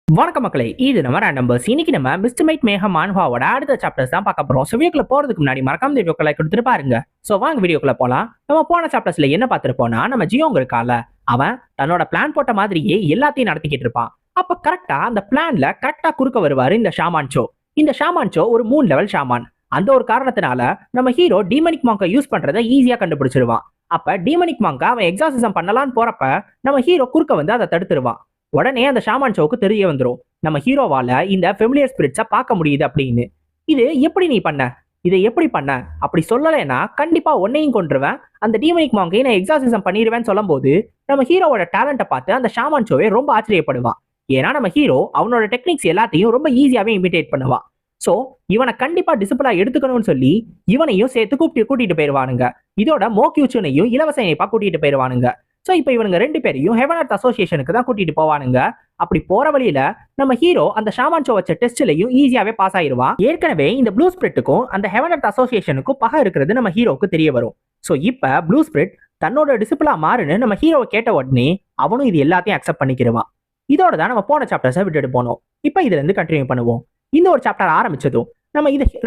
வணக்க மக்களே, இது நம்ம ரேண்டம்பர்ஸ். இன்னைக்கு நம்ம மிஸ்டர் மைட் மேகம் மான்ஹாவோட அடுத்த சாப்டர்ஸ் தான் பார்க்க போறோம். ஸோ வீடியோக்குள்ள போறதுக்கு முன்னாடி மறக்காம இந்த வீடியோக்களை கொடுத்துட்டு பாருங்க. ஸோ வாங்க வீடியோக்குள்ள போலாம். நம்ம போன சாப்டர்ஸ்ல என்ன பார்த்துருப்போம்னா, நம்ம ஜியோங்க இருக்கால, அவன் தன்னோட பிளான் போட்ட மாதிரியே எல்லாத்தையும் நடத்திக்கிட்டு இருப்பான். அப்ப கரெக்டா அந்த பிளான்ல கரெக்டா குறுக்க வருவாரு இந்த ஷாமான் ஷோ. இந்த ஷாமான் ஷோ ஒரு 3 லெவல் ஷாமான். அந்த ஒரு காரணத்தினால நம்ம ஹீரோ டீமனிக் மாங்கை யூஸ் பண்றதை ஈஸியா கண்டுபிடிச்சிருவான். அப்ப டீமனிக் மாங்கை அவன் எக்ஸாசிசம் பண்ணலான்னு போறப்ப நம்ம ஹீரோ குறுக்க வந்து அதை தடுத்துருவான். உடனே அந்த ஷாமான் ஷோக்கு தெரிய வந்துடும், நம்ம ஹீரோவால இந்த ஃபெமிலியர் ஸ்பிரிட்ஸை பார்க்க முடியுது அப்படின்னு. இது எப்படி நீ பண்ண, இதை எப்படி பண்ண, அப்படி சொல்லலைன்னா கண்டிப்பா உன்னையும் கொண்டுருவேன், அந்த டீமனிக் மாங்கை நான் எக்ஸாசிசம் பண்ணிடுவேன்னு சொல்லும் போது நம்ம ஹீரோவோட டேலண்ட்டை பார்த்து அந்த ஷாமான் ஷோவே ரொம்ப ஆச்சரியப்படுவான். ஏன்னா நம்ம ஹீரோ அவனோட டெக்னிக்ஸ் எல்லாத்தையும் ரொம்ப ஈஸியாவே இமிடேட் பண்ணுவான். ஸோ இவனை கண்டிப்பா டிசிப்ளா எடுத்துக்கணும்னு சொல்லி இவனையும் சேர்த்து கூட்டிட்டு போயிருவானுங்க. இதோட மோக்யூச்சுனையும் இலவச இணைப்பா கூட்டிட்டு போயிருவானுங்க. ஸோ இப்போ இவனுங்க 2 பேரையும் ஹெவன் அர்த் அசோசியேஷனுக்கு தான் கூட்டிட்டு போவானுங்க. அப்படி போற வழியில நம்ம ஹீரோ அந்த ஷாமான் ஷோ வச்ச டெஸ்ட்லயும் ஈஸியாவே பாஸ் ஆயிருவான். ஏற்கனவே இந்த ப்ளூ ஸ்பிரிட்டுக்கும் அந்த ஹெவன் அர்த் அசோசியேஷனுக்கும் பகை இருக்கிறது நம்ம ஹீரோக்கு தெரிய வரும். ஸோ இப்போ ப்ளூ ஸ்பிரிட் தன்னோட டிசிப்ளா மாறுன்னு நம்ம ஹீரோவை கேட்ட உடனே அவனும் இது எல்லாத்தையும் அக்செப்ட் பண்ணிக்கிடுவான். இதோட தான் நம்ம போன சாப்டர்ஸை விட்டுட்டு போனோம். இப்போ இதுல இருந்து கண்டினியூ பண்ணுவோம். இந்த ஒரு சாப்டர் ஆரம்பிச்சதும்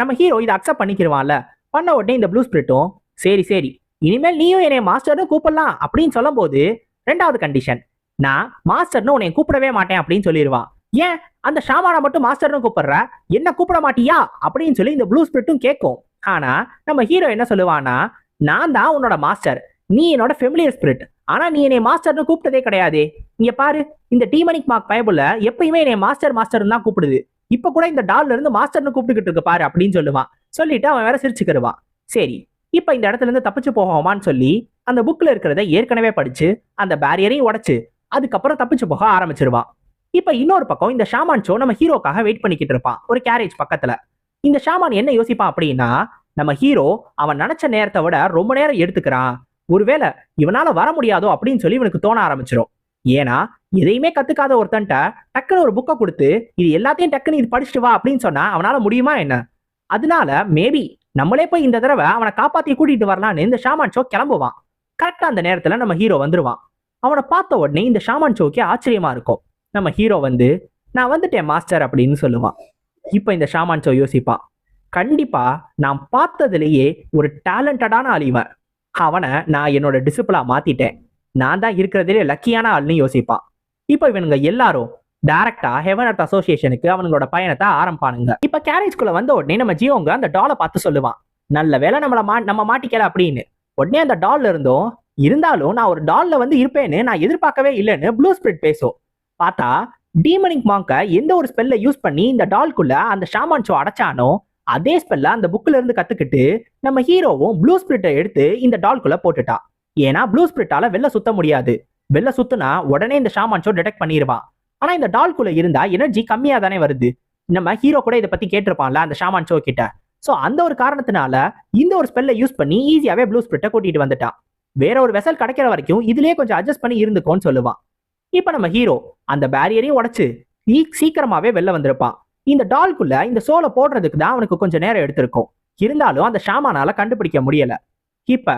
நம்ம ஹீரோ இதை அக்செப்ட் பண்ணிக்கிடுவான்ல. பண்ண உடனே இந்த ப்ளூ ஸ்பிரிட்டும் சரி சரி இனிமேல் நீயும் என்னை மாஸ்டர்னு கூப்பிடலாம் அப்படின்னு சொல்லும் போது, 2வது கண்டிஷன், நான் மாஸ்டர்னு உன்னை கூப்பிடவே மாட்டேன் அப்படின்னு சொல்லிடுவான். ஏன் அந்த ஷாமானை மட்டும் மாஸ்டர்னு கூப்பிடுற, என்ன கூப்பிட மாட்டியா அப்படின்னு சொல்லி இந்த ப்ளூ ஸ்பிரிட்டும் கேட்கும். ஆனா நம்ம ஹீரோ என்ன சொல்லுவானா, நான் தான் உன்னோட மாஸ்டர், நீ என்னோட ஃபெமிலியர் ஸ்பிரிட், ஆனா நீ என்னை மாஸ்டர்னு கூப்பிட்டதே கிடையாது. இங்க பாரு, இந்த டீமனிக் மார்க் பயபுல எப்பயுமே என்னை மாஸ்டர் மாஸ்டர் தான் கூப்பிடுது, இப்ப கூட இந்த டால்ல இருந்து மாஸ்டர்னு கூப்பிட்டுக்கிட்டு இருக்கு பாரு அப்படின்னு சொல்லுவான். சொல்லிட்டு அவன் வேற சிரிச்சுக்கிடுவான். சரி, இப்ப இந்த இடத்துல இருந்து தப்பிச்சு போவோமான்னு சொல்லி அந்த புக்ல இருக்கிறத ஏற்கனவே படிச்சு அந்த பேரியரையும் உடைச்சு அதுக்கப்புறம் தப்பிச்சு போக ஆரம்பிச்சிருவான். இப்ப இன்னொரு பக்கம் இந்த ஷாமான் ஷோ நம்ம ஹீரோக்காக வெயிட் பண்ணிக்கிட்டு இருப்பான் ஒரு கேரேஜ் பக்கத்துல. இந்த ஷாமான் என்ன யோசிப்பான் அப்படின்னா, நம்ம ஹீரோ அவன் நினைச்ச நேரத்தை விட ரொம்ப நேரம் எடுத்துக்கிறான், ஒருவேளை இவனால வர முடியாதோ அப்படின்னு சொல்லி இவனுக்கு தோண ஆரம்பிச்சிடும். ஏன்னா எதையுமே கத்துக்காத ஒருத்தன்ட்ட டக்குன்னு ஒரு புக்கை கொடுத்து இது எல்லாத்தையும் டக்குன்னு இது படிச்சுட்டு வா அப்படின்னு சொன்னா அவனால முடியுமா என்ன? அதனால மேபி நம்மளே போய் இந்த தடவை அவனை காப்பாத்தி கூட்டிட்டு வரலான்னு இந்த ஷாமான் ஷோ கிளம்புவான். கரெக்டா அந்த நேரத்துல நம்ம ஹீரோ வந்துருவான். அவனை பார்த்த உடனே இந்த ஷாமான் ஷோக்கே ஆச்சரியமா இருக்கும். நம்ம ஹீரோ வந்து நான் வந்துட்டேன் மாஸ்டர் அப்படின்னு சொல்லுவான். இப்ப இந்த ஷாமான் ஷோ யோசிப்பான், கண்டிப்பா நான் பார்த்ததுலேயே ஒரு டேலண்டடான ஆளிவன், அவனை நான் என்னோட டிசிப்ளா மாத்திட்டேன், நான் தான் இருக்கிறதுலே லக்கியான ஆள்னு யோசிப்பான். இப்ப இவனுங்க எல்லாரும் டைரக்டா ஹெவன் அர்த் அசோசியேஷனுக்கு அவங்களோட பயணத்தை ஆரம்பிப்பானுங்க. இப்ப கேரேஜ்குள்ள வந்த உடனே நம்ம ஜியோங்க அந்த டாலை பார்த்து சொல்லுவான், நல்ல வேலை நம்ம மாட்டிக்கல அப்படின்னு. உடனே அந்த டால்ல இருந்தோம், இருந்தாலும் நான் ஒரு டால்ல வந்து இருப்பேன்னு நான் எதிர்பார்க்கவே இல்லைன்னு ப்ளூ ஸ்பிரிட் பேசும். பார்த்தா டீமனிக் மாங்க எந்த ஒரு ஸ்பெல்ல யூஸ் பண்ணி இந்த டால்குள்ள அந்த ஷாமான் ஷோ அடைச்சானோ அதே ஸ்பெல்ல அந்த புக்ல இருந்து கத்துக்கிட்டு நம்ம ஹீரோவும் ப்ளூ ஸ்பிரிட்டை எடுத்து இந்த டால்குள்ள போட்டுட்டா. ஏன்னா ப்ளூ ஸ்பிரிட்டால வெளில சுத்த முடியாது, வெளில சுத்துனா உடனே இந்த ஷாமான் ஷோ டிடெக்ட் பண்ணிடுவான். ஆனா இந்த டால்குள்ள இருந்தா எனர்ஜி கம்மியா தானே வருது. நம்ம ஹீரோ கூட இதை பத்தி கேட்டிருப்பான்ல அந்த ஷாமான் ஷோ கிட்ட. சோ அந்த ஒரு காரணத்தினால இந்த ஒரு ஸ்பெல்லை யூஸ் பண்ணி ஈஸியாவே ப்ளூ ஸ்பிரிட்டை கூட்டிட்டு வந்துட்டான். வேற ஒரு வெசல் கிடைக்கிற வரைக்கும் இதுலயே கொஞ்சம் அட்ஜஸ்ட் பண்ணி இருந்துக்கோன்னு சொல்லுவான். இப்ப நம்ம ஹீரோ அந்த பேரியரையும் உடைச்சு சீக்கிரமாவே வெளில வந்திருப்பான். இந்த டால்குள்ள இந்த சோலை போடுறதுக்கு தான் அவனுக்கு கொஞ்சம் நேரம் எடுத்திருக்கும். இருந்தாலும் அந்த ஷாமானால கண்டுபிடிக்க முடியல. இப்ப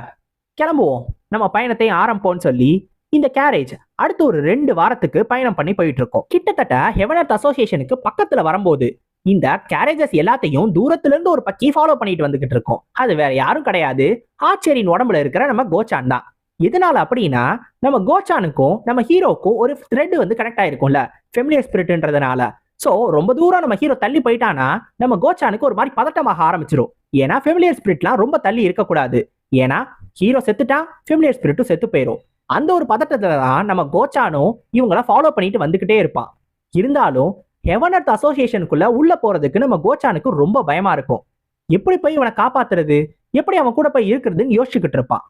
கிளம்புவோம், நம்ம பயணத்தை ஆரம்பிப்போம்னு சொல்லி இந்த கேரேஜ் அடுத்து ஒரு 2 வாரத்துக்கு பயணம் பண்ணி போயிட்டு இருக்கோம். கிட்டத்தட்ட ஹெவன் அர்த் அசோசியேஷனுக்கு பக்கத்துல வரும்போது இந்த கேரேஜஸ் எல்லாத்தையும் தூரத்துல இருந்து ஒரு பக்கி ஃபாலோ பண்ணிட்டு வந்துகிட்டு இருக்கோம். அது வேற யாரும் கிடையாது, ஆச்சரியின் உடம்புல இருக்கிற நம்ம கோச்சான் தான். எதனால அப்படின்னா, நம்ம கோச்சானுக்கும் நம்ம ஹீரோக்கும் ஒரு த்ரெட் வந்து கனெக்ட் ஆயிருக்கும்ல ஃபெமிலியர் ஸ்பிரிட்ன்றதுனால. சோ ரொம்ப தூரம் நம்ம ஹீரோ தள்ளி போயிட்டானா நம்ம கோச்சானுக்கு ஒரு மாதிரி பதட்டமாக ஆரம்பிச்சிடும். ஏன்னா ஃபெமிலியர் ஸ்பிரிட்லாம் ரொம்ப தள்ளி இருக்கக்கூடாது, ஏன்னா ஹீரோ செத்துட்டா ஃபெமிலியர் ஸ்பிரிட்டும் செத்து போயிடும். அந்த ஒரு பதட்டத்துல தான் நம்ம கோச்சானும் இவங்களை ஃபாலோ பண்ணிட்டு வந்துகிட்டே இருப்பான். இருந்தாலும் ஹெவன் அர்த் அசோசியேஷனுக்குள்ள உள்ள போறதுக்கு நம்ம கோச்சானுக்கு ரொம்ப பயமா இருக்கும். எப்படி போய் இவனை காப்பாத்துறது, எப்படி அவன் கூட போய் இருக்கிறதுன்னு யோசிச்சுக்கிட்டு இருப்பான்.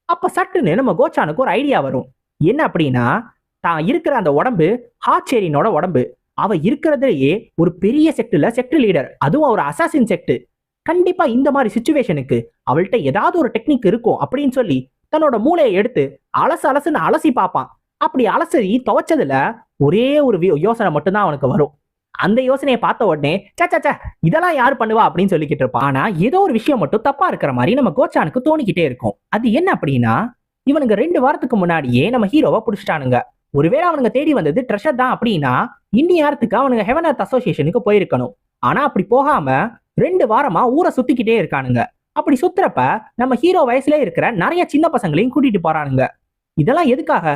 அப்ப சட்டுன்னு நம்ம கோச்சானுக்கு ஒரு ஐடியா வரும். என்ன அப்படின்னா, தான் இருக்கிற அந்த உடம்பு ஹாச்சேரினோட உடம்பு, அவ இருக்கிறதுலயே ஒரு பெரிய செக்ட் லீடர், அதுவும் ஒரு அசாசின் செக்ட். கண்டிப்பா இந்த மாதிரி சிச்சுவேஷனுக்கு அவள்கிட்ட ஏதாவது ஒரு டெக்னிக் இருக்கும் அப்படின்னு சொல்லி தன்னோட மூளையை எடுத்து அலசுன்னு அலசி பார்ப்பான். அப்படி அலசி துவைச்சதுல ஒரே ஒரு யோசனை மட்டும்தான் அவனுக்கு வரும். அந்த யோசனையை பார்த்த உடனே சச்சா இதெல்லாம் யாரு பண்ணுவா அப்படின்னு சொல்லிக்கிட்டு இருப்பான். ஆனா ஏதோ ஒரு விஷயம் மட்டும் தப்பா இருக்கிற மாதிரி நம்ம கோச்சானுக்கு தோணிக்கிட்டே இருக்கும். அது என்ன அப்படின்னா, இவனுங்க 2 வாரத்துக்கு முன்னாடியே நம்ம ஹீரோவை புடிச்சிட்டானுங்க. ஒருவேளை அவனுங்க தேடி வந்தது ட்ரெஷர் தான் அப்படின்னா இன்னி நேரத்துக்கு அவனுங்க ஹெவன் எர்த் அசோசியேஷனுக்கு போயிருக்கணும். ஆனா அப்படி போகாம 2 வாரமா ஊரை சுத்திக்கிட்டே இருக்கானுங்க. அப்படி சுத்துறப்ப நம்ம ஹீரோ வயசுல இருக்கிற நிறைய சின்ன பசங்களையும் கூட்டிட்டு போறானுங்க. இதெல்லாம் எதுக்காக?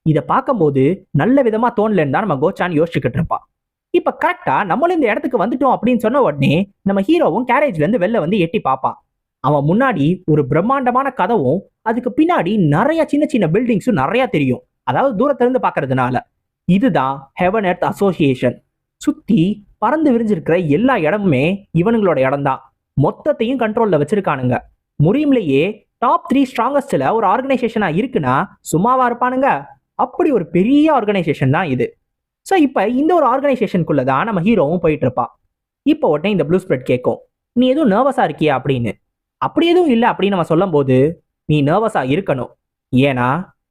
இதை பார்க்கும்போது நல்ல விதமா தோணலன்னு தான் நம்ம கோச்சான் யோசிச்சுக்கிட்டு இருப்பான். இப்ப கரெக்டா நம்மளும் இந்த இடத்துக்கு வந்துட்டோம் அப்படின்னு சொன்ன உடனே நம்ம ஹீரோவும் கேரேஜ்ல இருந்து வெளில வந்து எட்டி பார்ப்பான். அவன் முன்னாடி ஒரு பிரம்மாண்டமான கதவும் அதுக்கு பின்னாடி நிறைய சின்ன சின்ன பில்டிங்ஸும் நிறைய தெரியும். அதாவது தூரத்துல இருந்து பாக்குறதுனால. இதுதான் ஹெவன் எர்த் அசோசியேஷன். சுத்தி பறந்து விரிஞ்சிருக்கிற எல்லா இடமுமே இவனுங்களோட இடம் தான். மொத்தத்தையும் கண்ட்ரோல்ல வச்சிருக்கானுங்க. முரீம்லயே டாப் 3 ஸ்ட்ராங்கஸ்ட்ல ஒரு ஆர்கனைசேஷனா இருக்குன்னா சும்மாவா இருப்பானுங்க? அப்படி ஒரு பெரிய ஆர்கனைசேஷன் தான் இது. ஸோ இப்போ இந்த ஒரு ஆர்கனைசேஷனுக்குள்ள தான் நம்ம ஹீரோவும் போயிட்டு இருப்பா. இப்போ உடனே இந்த ப்ளூ ஸ்ப்ரெட் கேட்கும், நீ எதுவும் நர்வஸா இருக்கியா அப்படின்னு. அப்படி எதுவும் இல்லை அப்படின்னு நம்ம சொல்லும் போது, நீ நர்வஸா இருக்கணும். ஏன்னா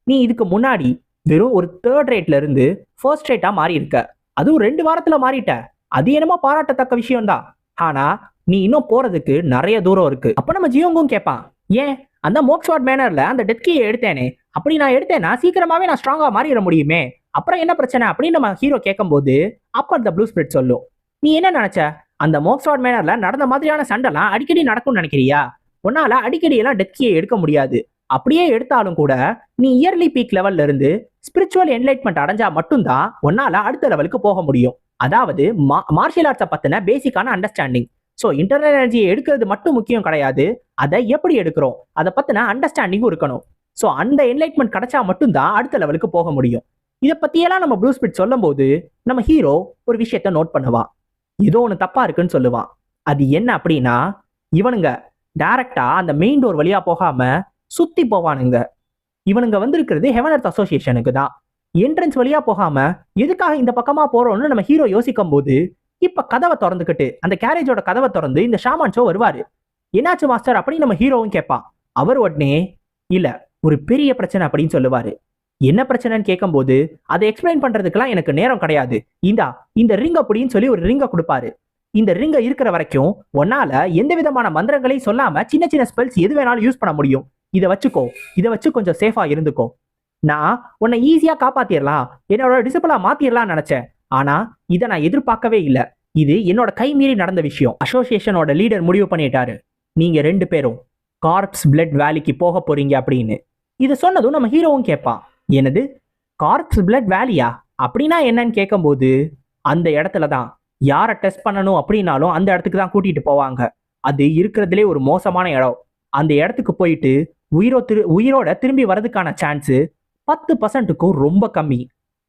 நீ இதுக்கு முன்னாடி வெறும் ஒரு 3rd ரேட்ல இருந்து 1st ரேட்டா மாறி இருக்க. அதுவும் 2 வாரத்துல மாறிட்ட. அது என்னமோ பாராட்டத்தக்க விஷயம் தான். ஆனா நீ இன்னும் போறதுக்கு நிறைய தூரம் இருக்கு. அப்ப நம்ம ஜியோங்கும் கேட்பான், ஏன் அந்த மோக்ஸ்வார்ட் மேனர்ல அந்த டெத் கீயை எடுத்தேனே, அப்படி நான் எடுத்தேன்னா சீக்கிரமாவே நான் ஸ்ட்ராங்கா மாறிட முடியுமே, அப்புறம் என்ன பிரச்சனை அப்படின்னு நம்ம ஹீரோ கேட்கும்போது அப்ப அந்த ப்ளூ ஸ்பிரிட் சொல்லும், நீ என்ன நினைச்ச? அந்த மோக்ஸ்வார்ட் மேனர்ல நடந்த மாதிரியான சண்டைலாம் அடிக்கடி நடக்கும்னு நினைக்கிறியா? உன்னால அடிக்கடி எல்லாம் டெத் கீயை எடுக்க முடியாது. அப்படியே எடுத்தாலும் கூட நீ இயர்லி பீக் லெவல்ல இருந்து ஸ்பிரிச்சுவல் என்லைட்மெண்ட் அடைஞ்சா மட்டும்தான் உன்னால அடுத்த லெவலுக்கு போக முடியும். அதாவது மார்ஷியல் ஆர்ட்ஸை பத்தின பேசிக்கான அண்டர்ஸ்டாண்டிங். ஸோ இன்டர்னல் எனர்ஜியை எடுக்கிறது மட்டும் முக்கியம் கிடையாது, அதை எப்படி எடுக்கிறோம் அதை பத்தின அண்டர்ஸ்டாண்டிங்கும் இருக்கணும். ஸோ அந்த என்லைட்மெண்ட் கிடைச்சா மட்டும்தான் அடுத்த லெவலுக்கு போக முடியும். இதை பத்தியெல்லாம் நம்ம ப்ளூ ஸ்பிரிட் சொல்லும் போது நம்ம ஹீரோ ஒரு விஷயத்த நோட் பண்ணுவான். ஏதோ ஒன்று தப்பா இருக்குன்னு சொல்லுவான். அது என்ன அப்படின்னா, இவனுங்க டைரக்டா அந்த மெயின் டோர் வழியா போகாம சுத்தி போவானுங்க. இவனுங்க வந்திருக்கிறது ஹெவன் எர்த் அசோசியேஷனுக்கு தான். என்ட்ரன்ஸ் வழியா போகாம எதுக்காக இந்த பக்கமா போறோம்னு நம்ம ஹீரோ யோசிக்கும் போது இப்ப கதவை திறந்துக்கிட்டு அந்த கேரேஜோட கதவை திறந்து இந்த ஷாமான் ஷோ வருவாரு. என்னாச்சு மாஸ்டர் அப்படின்னு நம்ம ஹீரோவும் கேட்பான். அவர் உடனே இல்ல ஒரு பெரிய பிரச்சனை அப்படின்னு சொல்லுவாரு. என்ன பிரச்சனைன்னு கேட்கும்போது அதை எக்ஸ்பிளைன் பண்றதுக்கெல்லாம் எனக்கு நேரம் கிடையாது, இந்த ரிங் அப்படின்னு சொல்லி ஒரு ரிங்கை கொடுப்பாரு. இந்த ரிங்கை இருக்கிற வரைக்கும் உன்னால எந்த விதமான மந்திரங்களையும் சொல்லாம சின்ன சின்ன ஸ்பெல்ஸ் எது வேணாலும் யூஸ் பண்ண முடியும். இதை வச்சுக்கோ, இதை வச்சு கொஞ்சம் சேஃபா இருந்துக்கோ. நான் உன்னை ஈஸியா காப்பாத்திரலாம், என்னோட டிசிப்ளா மாத்திரலாம் நினைச்சேன். ஆனா இதை நான் எதிர்பார்க்கவே இல்லை. இது என்னோட கை மீறி நடந்த விஷயம். அசோசியேஷனோட லீடர் முடிவு பண்ணிட்டாரு, நீங்க 2 பேரும் கார்ப்ஸ் பிளட் வேலிக்கு போக போறீங்க அப்படின்னு. இதை சொன்னதும் நம்ம ஹீரோவும் கேட்பான், என்னது கார்ப்ஸ் பிளட் வேலியா அப்படின்னா என்னன்னு கேட்கும்போது, அந்த இடத்துல தான் யாரை டெஸ்ட் பண்ணணும் அப்படின்னாலும் அந்த இடத்துக்கு தான் கூட்டிட்டு போவாங்க. அது இருக்கிறதுலே ஒரு மோசமான இடம். அந்த இடத்துக்கு போயிட்டு உயிரோட திரும்பி வரதுக்கான சான்ஸ் 10%க்கும் ரொம்ப கம்மி.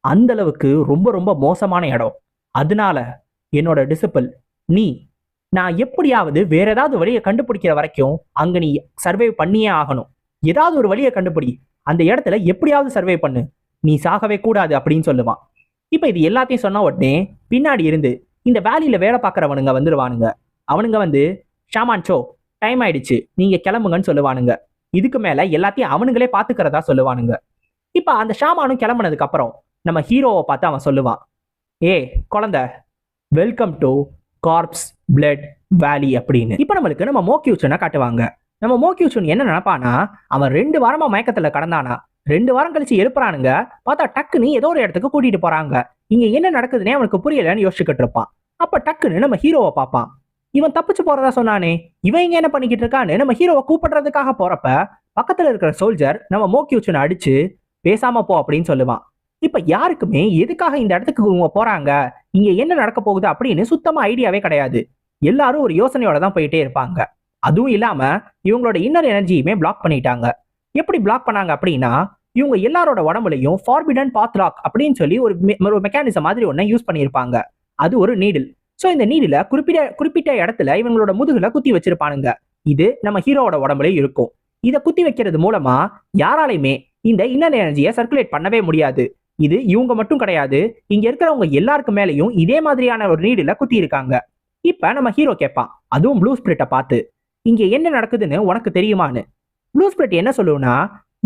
அந்த அளவுக்கு ரொம்ப ரொம்ப மோசமான இடம். அதனால என்னோட டிசிபிள் நான் எப்படியாவது வேற ஏதாவது வழியை கண்டுபிடிக்கிற வரைக்கும் அங்க நீ சர்வே பண்ணியே ஆகணும். ஏதாவது ஒரு வழியை கண்டுபிடி, அந்த இடத்துல எப்படியாவது சர்வே பண்ணு, நீ சாகவே கூடாது அப்படின்னு சொல்லுவான். இப்ப இது எல்லாத்தையும் சொன்ன உடனே பின்னாடி இருந்து இந்த வேலியில வேலை பார்க்கறவனுங்க வந்துடுவானுங்க. அவனுங்க வந்து, ஷாமான் ஷோ டைம் ஆயிடுச்சு, நீங்க கிளம்புங்கன்னு சொல்லுவானுங்க. இதுக்கு மேல எல்லாத்தையும் அவனுங்களே பாத்துக்கிறதா சொல்லுவானுங்க. இப்ப அந்த ஷாமானும் கிளம்புனதுக்கு அப்புறம் நம்ம ஹீரோவை பார்த்து அவன் சொல்லுவான், ஏ குழந்தை, வெல்கம் டு கார்ப்ஸ் பிளட் வேலி அப்படின்னு. இப்ப நம்மளுக்கு நம்ம மோக்யூச்சனை காட்டுவாங்க. நம்ம மோக்யூச்சன் என்ன நினைப்பானா, அவன் 2 வாரமா மயக்கத்துல கடந்தானா, 2 வாரம் கழிச்சு எழுப்புறானுங்க, பார்த்தா டக்குன்னு ஏதோ ஒரு இடத்துக்கு கூட்டிட்டு போறாங்க. இங்க என்ன நடக்குதுன்னே அவனுக்கு புரியலன்னு யோசிச்சுக்கிட்டு இருப்பான். அப்ப டக்குன்னு நம்ம ஹீரோவை பார்ப்பான். இவன் தப்பிச்சு போறதா சொன்னானே, இவன் இங்க என்ன பண்ணிக்கிட்டு இருக்கான்னு நம்ம ஹீரோவை கூப்பிடுறதுக்காக போறப்ப பக்கத்துல இருக்கிற சோல்ஜர் நம்ம மோக்யூச்சனை அடிச்சு பேசாம போ அப்படின்னு சொல்லுவான். இப்ப யாருக்குமே எதுக்காக இந்த இடத்துக்கு இவங்க போறாங்க, இங்க என்ன நடக்க போகுது அப்படின்னு சுத்தமா ஐடியாவே கிடையாது. எல்லாரும் ஒரு யோசனையோட தான் போயிட்டே இருப்பாங்க. அதுவும் இல்லாம இவங்களோட இன்னர் எனர்ஜியுமே பிளாக் பண்ணிட்டாங்க. எப்படி பிளாக் பண்ணாங்க அப்படின்னா, இவங்க எல்லாரோட உடம்புலையும் ஃபார்பிடன் பாத் லாக் அப்படின்னு சொல்லி ஒரு மெக்கானிசம் மாதிரி ஒன்றை யூஸ் பண்ணியிருப்பாங்க. அது ஒரு நீடில். ஸோ இந்த நீடில குறிப்பிட்ட இடத்துல இவங்களோட முதுகுல குத்தி வச்சிருப்பானுங்க. இது நம்ம ஹீரோவோட உடம்புலயும் இருக்கும். இதை குத்தி வைக்கிறது மூலமா யாராலையுமே இந்த இன்னர் எனர்ஜியை சர்க்குலேட் பண்ணவே முடியாது. இது இவங்க மட்டும் கிடையாது, இங்க இருக்கிறவங்க எல்லாருக்கு மேலையும் இதே மாதிரியான ஒரு நீடில குத்தி இருக்காங்க. இப்ப நம்ம ஹீரோ கேட்பான், அதுவும் ப்ளூ ஸ்பிரிட்டை பார்த்து, இங்க என்ன நடக்குதுன்னு உனக்கு தெரியுமான்னு. ப்ளூ ஸ்பிரிட் என்ன சொல்லுவோம்னா,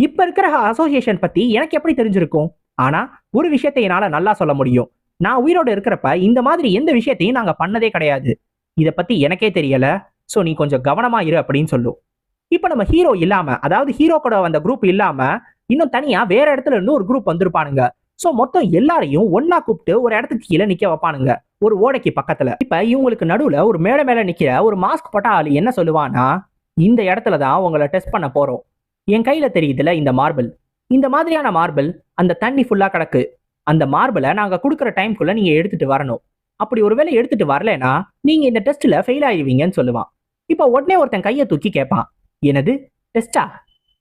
இப்ப இருக்கிற அசோசியேஷன் பத்தி எனக்கு எப்படி தெரிஞ்சிருக்கும், ஆனா ஒரு விஷயத்தை என்னால நல்லா சொல்ல முடியும். நான் உயிரோட இருக்கிறப்ப இந்த மாதிரி எந்த விஷயத்தையும் நாங்க பண்ணதே கிடையாது. இதை பத்தி எனக்கே தெரியல, சோ நீ கொஞ்சம் கவனமா இரு அப்படின்னு சொல்லும். இப்ப நம்ம ஹீரோ இல்லாம, அதாவது ஹீரோ கூட வந்த குரூப் இல்லாம இன்னும் தனியா வேற இடத்துல இருந்து ஒரு குரூப் வந்திருப்பானுங்க. சோ மொத்தம் எல்லாரையும் ஒன்னா கூப்பிட்டு ஒரு இடத்துக்கு கீழே நிக்க வைப்பானுங்க, ஒரு ஓடைக்கு பக்கத்துல. இப்ப இவங்களுக்கு நடுவுல ஒரு மேடை மேல நிக்கிற ஒரு மாஸ்க் போட்ட ஆளு என்ன சொல்லுவானா, இந்த இடத்துல தான் உங்களை டெஸ்ட் பண்ண போறோம். என் கையில தெரியுதுல இந்த மார்பிள், இந்த மாதிரியான மார்பிள் அந்த தண்ணி ஃபுல்லா கிடக்கு. அந்த மார்பிளை நாங்க கொடுக்குற டைம்குள்ள நீங்க எடுத்துட்டு வரணும். அப்படி ஒருவேளை எடுத்துட்டு வரலனா நீங்க இந்த டெஸ்ட்ல ஃபெயில் ஆயிருவீங்கன்னு சொல்லுவான். இப்ப உடனே ஒருத்தன் கையை தூக்கி கேட்பான், என்னது டெஸ்டா?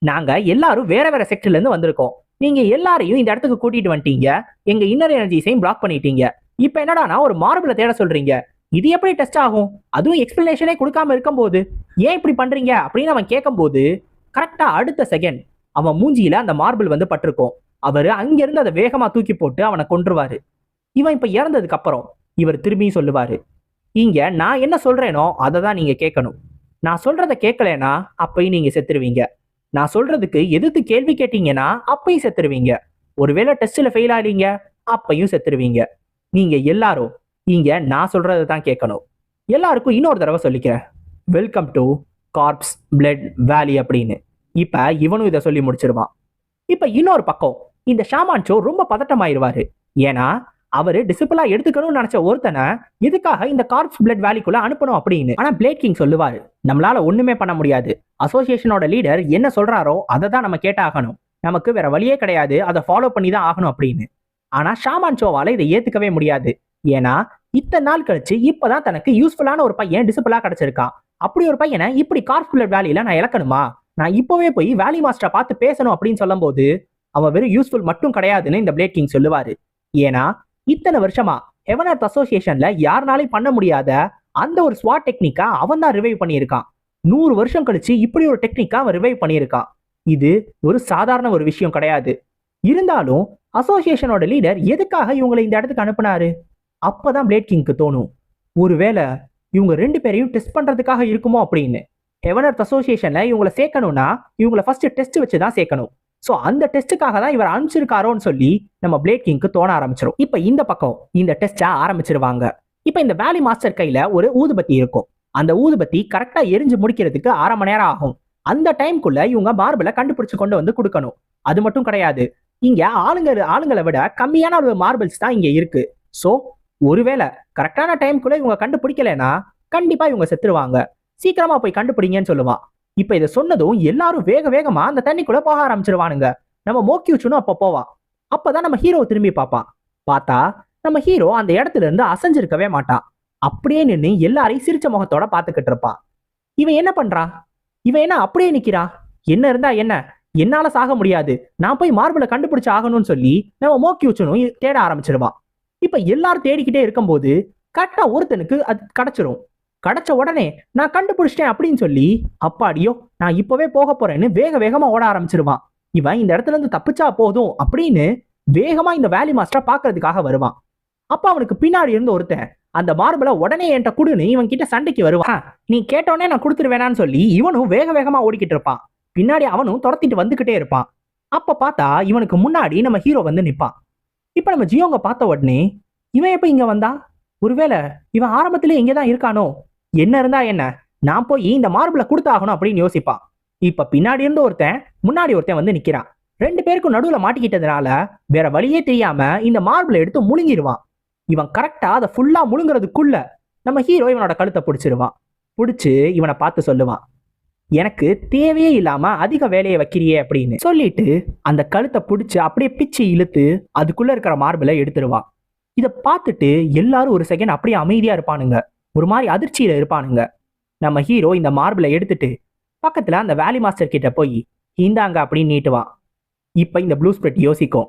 நாங்க எல்லாரும் வேற வேற செக்டர்ல இருந்து வந்திருக்கோம். நீங்க எல்லாரையும் இந்த இடத்துக்கு கூட்டிட்டு வந்துட்டீங்க, எங்க இன்னர் எனர்ஜிஸையும் பிளாக் பண்ணிட்டீங்க. இப்ப என்னடானா ஒரு மார்பிளை தேட சொல்றீங்க. இது எப்படி டெஸ்ட் ஆகும்? அதுவும் எக்ஸ்பிளனேஷனே கொடுக்காம இருக்கும்போது ஏன் இப்படி பண்றீங்க அப்படின்னு அவன் கேட்கும்போது கரெக்டா அடுத்த செகண்ட் அவன் மூஞ்சியில அந்த மார்பிள் வந்து பட்டிருக்கும். அவரு அங்கிருந்து அதை வேகமா தூக்கி போட்டு அவனை கொன்றுவாரு. இவன் இப்ப இறந்ததுக்கு அப்புறம் இவர் திரும்பியும் சொல்லுவாரு, இங்க நான் என்ன சொல்றேனோ அதை தான் நீங்க கேட்கணும். நான் சொல்றதை கேட்கலனா அப்பயும் நீங்க செத்துருவீங்க. நான் சொல்றதுக்கு எதிர்த்து கேள்வி கேட்டீங்கன்னா அப்பயும் செத்துருவீங்க. ஒருவேளை டெஸ்ட்ல ஃபெயில் ஆறீங்க அப்பயும் செத்துருவீங்க. நீங்க எல்லாரும் இங்க நான் சொல்றதை தான் கேட்கணும். எல்லாருக்கும் இன்னொரு தடவை சொல்லிக்கிறேன், வெல்கம் டு கார்ப்ஸ் பிளட் வேலி அப்படின்னு. இப்ப இவனும் இதை சொல்லி முடிச்சிருவான். இப்ப இன்னொரு பக்கம் இந்த ஷாமான் ஷோ ரொம்ப பதட்டமாயிருவாரு. ஏன்னா அவரு டிசிப்ளா எடுத்துக்கணும்னு நினைச்ச ஒருத்தனை எதுக்காக இந்த கார்ப்ஸ் பிளட் வேலிக்குள்ள அனுப்பணும் அப்படின்னு. ஆனா பிளேட் கிங் சொல்லுவாரு, நம்மளால ஒண்ணுமே பண்ண முடியாது. அசோசியேஷனோட லீடர் என்ன சொல்றாரோ அதை தான் நம்ம கேட்டாகணும். நமக்கு வேற வழியே கிடையாது, அதை ஃபாலோ பண்ணி தான் ஆகணும் அப்படின்னு. ஆனா ஷாமான் ஷோவால இதை ஏத்துக்கவே முடியாது. ஏன்னா இத்தனை நாள் கழிச்சு இப்பதான் தனக்கு யூஸ்ஃபுல்லான ஒரு பையன் டிசிப்ளா கிடைச்சிருக்கான். அப்படி ஒரு பையனை இப்படி கார்ப்ஸ் பிளட் வேலியில நான் இழக்கணுமா? நான் இப்பவே போய் வேலி மாஸ்டரை பார்த்து பேசணும் அப்படின்னு சொல்லும் போது அவன் வெறும் யூஸ்ஃபுல் மட்டும் கிடையாதுன்னு இந்த பிளேட் கிங் சொல்லுவாரு. ஏன்னா இத்தனை வருஷமா ஹெவன் எர்த் அசோசியேஷன்ல யாருனாலையும் பண்ண முடியாத அந்த ஒரு ஸ்வாட் டெக்னிக்கா அவன் தான் ரிவைவ் பண்ணியிருக்கான். 100 வருஷம் கழிச்சு இப்படி ஒரு டெக்னிக்கா அவன் ரிவைவ் பண்ணியிருக்கான். இது ஒரு சாதாரண ஒரு விஷயம் கிடையாது. இருந்தாலும் அசோசியேஷனோட லீடர் எதுக்காக இவங்களை இந்த இடத்துக்கு அனுப்புனாரு? அப்பதான் பிளேட் கிங்க்கு தோணும், ஒருவேளை இவங்க 2 பேரையும் டெஸ்ட் பண்றதுக்காக இருக்குமோ அப்படின்னு. ஹெவன் எர்த் அசோசியேஷன்ல இவங்களை சேர்க்கணும்னா இவங்களை ஃபர்ஸ்ட் டெஸ்ட் வச்சு தான் சேர்க்கணும். ஸோ அந்த டெஸ்ட்டுக்காக தான் இவர் அனுப்பிச்சிருக்காரோன்னு சொல்லி நம்ம பிளேட் கிங்க்கு தோண ஆரம்பிச்சிடும். இப்போ இந்த பக்கம் இந்த டெஸ்ட்டை ஆரம்பிச்சிருவாங்க. இப்போ இந்த வேலி மாஸ்டர் கையில ஒரு ஊதுபத்தி இருக்கும். அந்த ஊதுபத்தி கரெக்டா எரிஞ்சு முடிக்கிறதுக்கு 1/2 மணி நேரம் ஆகும். அந்த டைம்குள்ள இவங்க மார்பிளை கண்டுபிடிச்சு கொண்டு வந்து கொடுக்கணும். அது மட்டும் கிடையாது, இங்க ஆளுங்களை விட கம்மியான ஒரு மார்பிள்ஸ் தான் இங்க இருக்கு. ஸோ ஒருவேளை கரெக்டான டைம்குள்ள இவங்க கண்டுபிடிக்கலனா கண்டிப்பா இவங்க செத்துருவாங்க. சீக்கிரமா போய் கண்டுபிடிங்கன்னு சொல்லுவான். இப்ப இதை சொன்னதும் எல்லாரும் வேக வேகமா அந்த தண்ணிக்குள்ள போக ஆரம்பிச்சிருவானுங்க. நம்ம மோக்கியூச்சுனும் அப்ப போவான். அப்பதான் நம்ம ஹீரோ திரும்பி பார்ப்பான். பார்த்தா நம்ம ஹீரோ அந்த இடத்துல இருந்து அசைஞ்சிருக்கவே மாட்டான். அப்படியே நின்று எல்லாரையும் சிரிச்ச முகத்தோட பாத்துக்கிட்டு இருப்பான். இவன் என்ன பண்றான்? இவன் என்ன அப்படியே நிக்கிறான்? என்ன இருந்தா என்ன, என்னால சாக முடியாது, நான் போய் மார்பிளை கண்டுபிடிச்சு ஆகணும்னு சொல்லி நம்ம மோக்கியூச்சுனும் தேட ஆரம்பிச்சிருவான். இப்ப எல்லாரும் தேடிக்கிட்டே இருக்கும்போது கரெக்டா ஒருத்தனுக்கு அது கிடைச்சிரும். கிடைச்ச உடனே நான் கண்டுபிடிச்சிட்டேன் அப்படின்னு சொல்லி அப்பாடியோ நான் இப்பவே போக போறேன்னு வேக வேகமா ஓட ஆரம்பிச்சிருவான். இவன் இந்த இடத்துல இருந்து தப்பிச்சா போதும் அப்படின்னு வேகமா இந்த வேலி மாஸ்டரை பாக்குறதுக்காக வருவான். அப்ப அவனுக்கு பின்னாடி இருந்து ஒருத்தன் அந்த மார்பிளை உடனே என்கிட்ட குடுன்னு இவன் கிட்ட சண்டைக்கு வருவான். நீ கேட்டோடனே நான் கொடுத்துருவேனான்னு சொல்லி இவனும் வேக வேகமா ஓடிக்கிட்டு இருப்பான். பின்னாடி அவனும் துரத்திட்டு வந்துகிட்டே இருப்பான். அப்ப பார்த்தா இவனுக்கு முன்னாடி நம்ம ஹீரோ வந்து நிப்பான். இப்ப நம்ம ஜியோங்க பார்த்த உடனே இவன் எப்ப இங்க வந்தா? ஒருவேளை இவன் ஆரம்பத்திலே இங்கதான் இருக்கானோ? என்ன இருந்தா என்ன, நான் போய் இந்த மார்பிளை கொடுத்தாகணும் அப்படின்னு யோசிப்பான். இப்ப பின்னாடி இருந்து ஒருத்தன் முன்னாடி ஒருத்தன் வந்து நிக்கிறான். 2 பேருக்கும் நடுவுல மாட்டிக்கிட்டதுனால வேற வழியே தெரியாம இந்த மார்பிளை எடுத்து முழுங்கிடுவான். இவன் கரெக்டா அதை ஃபுல்லா முழுங்குறதுக்குள்ள நம்ம ஹீரோ இவனோட கழுத்தை பிடிச்சிருவான். பிடிச்சு இவனை பார்த்து சொல்லுவான், எனக்கு தேவையே இல்லாம அதிக வேலையை வைக்கிறியே அப்படின்னு சொல்லிட்டு அந்த கழுத்தை பிடிச்சு அப்படியே பிச்சு இழுத்து அதுக்குள்ள இருக்கிற மார்பிளை எடுத்துருவான். இதை பார்த்துட்டு எல்லாரும் ஒரு செகண்ட் அப்படியே அமைதியா இருப்பானுங்க, ஒரு மாதிரி அதிர்ச்சியில இருப்பானுங்க. நம்ம ஹீரோ இந்த மார்பிளை எடுத்துட்டு பக்கத்துல அந்த வேலி மாஸ்டர் கிட்ட போய் இந்தாங்க அப்படின்னு நீட்டுவான். இப்ப இந்த ப்ளூ ஸ்பிரிட் யோசிக்கும்,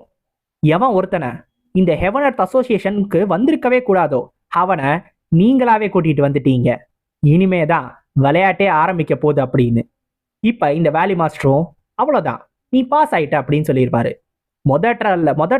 எவன் ஒருத்தனை இந்த ஹெவன் எர்த் அசோசியேஷனுக்கு வந்திருக்கவே கூடாதோ அவனை நீங்களாவே கூட்டிட்டு வந்துட்டீங்க, இனிமேதான் விளையாட்டே ஆரம்பிக்க போகுது அப்படின்னு. இப்ப இந்த வேலி மாஸ்டரும் அவ்வளவுதான், நீ பாஸ் ஆயிட்ட அப்படின்னு சொல்லியிருப்பாரு. மொத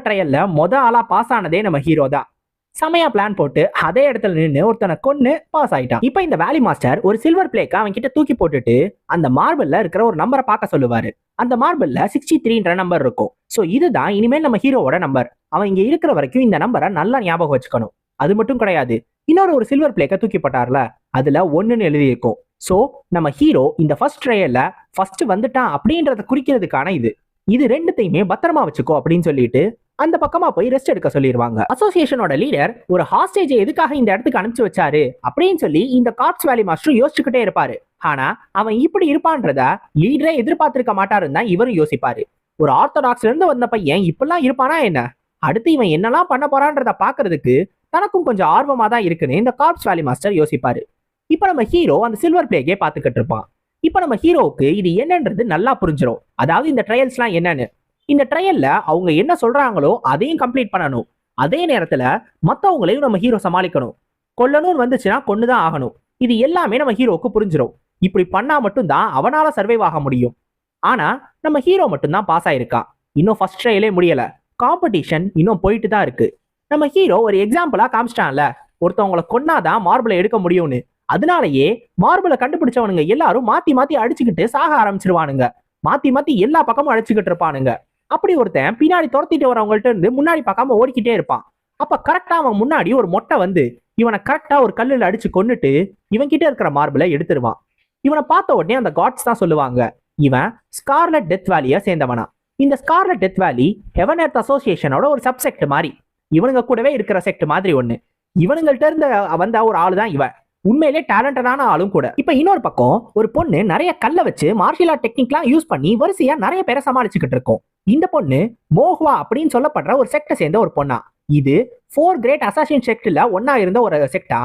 ட்ரையல்ல ஆளா பாஸ் ஆனதே நம்ம ஹீரோ தான். செமையா பிளான் போட்டு அதே இடத்துல நின்று ஒருத்தனை கொன்னு பாஸ் ஆயிட்டான். இப்ப இந்த வேலி மாஸ்டர் ஒரு சில்வர் பிளேக்க அவன் கிட்ட தூக்கி போட்டுட்டு அந்த மார்பிள்ல இருக்கிற ஒரு நம்பரை பார்க்க சொல்லுவாரு. அந்த மார்பிள்ல 63ன்ற நம்பர் இருக்கும். சோ இதுதான் இனிமேல் நம்ம ஹீரோவோட நம்பர். அவன் இங்க இருக்கிற வரைக்கும் இந்த நம்பரை நல்லா ஞாபகம் வச்சுக்கணும். அது மட்டும் கிடையாது, இன்னொரு சில்வர் பிளேக்க தூக்கி போட்டார்ல, அதுல 1ன்னு எழுதி இருக்கும். சோ நம்ம ஹீரோ இந்த ஃபர்ஸ்ட் ட்ரையல்ல ஃபர்ஸ்ட் வந்துட்டான் அப்படின்றத குறிக்கிறதுக்கான இது 2த்தையுமே பத்திரமா வச்சுக்கோ அப்படின்னு சொல்லிட்டு அந்த பக்கமா போய் ரெஸ்ட் எடுக்க சொல்லிடுவாங்க. அசோசியேஷனோட லீடர் ஒரு ஹாஸ்டேஜை எதுக்காக இந்த இடத்துக்கு அனுப்பிச்சு வச்சாரு அப்படின்னு சொல்லி இந்த கார்ப்ஸ் வேலி மாஸ்டர் யோசிச்சுக்கிட்டே இருப்பாரு. ஆனா அவன் இப்படி இருப்பான்றத லீடரே எதிர்பார்த்திருக்க மாட்டாருன்னு தான் இவரும் யோசிப்பாரு. ஒரு ஆர்த்தடாக்ஸ்ல இருந்து வந்த பையன் இப்பெல்லாம் இருப்பானா என்ன, அடுத்து இவன் என்னெல்லாம் பண்ண போறான்றத பாக்குறதுக்கு தனக்கும் கொஞ்சம் ஆர்வமா தான் இருக்குன்னு இந்த கார்ப்ஸ் வேலி மாஸ்டர் யோசிப்பாரு. இப்ப நம்ம ஹீரோ அந்த சில்வர் பிளேகே பாத்துக்கிட்டு இருப்பான். இப்ப நம்ம ஹீரோவுக்கு இது என்னன்றது நல்லா புரிஞ்சிடும். அதாவது இந்த ட்ரையல்ஸ்லாம் என்னன்னு, இந்த ட்ரையல்ல அவங்க என்ன சொல்றாங்களோ அதையும் கம்ப்ளீட் பண்ணணும். அதே நேரத்துல மத்தவங்களையும் நம்ம ஹீரோ சமாளிக்கணும். கொல்லணும்னு வந்துச்சுன்னா கொண்டுதான் ஆகணும். இது எல்லாமே நம்ம ஹீரோவுக்கு புரிஞ்சிடும். இப்படி பண்ணா மட்டும்தான் அவனால சர்வைவ் ஆக முடியும். ஆனா நம்ம ஹீரோ மட்டும்தான் பாஸ் ஆயிருக்கான். இன்னும் ஃபர்ஸ்ட் ட்ரையலே முடியல. காம்படிஷன் இன்னும் போயிட்டு தான் இருக்கு. நம்ம ஹீரோ ஒரு எக்ஸாம்பிளா காமிச்சிட்டான்ல, ஒருத்தவங்களை கொன்னாதான் மார்பிளை எடுக்க முடியும்னு. அதனாலயே மார்பிளை கண்டுபிடிச்சவனுங்க எல்லாரும் மாத்தி மாத்தி அடிச்சுக்கிட்டு சாக ஆரம்பிச்சிருவானுங்க. மாத்தி மாத்தி எல்லா பக்கமும் அடிச்சுக்கிட்டு இருப்பானுங்க. அப்படி ஒருத்தன் பின்னாடி துரத்திட்டு வரவங்கள்ட்ட இருந்து முன்னாடி பார்க்காம ஓடிக்கிட்டே இருப்பான். அப்ப கரெக்டா அவன் முன்னாடி ஒரு மொட்டை வந்து இவனை கரெக்டா ஒரு கல்லுல அடிச்சு கொன்னுட்டு இவன் கிட்ட இருக்கிற மார்பிளை எடுத்துருவான். இவனை பார்த்த உடனே அந்த காட்ஸ் தான் சொல்லுவாங்க, இவன் ஸ்கார்லட் டெத் வேலியை சேர்ந்தவனா. இந்த ஸ்கார்லட் டெத் வேலி ஹெவன் எர்த் அசோசியேஷனோட ஒரு சப்செக்ட் மாதிரி, இவனுங்க கூடவே இருக்கிற செக்ட் மாதிரி ஒண்ணு. இவனுங்கள்ட்ட இருந்த வந்த ஒரு ஆளு தான் இவன். உண்மையிலே டேலண்டடான ஆளும் கூட. இப்ப இன்னொரு பக்கம் ஒரு பொண்ணு நிறைய கல்ல வச்சு மார்ஷியல் ஆர்ட் டெக்னிக்லாம் யூஸ் பண்ணி வரிசையா நிறைய பேரை சமாளிச்சுக்கிட்டு இருக்கும். இந்த பொண்ணு மோஹ்வா அப்படின்னு சொல்லப்படுற ஒரு செக்டை சேர்ந்த ஒரு பொண்ணா. இது 4 கிரேட் அசாசின் செக்ட்ல ஒன்னா இருந்த ஒரு செக்டா.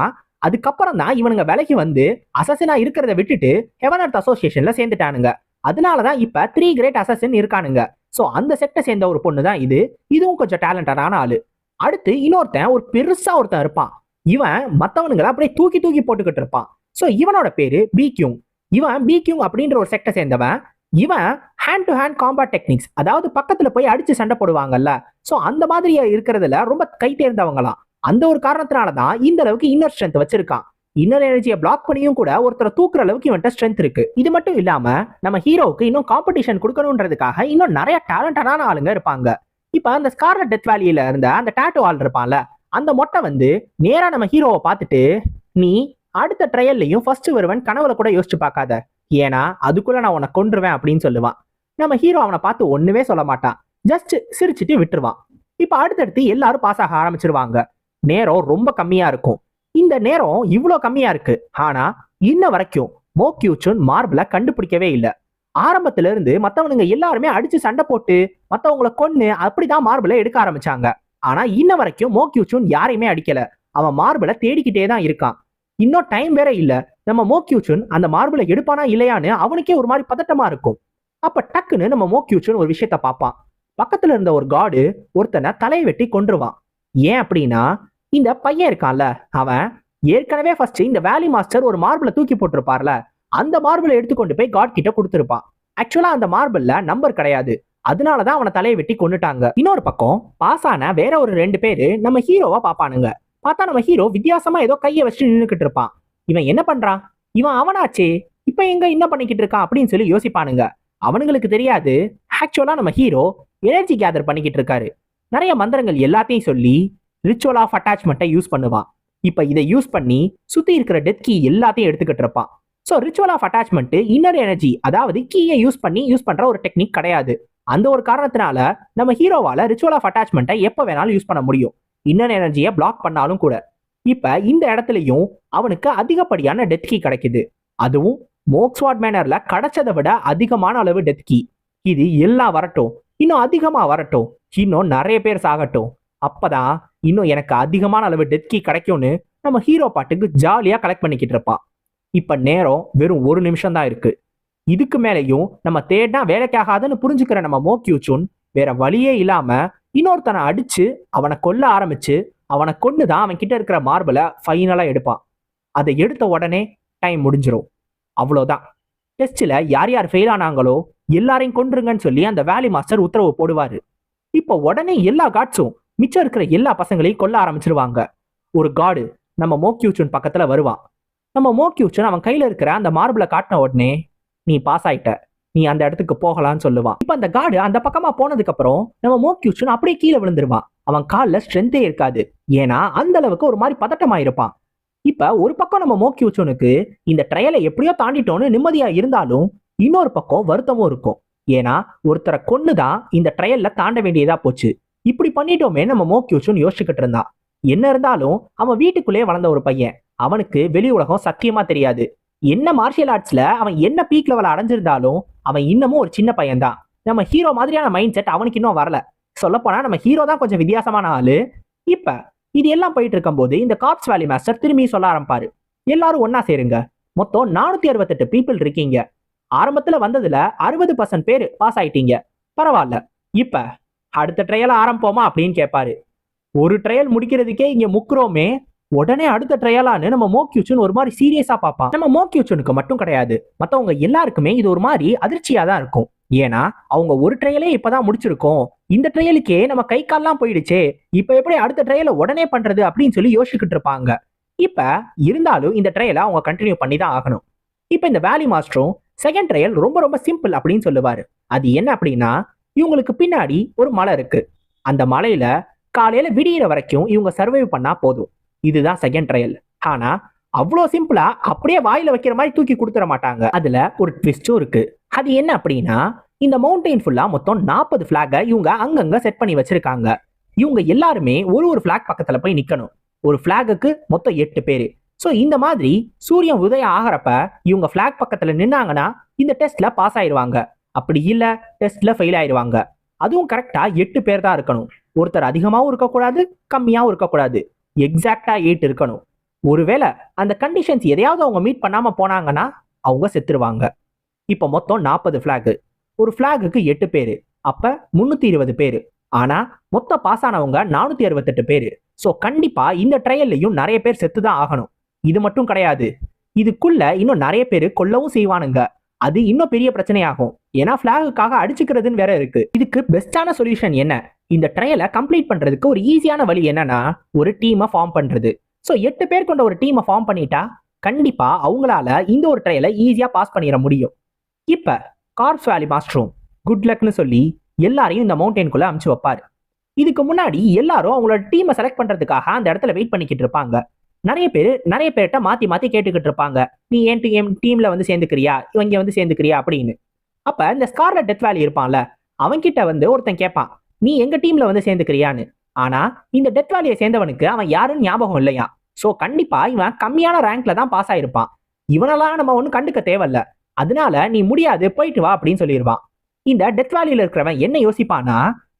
அதுக்கப்புறம் தான் இவனுங்க விலைக்கு வந்து அசசினா இருக்கிறத விட்டுட்டு ஹெவன் எர்த் அசோசியேஷன்ல சேர்ந்துட்டானுங்க. அதனாலதான் இப்ப 3 கிரேட் அசாசின் இருக்கானுங்க. சோ அந்த செக்டை சேர்ந்த ஒரு பொண்ணு தான் இது. இதுவும் கொஞ்சம் டேலண்டடான ஆளு. அடுத்து இன்னொருத்தன் ஒரு பெருசா ஒருத்தன் இருப்பான். இவன் மத்தவனுங்களை அப்படியே தூக்கி தூக்கி போட்டுக்கிட்டு இருப்பான். சோ இவனோட பேரு பிக்யூங். இவன் பிக்யூங் அப்படின்ற ஒரு செக்டை சேர்ந்தவன். இவன் hand to hand combat techniques, அதாவது பக்கத்துல போய் அடிச்சு சண்டை போடுவாங்கல்ல, சோ அந்த மாதிரி இருக்கிறதுல ரொம்ப கை தேர்ந்தவங்களாம். அந்த ஒரு காரணத்தினாலதான் இந்த அளவுக்கு இன்னர் ஸ்ட்ரென்த் வச்சிருக்கான். இன்னர் எனர்ஜியை பிளாக் பண்ணியும் கூட ஒருத்தரை தூக்குற அளவுக்கு இவன்ட்ட ஸ்ட்ரென்த் இருக்கு. இது மட்டும் இல்லாம நம்ம ஹீரோவுக்கு இன்னும் காம்படிஷன் கொடுக்கணும்ன்றதுக்காக இன்னும் நிறைய டேலண்டடான ஆளுங்க இருப்பாங்க. இப்ப அந்த ஸ்கார்லட் டெத் வேலியில இருந்த அந்த டாட்டோ ஆள் இருப்பான்ல, அந்த மொட்டை வந்து நேரா நம்ம ஹீரோவை பார்த்துட்டு, நீ அடுத்த ட்ரையல்லையும் ஃபர்ஸ்ட் வருவன் கனவுல கூட யோசிச்சு பார்க்காத, ஏன்னா அதுக்குள்ள நான் உன்னை கொன்றுவேன் அப்படின்னு சொல்லுவான். நம்ம ஹீரோ அவனை பார்த்து ஒண்ணுமே சொல்ல மாட்டான், ஜஸ்ட் சிரிச்சுட்டு விட்டுருவான். இப்ப அடுத்தடுத்து எல்லாரும் பாஸ் ஆக ஆரம்பிச்சிருவாங்க. நேரம் ரொம்ப கம்மியா இருக்கும். இந்த நேரம் இவ்வளோ கம்மியா இருக்கு. ஆனா இன்ன வரைக்கும் மோ கியூச்சுன் மார்பிளை கண்டுபிடிக்கவே இல்லை. ஆரம்பத்துல இருந்து மத்தவனுங்க எல்லாருமே அடிச்சு சண்டை போட்டு மத்தவங்களை கொன்னு அப்படிதான் மார்பிளை எடுக்க ஆரம்பிச்சாங்க. ஆனா இன்ன வரைக்கும் மோ கியூச்சுன் யாரையுமே அடிக்கல. அவன் மார்பிளை தேடிக்கிட்டே தான் இருக்கான். இன்னும் டைம் வேற இல்ல. நம்ம மோ கியூச்சுன் அந்த மார்பிளை எடுப்பானா இல்லையான்னு அவனுக்கே ஒரு மாதிரி பதட்டமா இருக்கும். அப்ப டக்குன்னு நம்ம மோ கியூச்சுன் ஒரு விஷயத்த பார்ப்பான். பக்கத்துல இருந்த ஒரு காடு ஒருத்தனை தலையை வெட்டி கொன்றுவான். ஏன் அப்படின்னா, இந்த பையன் இருக்கான்ல, அவன் ஏற்கனவே ஃபர்ஸ்ட் இந்த வேலி மாஸ்டர் ஒரு மார்பிளை தூக்கி போட்டிருப்பார்ல, அந்த மார்பிளை எடுத்துக்கொண்டு போய் காட் கிட்ட கொடுத்துருப்பான். ஆக்சுவலா அந்த மார்பிள்ல நம்பர் கிடையாது. அதனாலதான் அவனை தலையை வெட்டி கொன்னுட்டாங்க. இன்னொரு பக்கம் பாஸ் ஆன வேற ஒரு 2 பேரு நம்ம ஹீரோவா பாப்பானுங்க. பார்த்தா நம்ம ஹீரோ வித்தியாசமா ஏதோ கையை வச்சு நின்னுக்கிட்டு இருப்பான். இவன் என்ன பண்றான், இவன் அவனாச்சே, இப்ப எங்க என்ன பண்ணிக்கிட்டு இருக்கான் அப்படின்னு சொல்லி யோசிப்பானுங்க. அவனுங்களுக்கு தெரியாது, ஆக்சுவலா நம்ம ஹீரோ எனர்ஜி கேதர் பண்ணிக்கிட்டு இருக்காரு. நிறைய மந்திரங்கள் எல்லாத்தையும் சொல்லி ரிச்சுவல் ஆஃப் அட்டாச்மெண்ட்டை யூஸ் பண்ணுவான். இப்ப இதை யூஸ் பண்ணி சுத்தி இருக்கிற டெத் கீ எல்லாத்தையும் எடுத்துக்கிட்டு இருப்பான். So ritual of attachment inner energy, அதாவது கீயை யூஸ் பண்ற ஒரு டெக்னிக் கிடையாது. அந்த ஒரு காரணத்தினால நம்ம ஹீரோவால ரிச்சுவல் ஆஃப் அட்டாச்மெண்ட்டை எப்ப வேணாலும் யூஸ் பண்ண முடியும், இன்னர் எனர்ஜியை பிளாக் பண்ணாலும் கூட. இப்ப இந்த இடத்துலயும் அவனுக்கு அதிகப்படியான டெத் கீ கிடைக்குது. அதுவும் மோக்ஸ்வார்ட் மேனர்ல கிடைச்சதை விட அதிகமான அளவு டெத் கீ. இது எல்லாம் வரட்டும், இன்னும் அதிகமா வரட்டும், இன்னும் நிறைய பேர் சாகட்டும், அப்பதான் இன்னும் எனக்கு அதிகமான அளவு டெத் கீ கிடைக்கும்னு நம்ம ஹீரோ பாட்டுக்கு ஜாலியா கலெக்ட் பண்ணிக்கிட்டு இருப்பான். இப்ப நேரம் வெறும் 1 நிமிஷம் தான் இருக்கு. இதுக்கு மேலேயும் நம்ம தேடினா வேலைக்காகாதுன்னு புரிஞ்சுக்கிற நம்ம மோ கியூச்சுன் வேற வழியே இல்லாம இன்னொருத்தனை அடிச்சு அவனை கொல்ல ஆரம்பிச்சு அவனை கொன்னுதான் அவன் கிட்ட இருக்கிற மார்பிளை ஃபைனலா எடுப்பான். அதை எடுத்த உடனே டைம் முடிஞ்சிடும். அவ்வளோதான். டெஸ்ட்ல யார் யார் ஃபெயில் ஆனாங்களோ எல்லாரையும் கொன்றுங்கன்னு சொல்லி அந்த வேலி மாஸ்டர் உத்தரவு போடுவாரு. இப்போ உடனே எல்லா காட்ஸும் மிச்சம் இருக்கிற எல்லா பசங்களையும் கொல்ல ஆரம்பிச்சிருவாங்க. ஒரு காடு நம்ம மோ கியூச்சுன் பக்கத்துல வருவான். நம்ம மோ கியூச்சுன் அவன் கையில இருக்கிற அந்த மார்பிளை காட்டின உடனே, நீ பாஸ் ஆயிட்ட, நீ அந்த இடத்துக்கு போகலான்னு சொல்லுவான். இப்ப அந்த காடு அந்த பக்கமா போனதுக்கு அப்புறம் நம்ம மோ கியூச்சுன் அப்படியே கீழே விழுந்துருவான். அவன் காலில் ஸ்ட்ரென்த்தே இருக்காது, ஏன்னா அந்த அளவுக்கு ஒரு மாதிரி பதட்டமாயிருப்பான். இப்ப ஒரு பக்கம் நம்ம மோ கியூச்சுனுக்கு இந்த ட்ரையலை எப்படியோ தாண்டிட்டோன்னு நிம்மதியா இருந்தாலும் இன்னொரு பக்கம் வருத்தமும் இருக்கும். ஏன்னா ஒருத்தரை கொன்னுதான் இந்த ட்ரையல்ல தாண்ட வேண்டியதா போச்சு. இப்படி பண்ணிட்டோமே நம்ம மோக்யூச்சுன்னு யோசிச்சுக்கிட்டு இருந்தான். என்ன இருந்தாலும் அவன் வீட்டுக்குள்ளே வளர்ந்த ஒரு பையன். அவனுக்கு வெளி உலகம் சத்தியமா தெரியாது. என்ன மார்ஷியல் ஆர்ட்ஸ்ல அவன் என்ன பீக் லெவல் அடைஞ்சிருந்தாலும் அவன் இன்னமும் ஒரு சின்ன பையன் தான். நம்ம ஹீரோ மாதிரியான மைண்ட் செட் அவனுக்கு இன்னும் வரல. சொல்லப்போனா நம்ம ஹீரோ தான் கொஞ்சம் வித்தியாசமான ஆளு. இப்ப இது எல்லாம் போயிட்டு இருக்கும்போது இந்த காப்ஸ் வேலி மாஸ்டர் திரும்பி சொல்ல ஆரம்பிப்பாரு. எல்லாரும் ஒன்னா சேருங்க. மொத்தம் 468 பீப்புள் இருக்கீங்க. ஆரம்பத்துல வந்ததுல 60% பேர் பாஸ் ஆயிட்டீங்க. பரவாயில்ல. இப்ப அடுத்த ட்ரையல் ஆரம்பிப்போமா அப்படின்னு கேட்பாரு. ஒரு ட்ரையல் முடிக்கிறதுக்கே இங்க முக்குறோமே, உடனே அடுத்த ட்ரையலான்னு நம்ம மோக்யூச்சுன் ஒரு மாதிரி சீரியஸா பார்ப்பான். நம்ம மோக்யூச்சுனுக்கு மட்டும் கிடையாது, மத்தவங்க எல்லாருக்குமே இது ஒரு மாதிரி அதிர்ச்சியா தான் இருக்கும். ஏன்னா அவங்க ஒரு ட்ரையலே இப்பதான் முடிச்சிருக்கோம், இந்த ட்ரையலுக்கே நம்ம கை கால்லாம் போயிடுச்சே, இப்ப எப்படி அடுத்த ட்ரையலை உடனே பண்றது அப்படின்னு சொல்லி யோசிச்சுக்கிட்டு இருப்பாங்க. இப்ப இருந்தாலும் இந்த ட்ரையலை அவங்க கண்டினியூ பண்ணி தான் ஆகணும். இப்ப இந்த வேலி மாஸ்டரும் செகண்ட் ட்ரையல் ரொம்ப ரொம்ப சிம்பிள் அப்படின்னு சொல்லுவாரு. அது என்ன அப்படின்னா, இவங்களுக்கு பின்னாடி ஒரு மலை இருக்கு. அந்த மலையில காலையில விடியிற வரைக்கும் இவங்க சர்வைவ் பண்ணா போதும். இதுதான் செகண்ட் ட்ரையல். ஆனா அவ்வளோ சிம்பிளா அப்படியே வாயில வைக்கிற மாதிரி தூக்கி கொடுத்துட மாட்டாங்க. அதுல ஒரு ட்விஸ்டும் இருக்கு. அது என்ன அப்படின்னா, இந்த மவுண்டெயின் ஃபுல்லா மொத்தம் 40 பிளாக இவங்க அங்கங்க செட் பண்ணி வச்சிருக்காங்க. இவங்க எல்லாருமே ஒரு பிளாக் பக்கத்துல போய் நிக்கணும். ஒரு பிளாகுக்கு மொத்தம் 8 பேரு. ஸோ இந்த மாதிரி சூரியன் உதயம் ஆகிறப்ப இவங்க பிளாக் பக்கத்துல நின்னாங்கன்னா இந்த டெஸ்ட்ல பாஸ் ஆயிடுவாங்க. அப்படி இல்ல டெஸ்ட்ல ஃபெயில் ஆயிடுவாங்க. அதுவும் கரெக்டா 8 பேர் தான் இருக்கணும். ஒருத்தர் அதிகமாகவும் இருக்கக்கூடாது, கம்மியாகவும் இருக்கக்கூடாது. எக்ஸாக்டா 8 இருக்கணும். ஒருவேளை அந்த கண்டிஷன்ஸ் எதையாவது அவங்க மீட் பண்ணாம போனாங்கன்னா அவங்க செத்துருவாங்க. இப்போ மொத்தம் 40 பிளாக். ஒரு பிளாகுக்கு 8 பேரு. அப்ப 320 பேரு. ஆனா மொத்த பாஸ் ஆனவங்க 468 பேரு. ஸோ கண்டிப்பா இந்த ட்ரையல்லையும் நிறைய பேர் செத்துதான் ஆகணும். இது மட்டும் கிடையாது, இதுக்குள்ள இன்னும் நிறைய பேர் கொல்லவும் செய்வானுங்க. அது இன்னும் பெரிய பிரச்சனையாகும். ஏன்னா பிளாகுக்காக அடிச்சுக்கிறதுன்னு வேற இருக்கு. இதுக்கு பெஸ்டான சொல்யூஷன் என்ன? இந்த ட்ரையலை கம்ப்ளீட் பண்றதுக்கு ஒரு ஈஸியான வழி என்னன்னா, ஒரு டீமை ஃபார்ம் பண்றது. ஸோ 8 பேர் கொண்ட ஒரு டீமை ஃபார்ம் பண்ணிட்டா கண்டிப்பா அவங்களால இந்த ஒரு ட்ரையலை ஈஸியா பாஸ் பண்ணிட முடியும். இப்ப கார்ப்ஸ் வேலி மாஸ்டரும் குட் லக்னு சொல்லி எல்லாரையும் இந்த மவுண்டெயின்குள்ள அமுச்சு வைப்பாரு. இதுக்கு முன்னாடி எல்லாரும் அவங்களோட டீமை செலக்ட் பண்றதுக்காக அந்த இடத்துல வெயிட் பண்ணிக்கிட்டு இருப்பாங்க. நிறைய பேர்கிட்ட மாத்தி மாத்தி கேட்டுக்கிட்டு இருப்பாங்க. நீ என் டீம்ல வந்து சேர்ந்துக்கிறியா, இவங்க வந்து சேர்ந்துக்கிறியா அப்படின்னு. அப்ப இந்த ஸ்கார்லெட் டெத் வேலி இருப்பான்ல, அவன்கிட்ட வந்து ஒருத்தன் கேட்பான், நீ எங்க டீம்ல வந்து சேர்ந்துக்கிறியான்னு. ஆனா இந்த டெத் வேலியை சேர்ந்தவனுக்கு அவன் யாருன்னு ஞாபகம் இல்லையா. ஸோ கண்டிப்பா இவன் கம்மியான ரேங்க்ல தான் பாஸ் ஆயிருப்பான். இவனெல்லாம் நம்ம ஒன்றும் கண்டுக்க தேவையில்ல. அதனால நீ முடியாது, போயிட்டு வா அப்படின்னு சொல்லிடுவான். இந்த டெத் வேலியில இருக்கிறவன் என்ன யோசிப்பானா,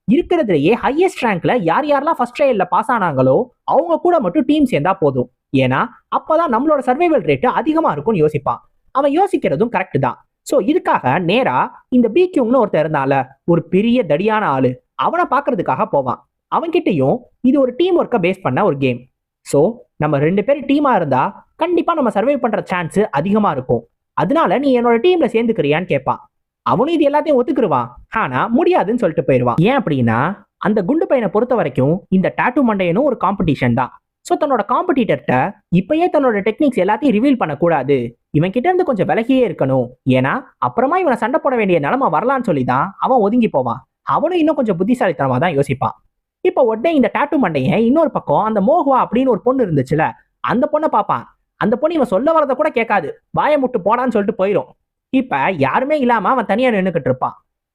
இருக்கிறதுலயே ஹையஸ்ட் ரேங்க்ல யாரெல்லாம் ஃபர்ஸ்ட் ட்ரையல்ல பாஸ் ஆனாங்களோ அவங்க கூட மட்டும் டீம் சேர்ந்தா போதும். ஏன்னா அப்பதான் நம்மளோட சர்வைவல் ரேட் அதிகமா இருக்கும்னு யோசிப்பான். அவன் யோசிக்கிறதும் கரெக்ட் தான். ஸோ இதுக்காக நேரா இந்த பிக்யூங்னு ஒருத்தர் இருந்தால, ஒரு பெரிய தடியான ஆளு, அவனை பாக்குறதுக்காக போவான். அவன்கிட்டயும் இது ஒரு டீம் ஒர்க்கை பேஸ் பண்ண ஒரு கேம். ஸோ நம்ம 2 பேர் டீமா இருந்தா கண்டிப்பா நம்ம சர்வை பண்ற சான்ஸ் அதிகமா இருக்கும். அதனால நீ என்னோட டீம்ல சேர்ந்துக்கிறியான்னு கேட்பான். அவனும் இது எல்லாத்தையும் ஒத்துக்குருவான். ஆனா முடியாதுன்னு சொல்லிட்டு போயிடுவான். ஏன் அப்படின்னா, அந்த குண்டு பையனை பொறுத்த வரைக்கும் இந்த டாட்டூ மண்டையனும் ஒரு காம்படிஷன் தான். ஸோ தன்னோட காம்படிட்டர்கிட்ட இப்பயே தன்னோட டெக்னிக்ஸ் எல்லாத்தையும் ரிவீல் பண்ணக்கூடாது, இவன் கிட்ட இருந்து கொஞ்சம் விலகியே இருக்கணும். ஏன்னா அப்புறமா இவனை சண்டை போட வேண்டிய நிலைமை வரலான்னு சொல்லி தான் அவன் ஒதுங்கி போவான். அவனும் இன்னும் கொஞ்சம் புத்திசாலித்தனமா தான் யோசிப்பான். இப்போ உடனே இந்த டாட்டூ மண்டையன் இன்னொரு பக்கம் அந்த மோகுவா அப்படின்னு ஒரு பொண்ணு இருந்துச்சுல, அந்த பொண்ணை பார்ப்பான். அந்த பொண்ணு இவன் சொல்ல வரத கூட கேட்காது, வாயை முட்டு போடான்னு சொல்லிட்டு போயிடும். இப்ப யாருமே இல்லாம அவன் தனியா நின்றுகிட்டு இருப்பான்.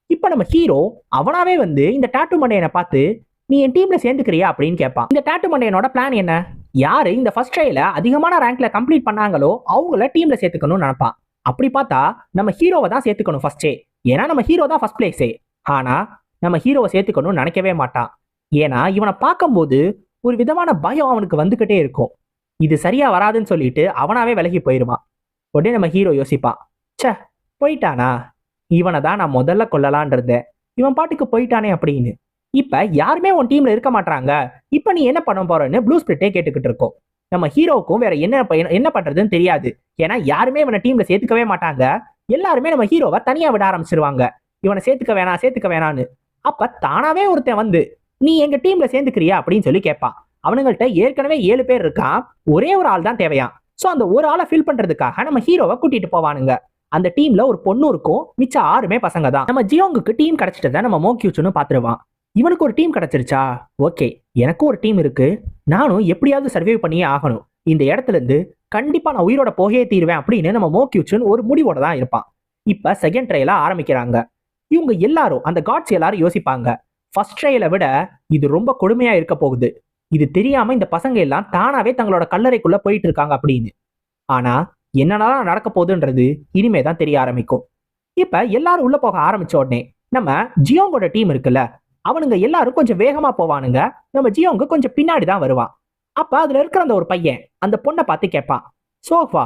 இப்ப நம்ம ஹீரோ அவனாவே வந்து இந்த டாட்டூ மண்டையனை பார்த்து, நீ என் டீம்ல சேர்ந்துக்கிறியா அப்படின்னு கேட்பான். இந்த டாட்டூ மண்டையனோட பிளான் என்ன? யாரு இந்த ஃபர்ஸ்ட் ட்ரையல அதிகமான ரேங்க்ல கம்ப்ளீட் பண்ணாங்களோ அவங்கள டீம்ல சேர்த்துக்கணும்னு நினைப்பான். அப்படி பார்த்தா நம்ம ஹீரோவை தான் சேர்த்துக்கணும் ஃபர்ஸ்டே. ஏன்னா நம்ம ஹீரோ தான் ஃபர்ஸ்ட் பிளேஸே. ஆனா நம்ம ஹீரோவை சேர்த்துக்கணும்னு நினைக்கவே மாட்டான். ஏன்னா இவனை பார்க்கும்போது ஒரு விதமான பயம் அவனுக்கு வந்துகிட்டே இருக்கும். இது சரியா வராதுன்னு சொல்லிட்டு அவனாவே விலகி போயிருவான். உடனே நம்ம ஹீரோ யோசிப்பான், சே போயிட்டானா, இவனை தான் நான் முதல்ல கொல்லலான் இருந்தேன், இவன் பாட்டுக்கு போயிட்டானே அப்படின்னு. இப்ப யாருமே உன் டீம்ல இருக்க மாட்டாங்க, இப்ப நீ என்ன பண்ண போறன்னு ப்ளூ ஸ்பிரிட்டே கேட்டுக்கிட்டு இருக்கோம். நம்ம ஹீரோவுக்கும் வேற என்ன பண்றதுன்னு தெரியாது. ஏன்னா யாருமே இவனை டீம்ல சேர்த்துக்கவே மாட்டாங்க. எல்லாருமே நம்ம ஹீரோவை தனியா விட ஆரம்பிச்சிருவாங்க, இவனை சேர்த்துக்க வேணான்னு. அப்ப தானாவே ஒருத்தன் வந்து, நீ எங்க டீம்ல சேர்ந்துக்கிறியா அப்படின்னு சொல்லி கேட்பான். அவனுங்கள்ட்ட ஏற்கனவே 7 பேர் இருக்கான், ஒரே ஒரு ஆள் தான் தேவையான். சோ அந்த ஒரு ஆளை ஃபில் பண்றதுக்காக நம்ம ஹீரோவை கூட்டிட்டு போவானுங்க. அந்த டீம்ல ஒரு பொண்ணு இருக்கும், மிச்ச 6 பசங்க தான். நம்ம ஜியோங்குக்கு டீம் கிடைச்சிட்டதை நம்ம மோக்யூச்சுன்னு பாத்துருவான். இவனுக்கு ஒரு டீம் கிடைச்சிருச்சா, ஓகே எனக்கும் ஒரு டீம் இருக்கு, நானும் எப்படியாவது சர்வே பண்ணியே ஆகணும், இந்த இடத்துல இருந்து கண்டிப்பா நான் உயிரோட போகவே தீருவேன் அப்படின்னு நம்ம மோக்யூச்சுன்னு ஒரு முடிவோட தான் இருப்பான். இப்ப செகண்ட் ட்ரையலா ஆரம்பிக்கிறாங்க. இவங்க எல்லாரும் அந்த காட்ஸ் எல்லாரும் யோசிப்பாங்க, ஃபர்ஸ்ட் ட்ரையலை விட இது ரொம்ப கொடுமையா இருக்க போகுது. இது தெரியாம இந்த பசங்க எல்லாம் தானாவே தங்களோட கல்லறைக்குள்ள போயிட்டு இருக்காங்க அப்படின்னு. ஆனா என்னென்னலாம் நடக்க போகுதுன்றது இனிமே தான் தெரிய ஆரம்பிக்கும். இப்ப எல்லாரும் உள்ள போக ஆரம்பிச்ச உடனே நம்ம ஜியோங்கோட டீம் இருக்குல்ல, அவனுங்க எல்லாரும் கொஞ்சம் வேகமா போவானுங்க. நம்ம ஜியோங்க கொஞ்சம் பின்னாடி தான் வருவான். அப்ப அதுல இருக்கிற அந்த ஒரு பையன் அந்த பொண்ணை பார்த்து கேட்பான், சோஃபா,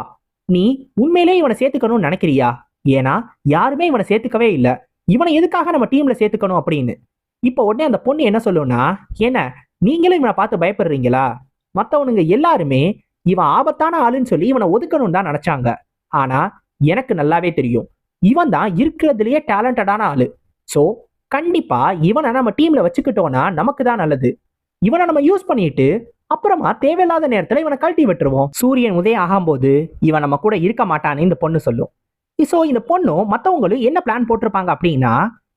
நீ உண்மையிலேயே இவனை சேர்த்துக்கணும்னு நினைக்கிறியா? ஏன்னா யாருமே இவனை சேர்த்துக்கவே இல்லை, இவனை எதுக்காக நம்ம டீம்ல சேர்த்துக்கணும் அப்படின்னு. இப்ப உடனே அந்த பொண்ணு என்ன சொல்லுன்னா, என்ன நீங்களும் இவனை பார்த்து பயப்படுறீங்களா? மத்தவனுங்க எல்லாருமே இவன் ஆபத்தான ஆளுன்னு சொல்லி இவனை ஒதுக்கணும் தான் நினைச்சாங்க. ஆனா எனக்கு நல்லாவே தெரியும், இவன் தான் இருக்கிறதுலயே டேலண்டடான ஆளு. சோ கண்டிப்பா இவனை நம்ம டீம்ல வச்சுக்கிட்டோம்னா நமக்கு தான் நல்லது. இவனை நம்ம யூஸ் பண்ணிட்டு அப்புறமா தேவையில்லாத நேரத்துல இவனை கழட்டி விட்டுருவோம். சூரியன் உதயம் ஆகும்போது இவன் நம்ம கூட இருக்க மாட்டான்னு இந்த பொண்ணு சொல்லும். சோ இந்த பொண்ணும் மத்தவங்களும் என்ன பிளான் போட்டிருப்பாங்க அப்படின்னா,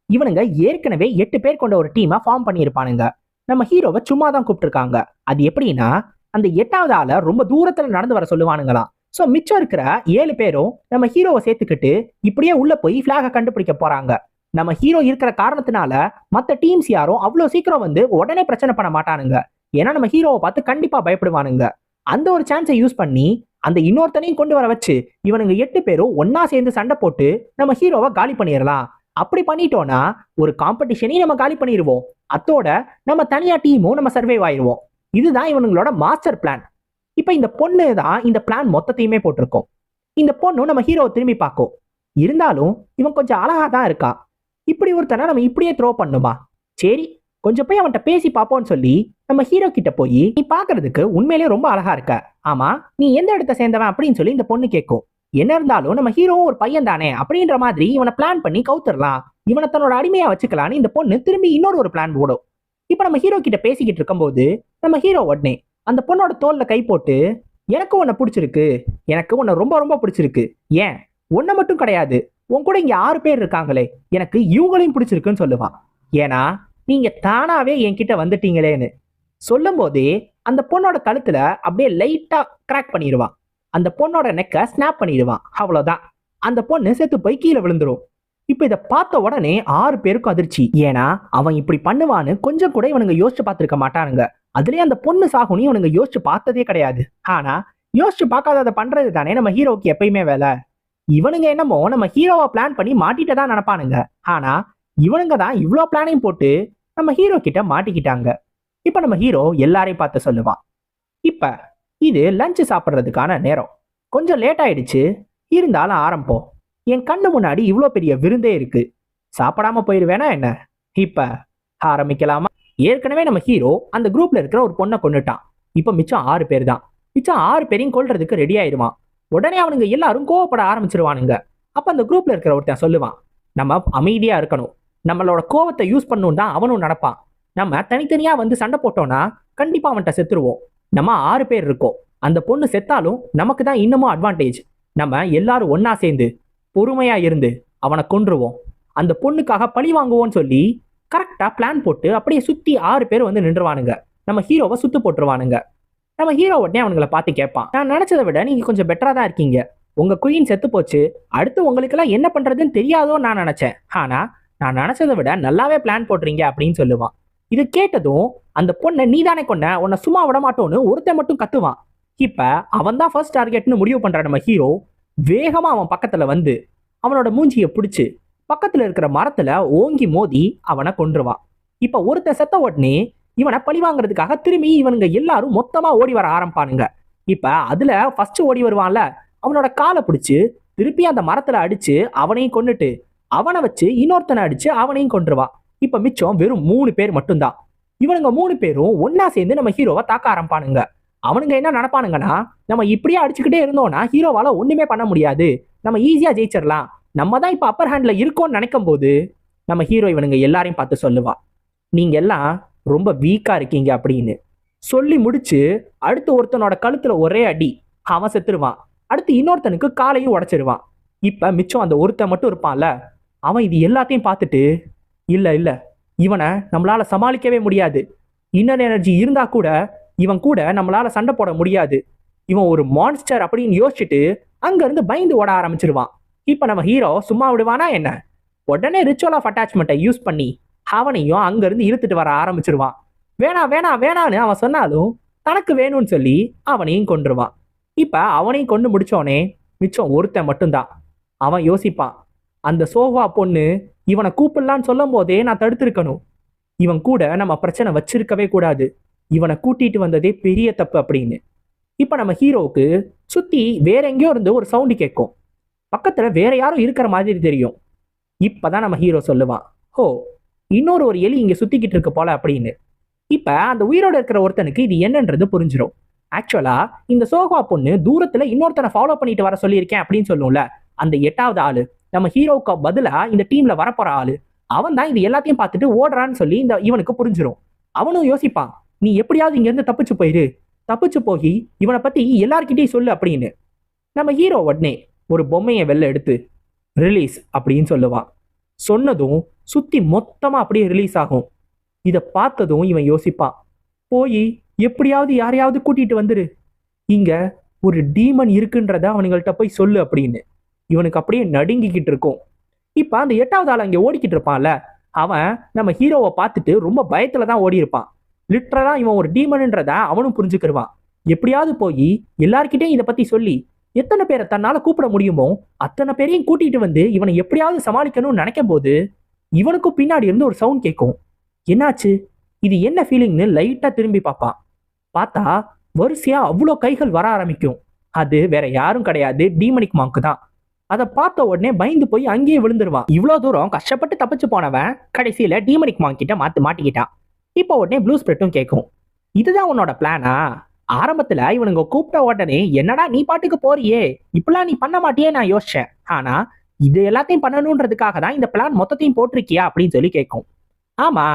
இவனுங்க ஏற்கனவே 8 பேர் கொண்ட ஒரு டீமா ஃபார்ம் பண்ணியிருப்பானுங்க. நம்ம ஹீரோவை சும்மா தான் கூப்பிட்டுருக்காங்க. அது எப்படின்னா, அந்த 8வது ஆளை ரொம்ப தூரத்துல நடந்து வர சொல்லுவானுங்களாம். சோ மிச்சம் இருக்கிற 7 பேரும் நம்ம ஹீரோவை சேர்த்துக்கிட்டு இப்படியே உள்ள போய் பிளாக கண்டுபிடிக்க போறாங்க. நம்ம ஹீரோ இருக்கிற காரணத்தினால மத்த டீம்ஸ் யாரும் அவ்வளவு சீக்கிரம் வந்து உடனே பிரச்சனை பண்ண மாட்டானுங்க. ஏன்னா நம்ம ஹீரோவை பார்த்து கண்டிப்பா பயப்படுவானுங்க. அந்த ஒரு சான்ஸை யூஸ் பண்ணி அந்த இன்னொருத்தனையும் கொண்டு வர வச்சு இவனுங்க 8 பேரும் ஒன்னா சேர்ந்து சண்டை போட்டு நம்ம ஹீரோவை காலி பண்ணிடலாம். அப்படி பண்ணிட்டோம்னா ஒரு காம்படிஷனையும் நம்ம காலி பண்ணிடுவோம். அத்தோட நம்ம தனியா டீமும் நம்ம சர்வைவ் ஆயிடுவோம். இதுதான் இவனுங்களோட மாஸ்டர் பிளான். இப்ப இந்த பொண்ணு தான் இந்த பிளான் மொத்தத்தையுமே போட்டிருக்கோம். இந்த பொண்ணு நம்ம ஹீரோவை திரும்பி பார்க்கும். இருந்தாலும் இவன் கொஞ்சம் அழகா தான் இருக்கா. இப்படி ஒருத்தனை நம்ம இப்படியே த்ரோ பண்ணுமா? சரி, கொஞ்சம் போய் அவன்கிட்ட பேசி பார்ப்போம்னு சொல்லி நம்ம ஹீரோ கிட்ட போய், நீ பாக்குறதுக்கு உண்மையிலேயே ரொம்ப அழகா இருக்க, ஆமா நீ எந்த இடத்த சேர்ந்தவன் அப்படின்னு சொல்லி இந்த பொண்ணு கேட்கும். என்ன இருந்தாலும் நம்ம ஹீரோவும் ஒரு பையன் தானே அப்படின்ற மாதிரி இவனை பிளான் பண்ணி கவுத்துடலாம், இவனை தன்னோட அடிமையா வச்சுக்கலான்னு இந்த பொண்ணு திரும்பி இன்னொரு பிளான் போடும். இப்ப நம்ம ஹீரோ கிட்ட பேசிக்கிட்டு இருக்கும்போது நம்ம ஹீரோ உடனே அந்த பொண்ணோட தோல்ல கை போட்டு, எனக்கு உன்னை பிடிச்சிருக்கு, எனக்கு உன்னை ரொம்ப ரொம்ப பிடிச்சிருக்கு, ஏன் உன்னை மட்டும் கிடையாது, உன் கூட இங்க 6 பேர் இருக்காங்களே, எனக்கு இவங்களையும் பிடிச்சிருக்குன்னு சொல்லுவான். ஏன்னா நீங்க தானாவே என்கிட்ட வந்துட்டீங்களேன்னு சொல்லும் போதே அந்த பொண்ணோட கழுத்துல அப்படியே லைட்டா கிராக் பண்ணிடுவான். அந்த பொண்ணோட நெக்க ஸ்னாப் பண்ணிடுவான். அவ்வளவுதான், அந்த பொண்ணு செத்து போய் கீழே விழுந்துரும். இப்ப இதை பார்த்த உடனே 6 பேருக்கும் அதிர்ச்சி. ஏன்னா அவன் இப்படி பண்ணுவான்னு கொஞ்சம் கூட இவனுங்க யோசிச்சு பார்த்திருக்க மாட்டானுங்க. அதுலயே அந்த பொண்ணு சாகுன்னு இவனுங்க யோசிச்சு பார்த்ததே கிடையாது. ஆனா யோசிச்சு பார்க்காததை பண்றது தானே நம்ம ஹீரோக்கு எப்பயுமே வேலை. இவனுங்க என்னமோ நம்ம ஹீரோவை பிளான் பண்ணி மாட்டிட்டு தான் நினைப்பானுங்க. ஆனா இவனுங்க தான் இவ்வளோ பிளானையும் போட்டு நம்ம ஹீரோ கிட்ட மாட்டிக்கிட்டாங்க. இப்ப நம்ம ஹீரோ எல்லாரையும் பார்த்து சொல்லுவான், இப்ப இது லஞ்ச் சாப்பிட்றதுக்கான நேரம், கொஞ்சம் லேட் ஆயிடுச்சு, இருந்தாலும் ஆரம்பம். என் கண்ணு முன்னாடி இவ்வளோ பெரிய விருந்தே இருக்கு, சாப்பிடாம போயிருவேனா என்ன? இப்ப ஆரம்பிக்கலாமா? ஏற்கனவே நம்ம ஹீரோ அந்த குரூப்ல இருக்கிற ஒரு பொண்ணை கொண்டுட்டான். இப்ப மிச்சம் 6 பேர் தான். மிச்சம் 6 பேரையும் கொல்றதுக்கு ரெடி ஆயிடுவான். உடனே அவனுங்க எல்லாரும் கோவப்பட ஆரம்பிச்சிருவானுங்க. அப்ப அந்த குரூப்ல இருக்கிற ஒருத்தன் சொல்லுவான், நம்ம அமைதியா இருக்கணும், நம்மளோட கோவத்தை யூஸ் பண்ணணும் தான் அவனும் நடப்பான். நம்ம தனித்தனியா வந்து சண்டை போட்டோம்னா கண்டிப்பா அவன்கிட்ட செத்துருவோம். நம்ம 6 பேர் இருக்கோம், அந்த பொண்ணு செத்தாலும் நமக்கு தான் இன்னமும் அட்வான்டேஜ். நம்ம எல்லாரும் ஒன்னா சேர்ந்து பொறுமையா இருந்து அவனை கொன்றுவோம், அந்த பொண்ணுக்காக பழி வாங்குவோம்னு சொல்லி கரெக்டா பிளான் போட்டு அப்படியே சுத்தி 6 பேர் வந்து நின்றுவானுங்க. நம்ம ஹீரோவை சுத்து போட்டுருவானுங்க. நம்ம ஹீரோ உடனே அவனுங்களை பார்த்து கேட்பான், நான் நினைச்சதை விட நீங்க கொஞ்சம் பெட்டரா தான் இருக்கீங்க, உங்க குயின் செத்து போச்சு, அடுத்து உங்களுக்கெல்லாம் என்ன பண்றதுன்னு தெரியாதோ நான் நினைச்சேன், ஆனா நான் நினைச்சதை விட நல்லாவே பிளான் போடுறீங்க அப்படின்னு சொல்லுவான். இது கேட்டதும் அந்த பொண்ணை நீ தானே கொன்ன, உன்னை சும்மா விட மாட்டோன்னு ஒருத்தன் மட்டும் கத்துவான். இப்ப அவன் தான் ஃபர்ஸ்ட் டார்கெட்னு முடிவு பண்ற நம்ம ஹீரோ வேகமா அவன் பக்கத்துல வந்து அவனோட மூஞ்சியை பிடிச்சு பக்கத்துல இருக்கிற மரத்துல ஓங்கி மோதி அவனை கொன்றுவான். இப்ப ஒருத்தன் செத்த உடனே இவனை பழி வாங்குறதுக்காக திரும்பி இவனுங்க எல்லாரும் மொத்தமா ஓடி வர ஆரம்பிப்பானுங்க. இப்ப அதுல ஃபர்ஸ்ட் ஓடி வருவான்ல, அவனோட காலை பிடிச்சு திருப்பி அந்த மரத்துல அடிச்சு அவனையும் கொன்னுட்டு அவனை வச்சு இன்னொருத்தனை அடிச்சு அவனையும் கொன்றுவான். இப்ப மிச்சம் வெறும் 3 பேர் மட்டும்தான். இவனுங்க 3 பேரும் ஒன்னா சேர்ந்து நம்ம ஹீரோவை தாக்க ஆரம்பிப்பானுங்க. அவனுங்க என்ன நினைப்பானுங்கன்னா, நம்ம இப்படியே அடிச்சுக்கிட்டே இருந்தோம்னா ஹீரோவால ஒண்ணுமே பண்ண முடியாது, நம்ம ஈஸியா ஜெயிச்சிடலாம், நம்ம தான் இப்ப அப்பர் ஹேண்ட்ல இருக்கோம்னு நினைக்கும் போது நம்ம ஹீரோ இவனுங்க எல்லாரையும் பார்த்து சொல்லுவா, நீங்க எல்லாம் ரொம்ப வீக்கா இருக்கீங்க அப்படின்னு சொல்லி முடிச்சு அடுத்து ஒருத்தனோட கழுத்துல ஒரே அடி, அவன் செத்துருவான். அடுத்து இன்னொருத்தனுக்கு காலையும் உடைச்சிருவான். இப்ப மிச்சம் அந்த ஒருத்தன் மட்டும் இருப்பான்ல, அவன் இது எல்லாத்தையும் பார்த்துட்டு, இல்ல இல்ல இவனை நம்மளால சமாளிக்கவே முடியாது, இன்னர் எனர்ஜி இருந்தா கூட இவன் கூட நம்மளால சண்டை போட முடியாது, இவன் ஒரு மான்ஸ்டர் அப்படின்னு யோசிச்சுட்டு அங்க இருந்து பயந்து ஓட ஆரம்பிச்சிருவான். இப்ப நம்ம ஹீரோ சும்மா விடுவானா என்ன? உடனே ரிச்சுவல் ஆஃப் அட்டாச்மெண்ட்டை யூஸ் பண்ணி அவனையும் அங்க இருந்து இழுத்துட்டு வர ஆரம்பிச்சிருவான். வேணாம் வேணாம் வேணான்னு அவன் சொன்னாலும் தனக்கு வேணும்னு சொல்லி அவனையும் கொன்றுவான். இப்ப அவனையும் கொண்டு முடிச்சோனே மிச்சம் ஒருத்தன் மட்டும்தான். அவன் யோசிப்பான், அந்த சோவா பொண்ணு இவனை கூப்பிடலான்னு சொல்லும் போதே நான் தடுத்திருக்கணும். இவன் கூட நம்ம பிரச்சனை வச்சிருக்கவே கூடாது. இவனை கூட்டிட்டு வந்ததே பெரிய தப்பு அப்படின்னு. இப்ப நம்ம ஹீரோவுக்கு சுத்தி வேற எங்கேயோ இருந்து ஒரு சவுண்டு கேட்கும். பக்கத்துல வேற யாரும் இருக்கிற மாதிரி தெரியும். இப்பதான் நம்ம ஹீரோ சொல்லுவான், ஓ, இன்னொரு ஒரு எலி இங்க சுத்திக்கிட்டு இருக்கு போல அப்படின்னு. இப்ப அந்த உயிரோட இருக்கிற ஒருத்தனுக்கு இது என்னன்றது புரிஞ்சிடும். ஆக்சுவலா இந்த சோகா பொண்ணு தூரத்துல இன்னொருத்தனை ஃபாலோ பண்ணிட்டு வர சொல்லியிருக்கேன் அப்படின்னு சொல்லும்ல, அந்த 8வது ஆளு நம்ம ஹீரோவுக்கு பதிலா இந்த டீம்ல வரப்போற ஆளு அவன் தான் இது எல்லாத்தையும் பார்த்துட்டு ஓடுறான்னு சொல்லி இந்த இவனுக்கு புரிஞ்சிடும். அவனும் யோசிப்பான், நீ எப்படியாவது இங்க இருந்து தப்பிச்சு போயிரு, தப்பிச்சு போய் இவனை பத்தி எல்லார்கிட்டையும் சொல்லு அப்படின்னு. நம்ம ஹீரோ உடனே ஒரு பொம்மையை வெளில எடுத்து ரிலீஸ் அப்படின்னு சொல்லுவான். சொன்னதும் சுத்தி மொத்தமா அப்படியே ரிலீஸ் ஆகும். இதை பார்த்ததும் இவன் யோசிப்பான், போய் எப்படியாவது யாரையாவது கூட்டிட்டு வந்துரு, இங்க ஒரு டீமன் இருக்குன்றத அவனுங்கள்ட்ட போய் சொல்லு அப்படின்னு. இவனுக்கு அப்படியே நடுங்கிக்கிட்டு இருக்கும். இப்ப அந்த 8வது ஆள் அங்க ஓடிக்கிட்டு இருப்பான்ல, அவன் நம்ம ஹீரோவை பார்த்துட்டு ரொம்ப பயத்துல தான் ஓடி இருப்பான். லிட்டரலா இவன் ஒரு டீமன்ன்றத அவனும் புரிஞ்சுக்கிடுவான். எப்படியாவது போய் எல்லார்கிட்டையும் இதை பத்தி சொல்லி எத்தனை பேரை தன்னால கூப்பிட முடியுமோ அத்தனை பேரையும் கூட்டிட்டு வந்து இவனை எப்படியாவது சமாளிக்கணும்னு நினைக்கும் போது இவனுக்கும் பின்னாடி இருந்து ஒரு சவுண்ட் கேட்கும். என்னாச்சு, இது என்ன ஃபீலிங்னு லைட்டா திரும்பி பார்ப்பான். பார்த்தா வரிசையா அவ்வளோ கைகள் வர ஆரம்பிக்கும். அது வேற யாரும் கிடையாது, டீமனிக் மாங்க் தான். அதை பார்த்த உடனே பயந்து போய் அங்கேயே விழுந்துருவான். இவ்வளோ தூரம் கஷ்டப்பட்டு தப்பிச்சு போனவன் கடைசியில டீமனிக் மாங்க் கிட்ட மாட்டிக்கிட்டான். இப்போ உடனே ப்ளூ ஸ்பிரிட்டும் கேட்கும், இதுதான் உன்னோட பிளானா? ஆரம்பத்துல இவனுங்க கூப்பிட்ட உடனே என்னடா நீ பாட்டுக்கு போறியே, இப்பெல்லாம் நீ பண்ண மாட்டியே நான் யோசிச்சேன். ஆனா இது எல்லாத்தையும் பண்ணணுன்றதுக்காக தான் இந்த பிளான் மொத்தத்தையும் போட்டிருக்கியா அப்படின்னு சொல்லி கேட்கும். ஆமா,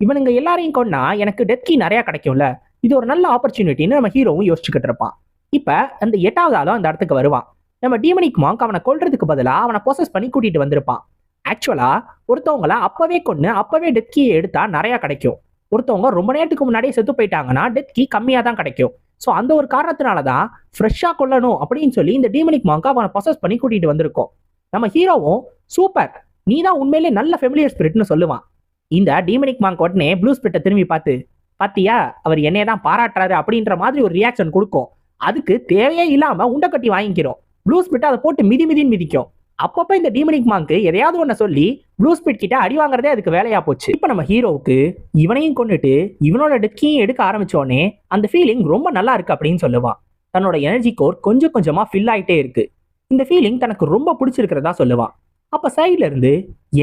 இவனுங்க எல்லாரையும் கொன்னா எனக்கு டெத் கீ நிறைய கிடைக்கும்ல, இது ஒரு நல்ல ஆப்பர்ச்சுனிட்டின்னு நம்ம ஹீரோவும் யோசிச்சுக்கிட்டு இருப்பான். இப்ப அந்த 8வது ஆளும் அந்த இடத்துக்கு வருவான். நம்ம டீமனிக் மாங்க் அவனை கொல்றதுக்கு பதிலா அவனை ப்ரோசஸ் பண்ணி கூட்டிட்டு வந்திருப்பான். ஆக்சுவலா ஒருத்தவங்கள அப்பவே கொன்னு அப்பவே டெத் கீ எடுத்தா நிறைய கிடைக்கும். ஒருத்தவங்க ரொம்ப நேரத்துக்கு முன்னாடியே செத்து போயிட்டாங்கன்னா டெத் கீ கம்மியா தான் கிடைக்கும். ஸோ அந்த ஒரு காரணத்தினாலதான் ஃப்ரெஷ்ஷா கொல்லணும் அப்படின்னு சொல்லி இந்த டீமனிக் மாங்க் அவனை ப்ரோசஸ் பண்ணி கூட்டிட்டு வந்திருக்கோம். நம்ம ஹீரோவும் சூப்பர், நீ தான் உண்மையிலே நல்ல ஃபெமிலியர் ஸ்பிரிட்னு சொல்லுவான். இந்த டீமனிக் மாங்க் உடனே ப்ளூ ஸ்பிரிட்டை திரும்பி பார்த்து, பாத்தியா அவர் என்னைய தான் பாராட்டுறாரு அப்படின்ற மாதிரி ஒரு ரியாக்ஷன் கொடுக்கும். அதுக்கு தேவையே இல்லாம உண்டை கட்டி வாங்கிக்கிறோம். ப்ளூ ஸ்பிரிட் அதை போட்டு மிதின்னு மிதிக்கும். அப்பப்ப இந்த டீமனிக் மாங்க் எதையாவது ஒண்ண சொல்லி ப்ளூ ஸ்பிரிட் கிட்ட அடி வாங்குறதே அதுக்கு வேலையா போச்சு. இப்ப நம்ம ஹீரோவுக்கு இவனையும் கொண்டுட்டு இவனோட டெக்கையும் எடுக்க ஆரம்பிச்சோடனே அந்த ஃபீலிங் ரொம்ப நல்லா இருக்கு அப்படின்னு சொல்லுவான். தன்னோட எனர்ஜி கோர் கொஞ்சம் கொஞ்சமா ஃபில் ஆயிட்டே இருக்கு. இந்த ஃபீலிங் தனக்கு ரொம்ப பிடிச்சிருக்கிறதா சொல்லுவான். அப்ப சைட்ல இருந்து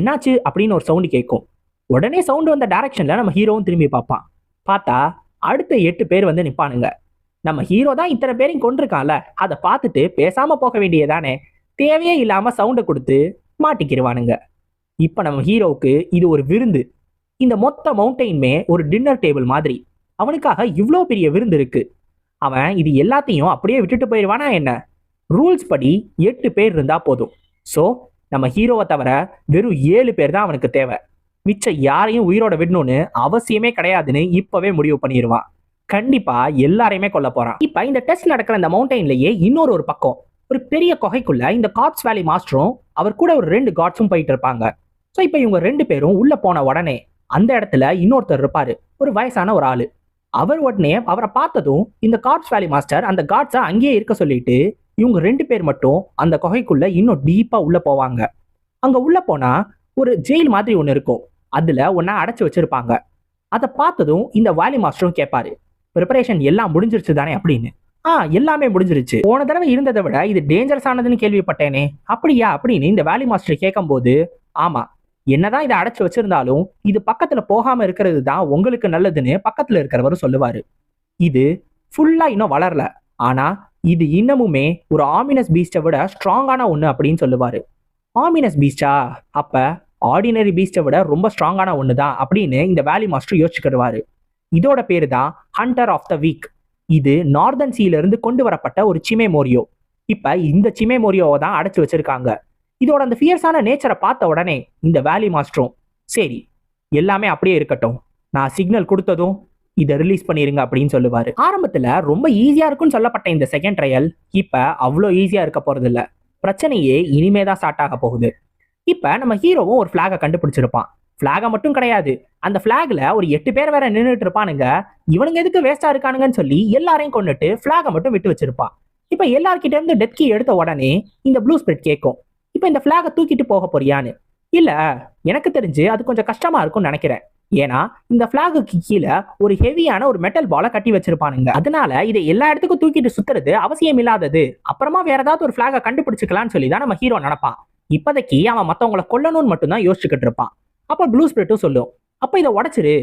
என்னாச்சு அப்படின்னு ஒரு சவுண்டு கேட்கும். உடனே சவுண்ட் வந்த டைரக்ஷன்ல நம்ம ஹீரோவும் திரும்பி பார்ப்பான். பார்த்தா அடுத்த 8 பேர் வந்து நிப்பானுங்க. நம்ம ஹீரோ தான் இத்தனை பேரையும் கொண்டிருக்கான்ல, அதை பார்த்துட்டு பேசாம போக வேண்டியதானே, தேவையே இல்லாம சவுண்டை கொடுத்து மாட்டிக்கிடுவானுங்க. இப்ப நம்ம ஹீரோவுக்கு இது ஒரு விருந்து. இந்த மொத்த மவுண்டெயின்மே ஒரு டின்னர் டேபிள் மாதிரி. அவனுக்காக இவ்வளோ பெரிய விருந்து இருக்கு. அவன் இது எல்லாத்தையும் அப்படியே விட்டுட்டு போயிடுவானா என்ன? ரூல்ஸ் படி 8 பேர் இருந்தா போதும். ஸோ நம்ம ஹீரோவை தவிர வெறும் 7 பேர் தான் அவனுக்கு தேவை. மிச்ச யாரையும் உயிரோட விடணும்னு அவசியமே கிடையாதுன்னு இப்பவே முடிவு பண்ணிடுவான். கண்டிப்பா எல்லாரையுமே கொல்ல போறான். இப்ப இந்த டெஸ்ட் நடக்கிற இந்த மவுண்டெயின்லயே இன்னொரு பக்கம் ஒரு பெரிய குகைக்குள்ள இந்த கார்ப்ஸ் வேலி மாஸ்டரும் அவர் கூட ஒரு 2 காட்ஸும் போயிட்டு இருப்பாங்க. ஸோ இப்போ இவங்க 2 பேரும் உள்ள போன உடனே அந்த இடத்துல இன்னொருத்தர் இருப்பாரு, ஒரு வயசான ஒரு ஆளு. அவர் உடனே அவரை பார்த்ததும் இந்த கார்ப்ஸ் வேலி மாஸ்டர் அந்த காட்ஸை அங்கேயே இருக்க சொல்லிட்டு இவங்க 2 பேர் மட்டும் அந்த குகைக்குள்ள இன்னும் டீப்பா உள்ள போவாங்க. அங்க உள்ள போனா ஒரு ஜெயில் மாதிரி ஒன்று இருக்கும். அதுல ஒன்னா அடைச்சு வச்சிருப்பாங்க. அதை பார்த்ததும் இந்த வேலி மாஸ்டரும் கேட்பாரு, ப்ரிப்பரேஷன் எல்லாம் முடிஞ்சிருச்சு தானே அப்படின்னு. எல்லாமே முடிஞ்சிருச்சு. போன தடவை இருந்ததை விட இது டேஞ்சரஸ் ஆனதுன்னு கேள்விப்பட்டேனே, அப்படியா அப்படின்னு இந்த வேலி மாஸ்டர் கேட்கும் போது, ஆமா, என்னதான் இதை அடைச்சு வச்சிருந்தாலும் இது பக்கத்துல போகாம இருக்கிறது தான் உங்களுக்கு நல்லதுன்னு பக்கத்துல இருக்கிறவரு சொல்லுவாரு. இது ஃபுல்லா இன்னும் வளரல, ஆனா இது இன்னமுமே ஒரு ஆமினஸ் பீஸ்டை விட ஸ்ட்ராங்கான ஒண்ணு அப்படின்னு சொல்லுவாரு. ஆமினஸ் பீஸ்டா? அப்ப ஆர்டினரி பீஸ்டை விட ரொம்ப ஸ்ட்ராங்கான ஒன்று தான் அப்படின்னு இந்த வேலி மாஸ்டர் யோசிச்சுக்கிடுவாரு. இதோட பேரு தான் ஹண்டர் ஆஃப் த வீக். இது நார்தன் சீல இருந்து கொண்டு வரப்பட்ட ஒரு சிமே மோரியோ. இப்ப இந்த சிமே மோரியோவை தான் அடைச்சு வச்சிருக்காங்க. இதோட அந்த ஃபியர்ஸான நேச்சரை பார்த்த உடனே இந்த வேலி மாஸ்டரும் சரி எல்லாமே அப்படியே இருக்கட்டும், நான் சிக்னல் கொடுத்ததும் இதை ரிலீஸ் பண்ணிருங்க அப்படின்னு சொல்லுவாரு. ஆரம்பத்துல ரொம்ப ஈஸியா இருக்குன்னு சொல்லப்பட்ட இந்த செகண்ட் ட்ரையல் இப்ப அவ்வளோ ஈஸியா இருக்க போறது இல்ல. பிரச்சனையே இனிமேதான் ஸ்டார்ட் ஆக போகுது. இப்ப நம்ம ஹீரோவும் ஒரு பிளாகை கண்டுபிடிச்சிருப்பான். பிளாக மட்டும் கிடையாது, அந்த பிளாக்ல ஒரு 8 பேர் வேற நின்றுட்டு இருப்பானுங்க. இவனுங்க எதுக்கு வேஸ்டா இருக்கானுங்கன்னு சொல்லி எல்லாரையும் கொண்டுட்டு பிளாக மட்டும் விட்டு வச்சிருப்பான். இப்ப எல்லார்கிட்ட இருந்து டெத் கீ எடுத்த உடனே இந்த ப்ளூ ஸ்பிரிட் கேட்கும், இப்ப இந்த பிளாக தூக்கிட்டு போக போறியான்னு. இல்ல, எனக்கு தெரிஞ்சு அது கொஞ்சம் கஷ்டமா இருக்கும்னு நினைக்கிறேன். ஏன்னா இந்த பிளாகுக்கு கீழே ஒரு ஹெவியான ஒரு மெட்டல் பாலை கட்டி வச்சிருப்பானுங்க. அதனால இதை எல்லா இடத்துக்கும் தூக்கிட்டு சுத்துறது அவசியம் இல்லாதது. அப்புறமா வேற ஏதாவது ஒரு பிளாக கண்டுபிடிச்சுக்கலாம்னு சொல்லி தான் நம்ம ஹீரோ நினைப்பான். இப்போதைக்கு அவன் மத்தவங்களை கொல்லணும்னு மட்டும்தான் யோசிச்சுக்கிட்டு இருப்பான். அப்ப ப்ளூ ஸ்பிரிட்டும் சொல்லும், அப்ப இதை உடைச்சிரு,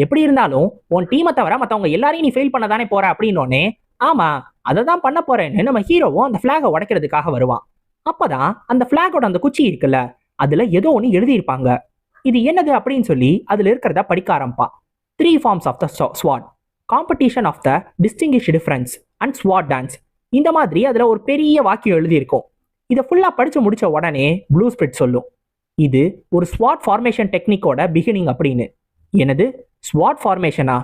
எப்படி இருந்தாலும் உன் டீமை தவிர மத்தவங்க எல்லாரையும் நீ ஃபெயில் பண்ணதானே போற அப்படின்னோடனே, ஆமா அதை தான் பண்ண போறேன்னு நம்ம ஹீரோவும் அந்த பிளாகை உடைக்கிறதுக்காக வருவான். அப்பதான் அந்த பிளாகோட அந்த குச்சி இருக்குல்ல, அதுல ஏதோ ஒன்று எழுதியிருப்பாங்க. இது என்னது அப்படின்னு சொல்லி அதுல இருக்கிறத படிக்க ஆரம்பிப்பான். 3 forms of the sword, competition of the distinguished difference and sword dance. இந்த மாதிரி அதுல ஒரு பெரிய வாக்கியம் எழுதியிருக்கும். இதை ஃபுல்லா படிச்சு முடிச்ச உடனே ப்ளூ ஸ்பிரிட் சொல்லும், இது ஒரு ஸ்வாட் ஃபார்மேஷன் டெக்னிக்கோட பிகினிங் அப்படின்னு. என்னது ஸ்வாட் ஃபார்மேஷனா?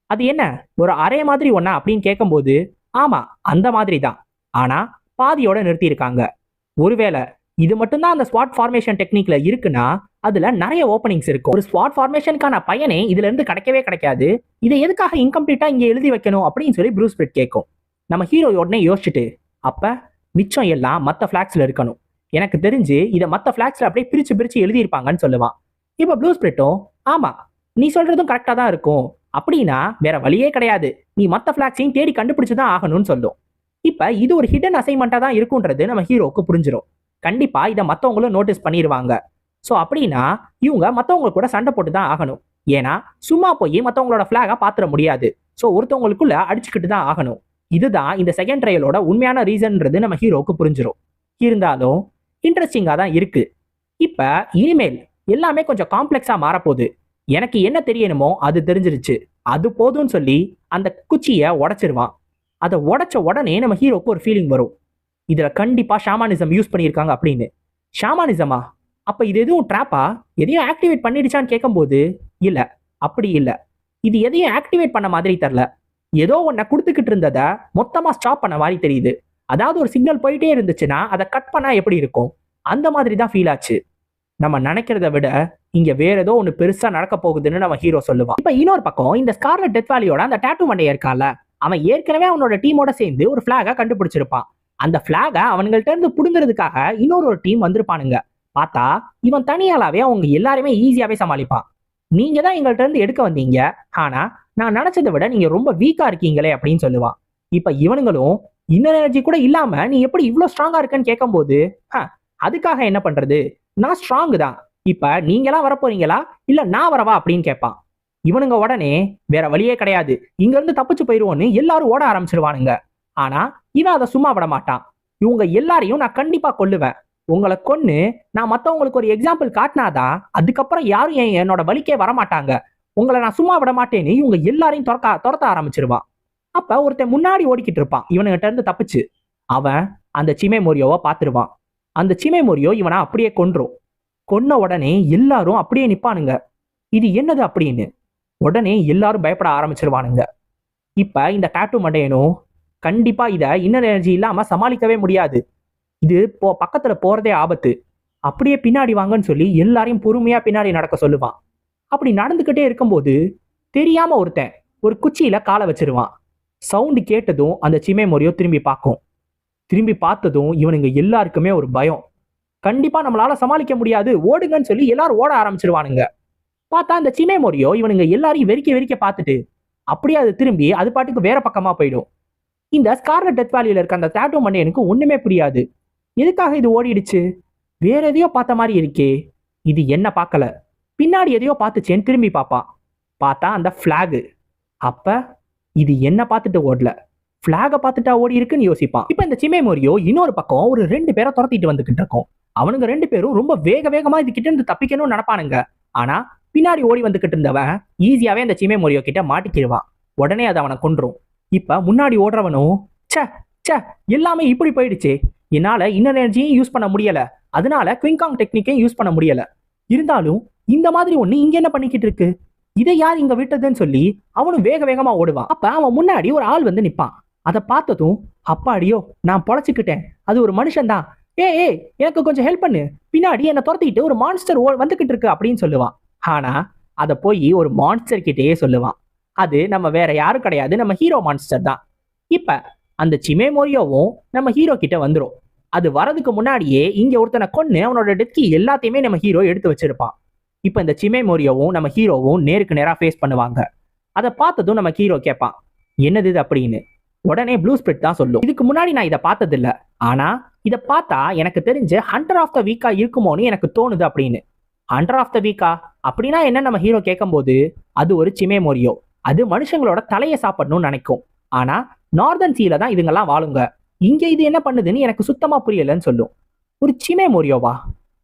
அது என்ன ஒரு அரே மாதிரி ஒண்ணா அப்படின்னு கேட்கும்போது, ஆமா அந்த மாதிரி தான், ஆனா பாதியோட நிறுத்தியிருக்காங்க. ஒருவேளை இது மட்டும்தான் அந்த ஸ்வாட் ஃபார்மேஷன் டெக்னிக்ல இருக்குன்னா அதுல நிறைய ஓப்பனிங்ஸ் இருக்கும். ஒரு ஸ்வாட் ஃபார்மேஷனுக்கான பயனே இதுல இருந்து கிடைக்கவே கிடைக்காது. இதை எதுக்காக இன்கம்ப்ளீட்டா இங்க எழுதி வைக்கணும் அப்படின்னு சொல்லி ப்ளூ ஸ்பிரிட் கேட்கும். நம்ம ஹீரோ உடனே யோசிச்சுட்டு, அப்ப மிச்சம் எல்லாம் மற்ற பிளாக்ஸ்ல இருக்கணும், எனக்கு தெரிஞ்சு இதை மற்ற பிளாக்ஸ்ல அப்படியே பிரிச்சு பிரிச்சு எழுதியிருப்பாங்கன்னு சொல்லுவான். இப்ப ப்ளூ ஸ்பிரிட்டும், ஆமா நீ சொல்றதும் கரெக்டா தான் இருக்கும், அப்படின்னா வேற வழியே கிடையாது, நீ மற்ற பிளாக்ஸையும் தேடி கண்டுபிடிச்சுதான் ஆகணும்னு சொல்லும். இப்ப இது ஒரு ஹிடன் அசைன்மெண்டா தான் இருக்கும்ன்றது நம்ம ஹீரோக்கு புரிஞ்சிடும். கண்டிப்பா இதை மற்றவங்களும் நோட்டீஸ் பண்ணிடுவாங்க. ஸோ அப்படின்னா இவங்க மற்றவங்க கூட சண்டை போட்டு தான் ஆகணும். ஏன்னா சும்மா போய் மற்றவங்களோட பிளாகை பாத்திர முடியாது. ஸோ ஒருத்தவங்களுக்குள்ள அடிச்சுக்கிட்டு தான் ஆகணும். இதுதான் இந்த செகண்ட் ட்ரையலோட உண்மையான ரீசன்ன்றது நம்ம ஹீரோக்கு புரிஞ்சிடும். இருந்தாலும் இன்ட்ரெஸ்டிங்காக தான் இருக்கு. இப்போ இனிமேல் எல்லாமே கொஞ்சம் காம்ப்ளெக்ஸாக மாறப்போகுது. எனக்கு என்ன தெரியணுமோ அது தெரிஞ்சிருச்சு, அது போதும்னு சொல்லி அந்த குச்சியை உடைச்சிருவான். அதை உடைச்ச உடனே நம்ம ஹீரோக்கு ஒரு ஃபீலிங் வரும், இதுல கண்டிப்பா ஷாமானிசம் யூஸ் பண்ணியிருக்காங்க அப்படின்னு. ஷாமானிசமா? அப்ப இது எதுவும் ட்ராப்பா, எதையும் ஆக்டிவேட் பண்ணிடுச்சான்னு கேட்கும்போது, இல்ல அப்படி இல்ல, இது எதையும் ஆக்டிவேட் பண்ண மாதிரி தெரியல, ஏதோ ஒன்ன கொடுத்துக்கிட்டு இருந்ததை மொத்தமா ஸ்டாப் பண்ண மாதிரி தெரியுது. அதாவது ஒரு சிக்னல் போயிட்டே இருந்துச்சுன்னா அதை கட் பண்ணா எப்படி இருக்கும், அந்த மாதிரி தான் ஃபீல் ஆச்சு. நம்ம நினைக்கிறத விட இங்க வேற ஏதோ ஒன்று பெருசா நடக்க போகுதுன்னு நம்ம ஹீரோ சொல்லுவான். இப்ப இன்னொரு பக்கம் இந்த ஸ்கார்லெட் டெத் வேலியோட அந்த டாட்டூ மண்டைய இருக்கால, அவன் ஏற்கனவே அவனோட டீமோட சேர்ந்து ஒரு பிளாக கண்டுபிடிச்சிருப்பான். அந்த பிளாக அவங்கள்ட்ட இருந்து புடுங்கிறதுக்காக இன்னொரு டீம் வந்திருப்பானுங்க. பார்த்தா இவன் தனியாலாவே அவங்க எல்லாருமே ஈஸியாவே சமாளிப்பான். நீங்க தான் எங்கள்கிட்ட இருந்து எடுக்க வந்தீங்க, ஆனா நான் நினைச்சதை விட நீங்க ரொம்ப வீக்கா இருக்கீங்களே அப்படின்னு சொல்லுவான். இப்ப இவனுங்களும் இன்னர் எனர்ஜி கூட இல்லாம நீ எப்படி இவ்வளவு ஸ்ட்ராங்கா இருக்கன்னு கேட்கும்போது, அதுக்காக என்ன பண்றது, நான் ஸ்ட்ராங் தான், இப்ப நீங்களாம் வரப்போறீங்களா இல்ல நான் வரவா அப்படின்னு கேட்பான். இவனுங்க உடனே வேற வழியே கிடையாது, இங்க இருந்து தப்பிச்சு போயிருவோன்னு எல்லாரும் ஓட ஆரம்பிச்சிருவானுங்க. ஆனா இவன் அதை சும்மா விட மாட்டான். இவங்க எல்லாரையும் நான் கண்டிப்பா கொல்லுவேன், உங்களை கொன்னு நான் மற்றவங்களுக்கு ஒரு எக்ஸாம்பிள் காட்டினாதான் அதுக்கப்புறம் யாரும் என்னோட வலிக்கே வரமாட்டாங்க, உங்களை நான் சும்மா விட மாட்டேன்னு இவங்க எல்லாரையும் துரத்த ஆரம்பிச்சிருவான். அப்ப ஒருத்தன் முன்னாடி ஓடிக்கிட்டு இருப்பான் இவனுகிட்ட இருந்து தப்பிச்சு. அவன் அந்த சிமே மோரியோவை பார்த்துருவான். அந்த சிமே மோரியோ இவனை அப்படியே கொன்றும். கொன்ன உடனே எல்லாரும் அப்படியே நிப்பானுங்க, இது என்னது அப்படின்னு. உடனே எல்லாரும் பயப்பட ஆரம்பிச்சிருவானுங்க. இப்ப இந்த டாட்டூ மண்டையனும் கண்டிப்பா இதை இன்னர் எனர்ஜி இல்லாம சமாளிக்கவே முடியாது, இது பக்கத்துல போறதே ஆபத்து, அப்படியே பின்னாடி வாங்கன்னு சொல்லி எல்லாரையும் பொறுமையா பின்னாடி நடக்க சொல்லுவான். அப்படி நடந்துகிட்டே இருக்கும்போது தெரியாம ஒருத்தன் ஒரு குச்சியில காலை வச்சிருவான். சவுண்டு கேட்டதும் அந்த சிமே மோரியோ திரும்பி பார்க்கும். திரும்பி பார்த்ததும் இவனுங்க எல்லாருக்குமே ஒரு பயம், கண்டிப்பா நம்மளால சமாளிக்க முடியாது, ஓடுங்கன்னு சொல்லி எல்லாரும் ஓட ஆரம்பிச்சிருவானுங்க. பார்த்தா அந்த சிமே மோரியோ இவனுங்க எல்லாரையும் வெறிக்க பார்த்துட்டு அப்படியே அது திரும்பி அது பாட்டுக்கு வேற பக்கமா போயிடும். இந்த ஸ்கார்லெட் டெத் வேலியில இருக்க அந்த டாட்டூ மண்டையனுக்கு ஒண்ணுமே புரியாது, எதுக்காக இது ஓடிடுச்சு, வேற எதையோ பார்த்த மாதிரி இருக்கே, இது என்ன பார்க்கல, பின்னாடி எதையோ பார்த்துச்சேன்னு திரும்பி பார்ப்பான். பார்த்தா அந்த பிளாக். அப்ப இது என்ன பார்த்துட்டு ஓடல, பிளாக பார்த்துட்டா ஓடி இருக்குன்னு யோசிப்பான். இப்ப இந்த சிமே மோரியோ இன்னொரு பக்கம் ஒரு 2 பேரை துரத்திட்டு வந்துகிட்டு இருக்கும். அவனுங்க 2 பேரும் ரொம்ப வேகமா இது கிட்ட இருந்து தப்பிக்கணும்னு நினைப்பானுங்க. ஆனா பின்னாடி ஓடி வந்துகிட்டு இருந்தவன் ஈஸியாவே அந்த சிமே மோரியோ கிட்ட மாட்டிக்கிடுவான். உடனே அது அவனை கொன்றும். இப்ப முன்னாடி ஓடுறவனும், சே எல்லாமே இப்படி போயிடுச்சு, என்னால இன்னர் எனர்ஜியும் யூஸ் பண்ண முடியல, அதனால குவிங்காங் டெக்னிக்கையும் யூஸ் பண்ண முடியல, இருந்தாலும் இந்த மாதிரி ஒண்ணு இங்க என்ன பண்ணிக்கிட்டு இருக்கு, இதை யார் இங்க விட்டதுன்னு சொல்லி அவனும் வேகமா ஓடுவான். அப்ப அவன் முன்னாடி ஒரு ஆள் வந்து நிப்பான். அதை பார்த்ததும், அப்பாடியோ நான் பொழைச்சுக்கிட்டேன், அது ஒரு மனுஷன் தான், ஏய் எனக்கு கொஞ்சம் ஹெல்ப் பண்ணு, பின்னாடி என்னை துரத்திக்கிட்டு ஒரு மான்ஸ்டர் வந்துகிட்டு இருக்கு அப்படின்னு சொல்லுவான். ஆனா அதை போய் ஒரு மான்ஸ்டர் கிட்டேயே சொல்லுவான். அது நம்ம வேற யாரும் கிடையாது, நம்ம ஹீரோ மான்ஸ்டர் தான். இப்ப அந்த சிமேமோரியோவும் நம்ம ஹீரோ கிட்ட வந்துரும். அது வரதுக்கு முன்னாடியே இங்க ஒருத்தனை கொன்னு அவனோட டெத்கி எல்லாத்தையுமே நம்ம ஹீரோ எடுத்து வச்சிருப்பான். இப்ப இந்த சிமேமோரியோவும் நம்ம ஹீரோவும் நேருக்கு நேரா ஃபேஸ் பண்ணுவாங்க. அதை பார்த்ததும் நம்ம ஹீரோ கேட்பான், என்னது இது அப்படின்னு. உடனே ப்ளூ ஸ்பிரிட் தான் சொல்லும், இதுக்கு முன்னாடி நான் இதை பார்த்தது இல்ல, ஆனா இதை பார்த்தா எனக்கு தெரிஞ்ச ஹண்டர் ஆஃப் த வீக்கா இருக்குமோன்னு எனக்கு தோணுது அப்படின்னு. ஹண்டர் ஆஃப் த வீக்கா அப்படின்னா என்ன நம்ம ஹீரோ கேட்கும்போது, அது ஒரு சிமேமோரியோ. அது மனுஷங்களோட தலையை சாப்பிடணும்னு நினைக்கும். ஆனா நார்தன் சீல தான் இதுங்கெல்லாம் வாழுங்க. இங்க இது என்ன பண்ணுதுன்னு எனக்கு சுத்தமா புரியலன்னு சொல்லும். ஒரு சிமேமோரியோவா,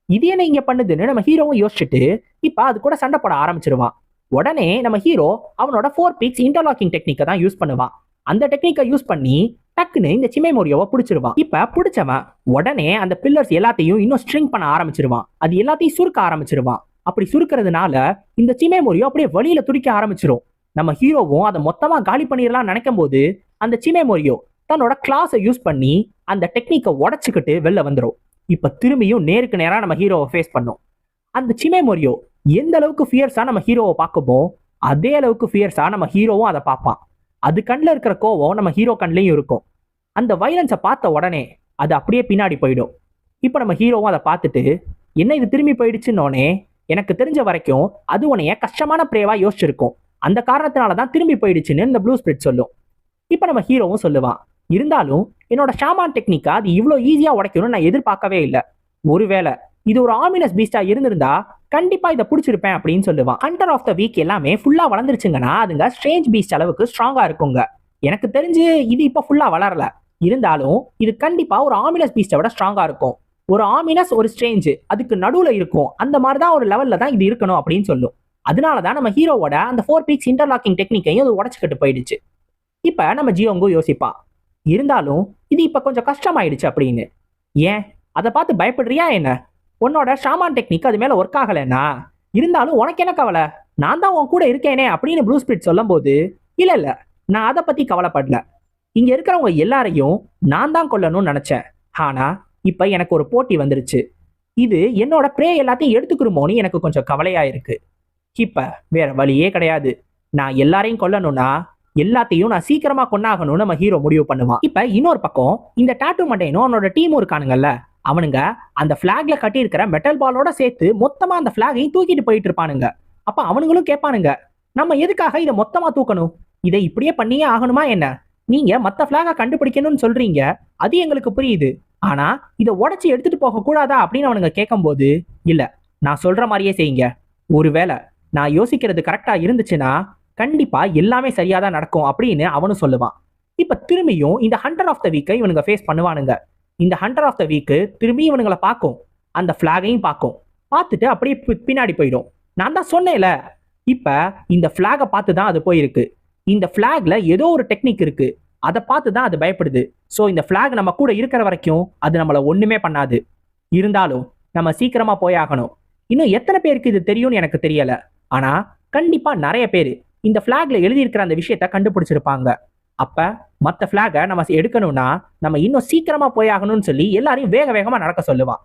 இது என்ன இங்க பண்ணுதுன்னு நம்ம ஹீரோவும் யோசிச்சுட்டு இப்ப அது கூட சண்டை போட ஆரம்பிச்சிருவான். உடனே நம்ம ஹீரோ அவனோட 4 பீக்ஸ் இன்டர்லாக்கிங் டெக்னிக்கை தான் யூஸ் பண்ணுவான். அந்த டெக்னிக்கை யூஸ் பண்ணி டக்குன்னு இந்த சிமேமோரியோவை பிடிச்சிருவான். இப்ப பிடிச்சவன் உடனே அந்த பில்லர்ஸ் எல்லாத்தையும் இன்னும் ஸ்ட்ரிங் பண்ண ஆரம்பிச்சிருவான். அது எல்லாத்தையும் சுருக்க ஆரம்பிச்சிருவான். அப்படி சுருக்கிறதுனால இந்த சிமேமோரியோ அப்படியே வழியில துடிக்க ஆரம்பிச்சிரும். நம்ம ஹீரோவும் அதை மொத்தமா காலி பண்ணிடலாம் நினைக்கும் போது அந்த சிமேமோரியோ தன்னோட கிளாஸை யூஸ் பண்ணி அந்த டெக்னிக்கை உடச்சுக்கிட்டு வெளில வந்துடும். இப்ப திரும்பியும் நேருக்கு நேரா நம்ம ஹீரோவை ஃபேஸ் பண்ணும். அந்த சிமேமோரியோ எந்த அளவுக்கு ஃபியர்ஸா நம்ம ஹீரோவை பார்க்குமோ அதே அளவுக்கு ஃபியர்ஸா நம்ம ஹீரோவும் அதை பார்ப்பான். அது கண்ணில் இருக்கிற கோவம் நம்ம ஹீரோ கண்ணிலையும் இருக்கும். அந்த வைலன்ஸை பார்த்த உடனே அது அப்படியே பின்னாடி போயிடும். இப்போ நம்ம ஹீரோவும் அதை பார்த்துட்டு, என்ன இது திரும்பி போயிடுச்சுன்னோடனே, எனக்கு தெரிஞ்ச வரைக்கும் அது உன்னைய கஷ்டமான பிரேவா யோசிச்சிருக்கும், அந்த காரணத்தினால தான் திரும்பி போயிடுச்சுன்னு இந்த ப்ளூ ஸ்பிரிட் சொல்லும். இப்போ நம்ம ஹீரோவும் சொல்லுவான், இருந்தாலும் என்னோட ஷாமான் டெக்னிக்கா அது இவ்வளோ ஈஸியாக உடைக்கணும்னு நான் எதிர்பார்க்கவே இல்லை. ஒருவேளை இது ஒரு ஆமினஸ் பீஸ்டா இருந்திருந்தா கண்டிப்பா இதை பிடிச்சிருப்பேன் அப்படின்னு சொல்லுவான். ஹண்டர் ஆஃப் த வீக் எல்லாமே ஃபுல்லா வளர்ந்துருச்சுங்கன்னா அதுங்க ஸ்ட்ரேஞ்ச் பீஸ்ட் அளவுக்கு ஸ்ட்ராங்கா இருக்குங்க. எனக்கு தெரிஞ்சு இது இப்போ ஃபுல்லா வளரல, இருந்தாலும் இது கண்டிப்பா ஒரு ஆமினஸ் பீஸ்டை விட ஸ்ட்ராங்கா இருக்கும். ஒரு ஆமினஸ் ஒரு ஸ்ட்ரேஞ்ச் அதுக்கு நடுவுல இருக்கும், அந்த மாதிரி தான் ஒரு லெவல்ல தான் இது இருக்கணும் அப்படின்னு சொல்லும். அதனாலதான் நம்ம ஹீரோவோட அந்த 4 பீக்ஸ் இன்டர்லாக்கிங் டெக்னிக்கையும் அது உடச்சுக்கிட்டு போயிடுச்சு. இப்ப நம்ம ஜியோங்கு யோசிப்பா, இருந்தாலும் இது இப்ப கொஞ்சம் கஷ்டமாயிடுச்சு அப்படின்னு. ஏன் அதை பார்த்து பயப்படுறியா என்ன? உன்னோட ஷாமான் டெக்னிக் அது மேல ஒர்க் ஆகலைன்னா, இருந்தாலும் உனக்கு என்ன கவலை, நான் தான் உன் கூட இருக்கேனே அப்படின்னு ப்ளூ ஸ்பிரிட் சொல்லும் போது, இல்ல இல்ல நான் அதை பத்தி கவலைப்படல, இங்க இருக்கிறவங்க எல்லாரையும் நான் தான் கொல்லணும்னு நினைச்சேன். ஆனா இப்ப எனக்கு ஒரு போட்டி வந்துருச்சு, இது என்னோட ப்ரே எல்லாத்தையும் எடுத்துக்கிறோமோன்னு எனக்கு கொஞ்சம் கவலையா இருக்கு. இப்ப வேற வழியே கிடையாது, நான் எல்லாரையும் கொல்லணும்னா எல்லாத்தையும் நான் சீக்கிரமா கொண்டாகணும்னு நம்ம ஹீரோ முடிவு பண்ணுவான். இப்ப இன்னொரு பக்கம் இந்த டாட்டூ மண்டையனும் அவனோட டீமும் இருக்கானுங்கல்ல, அவனுங்க அந்த பிளாக்ல கட்டி இருக்கிற மெட்டல் பாலோட சேர்த்து மொத்தமா அந்த பிளாகையும் தூக்கிட்டு போயிட்டு இருப்பானுங்க. அப்ப அவனுங்களும் கேட்பானுங்க, நம்ம எதுக்காக இதை மொத்தமா தூக்கணும், இதை இப்படியே பண்ணியே ஆகணுமா என்ன? நீங்க மத்த பிளாக கண்டுபிடிக்கணும்னு சொல்றீங்க, அது எங்களுக்கு புரியுது, ஆனா இதை உடைச்சு எடுத்துட்டு போக கூடாதா அப்படின்னு அவனுங்க கேட்கும் போது, இல்ல நான் சொல்ற மாதிரியே செய்யுங்க, ஒருவேளை நான் யோசிக்கிறது கரெக்டா இருந்துச்சுன்னா கண்டிப்பா எல்லாமே சரியாதான் நடக்கும் அப்படின்னு அவனும் சொல்லுவான். இப்ப திரும்பியும் இந்த ஹண்டர் ஆஃப் த வீக்கை இவனுங்க ஃபேஸ் பண்ணுவானுங்க. இந்த ஹண்டர் ஆஃப் த வீக்கு திரும்பி இவனுங்களை பார்க்கும், அந்த பிளாகையும் பார்க்கும், பார்த்துட்டு அப்படியே பின்னாடி போயிடும். நான் தான் சொன்னேன்ல, இப்ப இந்த பிளாகை பார்த்து தான் அது போயிருக்கு. இந்த பிளாக்ல ஏதோ ஒரு டெக்னிக் இருக்கு, அதை பார்த்து தான் அது பயப்படுது. ஸோ இந்த பிளாக் நம்ம கூட இருக்கிற வரைக்கும் அது நம்மளை ஒண்ணுமே பண்ணாது. இருந்தாலும் நம்ம சீக்கிரமா போயாகணும். இன்னும் எத்தனை பேருக்கு இது தெரியும்னு எனக்கு தெரியல, ஆனா கண்டிப்பா நிறைய பேர் இந்த பிளாக்ல எழுதியிருக்கிற அந்த விஷயத்த கண்டுபிடிச்சிருப்பாங்க. அப்ப மற்ற பிளாகை நம்ம எடுக்கணும்னா நம்ம இன்னும் சீக்கிரமா போயாகணும்னு சொல்லி எல்லாரையும் வேக வேகமா நடக்க சொல்லுவான்.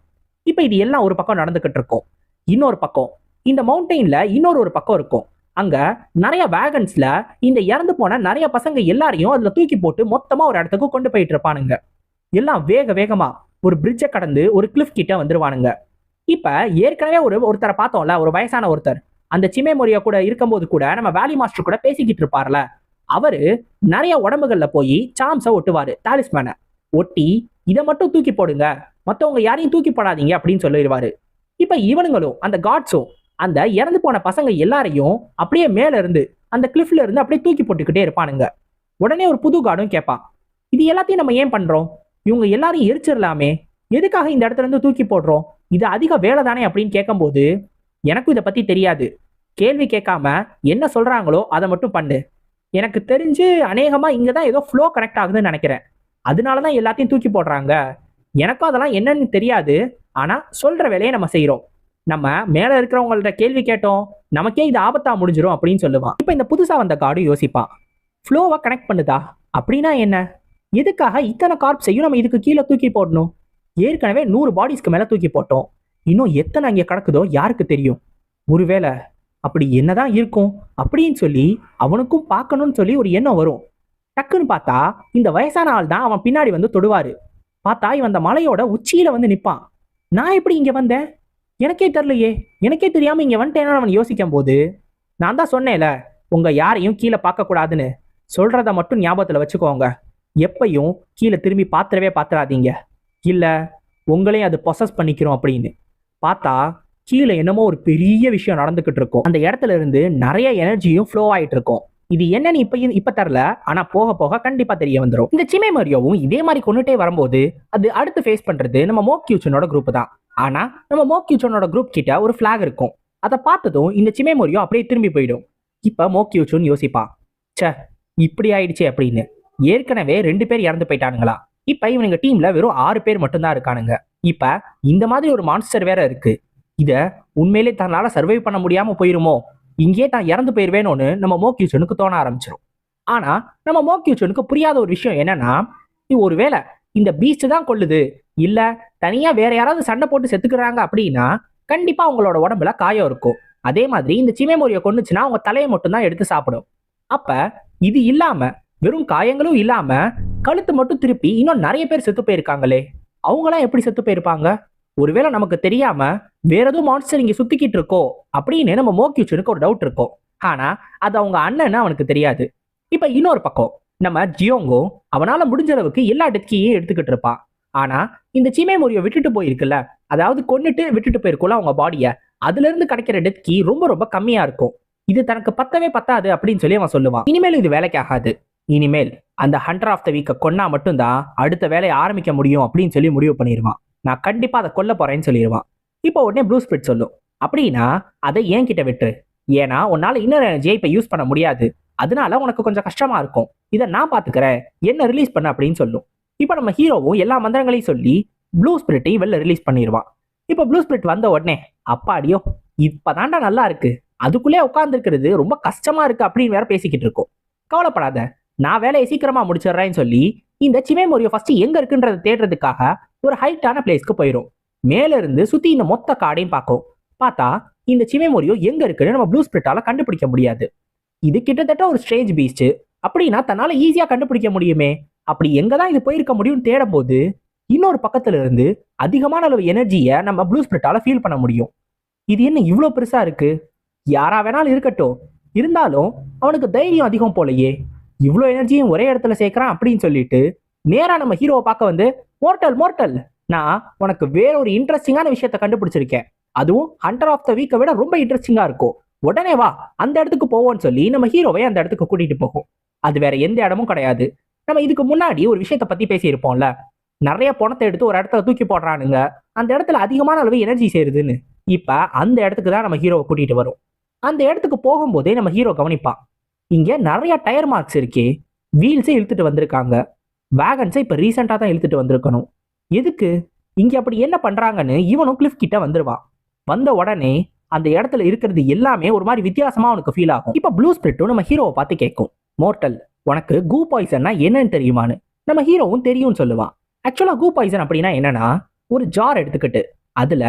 இப்ப இது எல்லாம் ஒரு பக்கம் நடந்துகிட்டு இருக்கும். இன்னொரு பக்கம் இந்த மவுண்டெயின்ல ஒரு பக்கம் இருக்கும். அங்க நிறைய வேகன்ஸ்ல இந்த இறந்து போன நிறைய பசங்க எல்லாரையும் அதுல தூக்கி போட்டு மொத்தமா ஒரு இடத்துக்கு கொண்டு போயிட்டு இருப்பானுங்க. எல்லாம் வேக வேகமா ஒரு பிரிட்ஜை கடந்து ஒரு கிளிஃப் கிட்ட வந்துருவானுங்க. இப்ப ஏற்கனவே ஒருத்தரை பார்த்தோம்ல, ஒரு வயசான ஒருத்தர், அந்த சிமேமோரியா கூட இருக்கும்போது கூட நம்ம வேலி மாஸ்டர் கூட பேசிக்கிட்டு இருப்பார்ல, அவரு நிறைய உடம்புகள்ல போய் சாம்ஸை ஒட்டுவாரு, டாலிஸ்மேனை ஒட்டி இதை மட்டும் தூக்கி போடுங்க, மற்றவங்க யாரையும் தூக்கி போடாதீங்க அப்படின்னு சொல்லிடுவாரு. இப்ப இவனுங்களும் அந்த காட்ஸும் அந்த இறந்து போன பசங்க எல்லாரையும் அப்படியே மேல இருந்து அந்த கிளிஃப்ல இருந்து அப்படியே தூக்கி போட்டுக்கிட்டே இருப்பானுங்க. உடனே ஒரு புது கார்டும் கேட்பான், இது எல்லாத்தையும் நம்ம ஏன் பண்றோம், இவங்க எல்லாரையும் எரிச்சிடலாமே, எதுக்காக இந்த இடத்துல இருந்து தூக்கி போடுறோம், இது அதிக வேலை தானே அப்படின்னு கேட்கும்போது, எனக்கும் இதை பத்தி தெரியாது, கேள்வி கேட்காம என்ன சொல்றாங்களோ அதை மட்டும் பண்ணு, எனக்கு தெரிஞ்சு அநேகமா இங்கதான் ஏதோ ஃப்ளோ கனெக்ட் ஆகுதுன்னு நினைக்கிறேன், அதனாலதான் எல்லாத்தையும் தூக்கி போடுறாங்க, எனக்கும் அதெல்லாம் என்னன்னு தெரியாது, ஆனா சொல்ற வேலையை நம்ம செய்யறோம், நம்ம மேல இருக்கிறவங்கள்ட்ட கேள்வி கேட்டோம், நமக்கே இது ஆபத்தா முடிஞ்சிடும் அப்படின்னு சொல்லுவான். இப்ப இந்த புதுசா வந்த கார்டு யோசிப்பான், ஃப்ளோவை கனெக்ட் பண்ணுதா அப்படின்னா என்ன, எதுக்காக இத்தனை கார்ப்ஸையும் நம்ம இதுக்கு கீழே தூக்கி போடணும், ஏற்கனவே 100 பாடிஸ்க்கு மேல தூக்கி போட்டோம், இன்னும் எத்தனை அங்கே கிடக்குதோ யாருக்கு தெரியும், ஒருவேளை அப்படி என்னதான் இருக்கும் அப்படின்னு சொல்லி அவனுக்கும் பார்க்கணும்னு சொல்லி ஒரு எண்ணம் வரும். டக்குன்னு பார்த்தா இந்த வயசான ஆள் தான் அவன் பின்னாடி வந்து தொடுவாரு. பார்த்தா இவன் அந்த மலையோட உச்சியில வந்து நிப்பான். நான் எப்படி இங்க வந்தேன் எனக்கே தெரியலையே, எனக்கே தெரியாம இங்க வந்துட்டேன்னு அவன் யோசிக்கும் போது, நான் தான் சொன்னேன்ல உங்க யாரையும் கீழே பார்க்க கூடாதுன்னு, சொல்றத மட்டும் ஞாபகத்துல வச்சுக்கோங்க. எப்பையும் கீழே திரும்பி பாத்துறாதீங்க, இல்ல உங்களையும் அது பொசஸ் பண்ணிக்கிறோம் அப்படின்னு. பார்த்தா கீழே என்னமோ ஒரு பெரிய விஷயம் நடந்துகிட்டு இருக்கும். அந்த இடத்துல இருந்து நிறைய எனர்ஜியும் ஃப்ளோ ஆயிட்டு இருக்கும். இது என்னன்னு இப்ப தரல, ஆனா போக போக கண்டிப்பா தெரிய வந்துடும். இந்த சிமே மரியோவும் இதே மாதிரி கொண்டுட்டே வரும்போது அது அடுத்து ஃபேஸ் பண்றது நம்ம மோக்யூச்சனோட குரூப் தான். ஆனா நம்ம மோக்யூச்சனோட குரூப் கிட்ட ஒரு பிளாக் இருக்கும். அதை பார்த்ததும் இந்த சிமே மரியோ அப்படியே திரும்பி போயிடும். இப்ப மோக்யூச்சன் யோசிப்பான், சே இப்படி ஆயிடுச்சு அப்படின்னு. ஏற்கனவே 2 பேர் இறந்து போயிட்டானுங்களா, இப்ப இவனுங்க டீம்ல வெறும் 6 பேர் மட்டும்தான் இருக்கானுங்க. இப்ப இந்த மாதிரி ஒரு மான்ஸ்டர் வேற இருக்கு. இத உண்மையிலே தன்னால சர்வை பண்ண முடியாம போயிருமோ, இங்கே தான் இறந்து போயிருவேணும்னு நம்ம மோக்யூச்சனுக்கு தோண ஆரம்பிச்சிடும். ஆனா நம்ம மோக்யூச்சனுக்கு புரியாத ஒரு விஷயம் என்னன்னா, ஒருவேளை இந்த பீஸ்ட் தான் கொல்லுது, இல்ல தனியா வேற யாராவது சண்டை போட்டு செத்துக்கிறாங்க அப்படின்னா கண்டிப்பா அவங்களோட உடம்புல காயம் இருக்கும். அதே மாதிரி இந்த சிமேமோரியை கொண்டுச்சுன்னா அவங்க தலையை மட்டும் தான் எடுத்து சாப்பிடும். அப்ப இது இல்லாம வெறும் காயங்களும் இல்லாம கழுத்து மட்டும் திருப்பி இன்னும் நிறைய பேர் செத்து போயிருக்காங்களே, அவங்களாம் எப்படி செத்து போயிருப்பாங்க? ஒருவேளை நமக்கு தெரியாம வேற எதுவும் மான்ஸ்டர் இங்க சுத்திக்கிட்டு இருக்கோ அப்படின்னு நம்ம மோக்யூச்சனுக்கு ஒரு டவுட் இருக்கும். ஆனா அது அவங்க அண்ணன்னு அவனுக்கு தெரியாது. இப்ப இன்னொரு பக்கம் நம்ம ஜியோங்கோ அவனால முடிஞ்ச அளவுக்கு எல்லா டெத்கியையும் எடுத்துக்கிட்டு இருப்பான். ஆனா இந்த சிமே மோரியோ விட்டுட்டு போயிருக்குல்ல, அதாவது கொன்னுட்டு விட்டுட்டு போயிருக்குள்ள அவங்க பாடிய, அதுல இருந்து கிடைக்கிற டெத்கி ரொம்ப ரொம்ப கம்மியா இருக்கும். இது தனக்கு பத்தவே பத்தாது அப்படின்னு சொல்லி அவன் சொல்லுவான். இனிமேல் இது வேலைக்கு ஆகாது, இனிமேல் அந்த ஹண்டர் ஆஃப் த வீக்கை கொன்னா மட்டும்தான் அடுத்த வேலையை ஆரம்பிக்க முடியும் அப்படின்னு சொல்லி முடிவு பண்ணிடுவான். நான் கண்டிப்பா அதை கொல்ல போறேன்னு சொல்லிடுவான். இப்போ உடனே ப்ளூ ஸ்பிரிட் சொல்லும், அப்படின்னா அதை ஏன் கிட்ட விட்டு, ஏன்னா உன்னால இன்னொரு எனர்ஜியை இப்ப யூஸ் பண்ண முடியாது, அதனால உனக்கு கொஞ்சம் கஷ்டமா இருக்கும், இதை நான் பாத்துக்கிறேன், என்ன ரிலீஸ் பண்ண அப்படின்னு சொல்லும். இப்போ நம்ம ஹீரோவும் எல்லா மந்திரங்களையும் சொல்லி ப்ளூ ஸ்பிரிட்டையும் வெளில ரிலீஸ் பண்ணிடுவான். இப்போ ப்ளூ ஸ்பிரிட் வந்த உடனே அப்பாடியோ இப்பதான்டா நல்லா இருக்கு, அதுக்குள்ளே உட்கார்ந்துருக்கிறது ரொம்ப கஷ்டமா இருக்கு அப்படின்னு வேற பேசிக்கிட்டு இருக்கோம். கவலைப்படாத, நான் வேலையை சீக்கிரமா முடிச்சிடுறேன்னு சொல்லி இந்த சிமே மோரியோ ஃபர்ஸ்ட் எங்க இருக்குன்றதை தேடுறதுக்காக ஒரு ஹைட்டான பிளேஸ்க்கு போயிடும். மேல இருந்து சுத்தி இந்த மொத்த காடையும் பார்க்கும். பார்த்தா இந்த சிமே மோரியோ எங்க இருக்குன்னு நம்ம ப்ளூ ஸ்பிரிட்டால கண்டுபிடிக்க முடியாது. இது கிட்டத்தட்ட ஒரு ஸ்ட்ரேஞ்ச் பீஸ்ட், அப்படின்னா தன்னால ஈஸியா கண்டுபிடிக்க முடியுமே, அப்படி எங்கதான் இது போயிருக்க முடியும்னு தேடும் போது இன்னொரு பக்கத்துல இருந்து அதிகமான அளவு எனர்ஜியை நம்ம ப்ளூ ஸ்பிரிட்டால ஃபீல் பண்ண முடியும். இது என்ன இவ்வளவு பெருசா இருக்கு, யாரா வேணாலும் இருக்கட்டும், இருந்தாலும் அவனுக்கு தைரியம் அதிகம் போலயே, இவ்வளோ எனர்ஜியும் ஒரே இடத்துல சேர்க்கிறான் அப்படின்னு சொல்லிட்டு நேரா நம்ம ஹீரோவை பார்க்க வந்து, மோர்டல் மோர்டல், நான் உனக்கு வேற ஒரு இன்ட்ரெஸ்டிங்கான விஷயத்த கண்டுபிடிச்சிருக்கேன், அதுவும் ஹண்டர் ஆஃப் த வீக்கை விட ரொம்ப இன்ட்ரெஸ்டிங்கா இருக்கும், உடனே வா அந்த இடத்துக்கு போவோம்னு சொல்லி நம்ம ஹீரோவை அந்த இடத்துக்கு கூட்டிட்டு போகும். அது வேற எந்த இடமும் கிடையாது. நம்ம இதுக்கு முன்னாடி ஒரு விஷயத்தை பத்தி பேசியிருப்போம்ல, நிறைய பணத்தை எடுத்து ஒரு இடத்துல தூக்கி போடுறானுங்க, அந்த இடத்துல அதிகமான அளவு எனர்ஜி சேருதுன்னு. இப்ப அந்த இடத்துக்கு தான் நம்ம ஹீரோவை கூட்டிட்டு வரும். அந்த இடத்துக்கு போகும்போதே நம்ம ஹீரோ கவனிப்பான், இங்க நிறைய டயர் மார்க்ஸ் இருக்கே, வீல்ஸை இழுத்துட்டு வந்திருக்காங்க, வேகன்ஸை இப்ப ரீசெண்டா தான் இழுத்துட்டு வந்திருக்கணும், எதுக்கு இங்க அப்படி என்ன பண்றாங்கன்னு இவனும் கிளிஃப் கிட்ட வந்துருவான். வந்த உடனே அந்த இடத்துல இருக்கிறது எல்லாமே ஒரு மாதிரி வித்தியாசமா அவனுக்கு ஃபீல் ஆகும். இப்ப ப்ளூ ஸ்பிரிட்டும் நம்ம ஹீரோவை பார்த்து கேட்கும், மோர்டல் உனக்கு கூ பாய்சன்னா என்னன்னு தெரியுமான்னு. நம்ம ஹீரோவும் தெரியும்னு சொல்லுவான். ஆக்சுவலா கூ பாய்சன் அப்படின்னா என்னன்னா, ஒரு ஜார் எடுத்துக்கிட்டு அதுல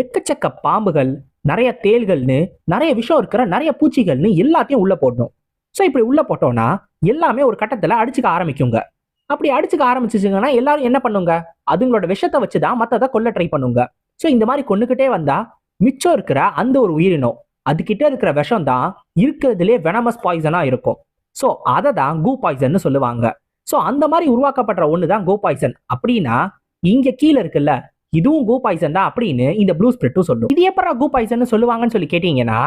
எக்கச்சக்க பாம்புகள், நிறைய தேள்கள்னு, நிறைய விஷம் இருக்கிற நிறைய பூச்சிகள்னு எல்லாத்தையும் உள்ள போடணும். ஸோ இப்படி உள்ள போட்டோம்னா எல்லாமே ஒரு கட்டத்துல அடிச்சுக்க ஆரம்பிக்குங்க. அப்படி அடிச்சுக்க ஆரம்பிச்சுச்சுங்கன்னா எல்லாரும் என்ன பண்ணுங்க, அதுங்களோட விஷத்தை வச்சுதான் மற்றதை கொல்ல ட்ரை பண்ணுங்க. ஸோ இந்த மாதிரி கொண்டுகிட்டே வந்தா மிச்சம் இருக்கிற அந்த ஒரு உயிரினம் அதுகிட்ட இருக்கிற விஷம் தான் இருக்கிறதுலே வெனமஸ் பாய்சனா இருக்கும். ஸோ அதை தான் கூ பாய்சன் சொல்லுவாங்க. ஸோ அந்த மாதிரி உருவாக்கப்படுற ஒன்று தான் கோ பாய்சன். அப்படின்னா இங்க கீழே இருக்குல்ல, இதுவும் கோ பாய்சன் தான் அப்படின்னு இந்த ப்ளூ ஸ்பிரிட்டும் சொல்லும். இது எப்பறா கோ பாய்சன் சொல்லுவாங்கன்னு சொல்லி கேட்டீங்கன்னா,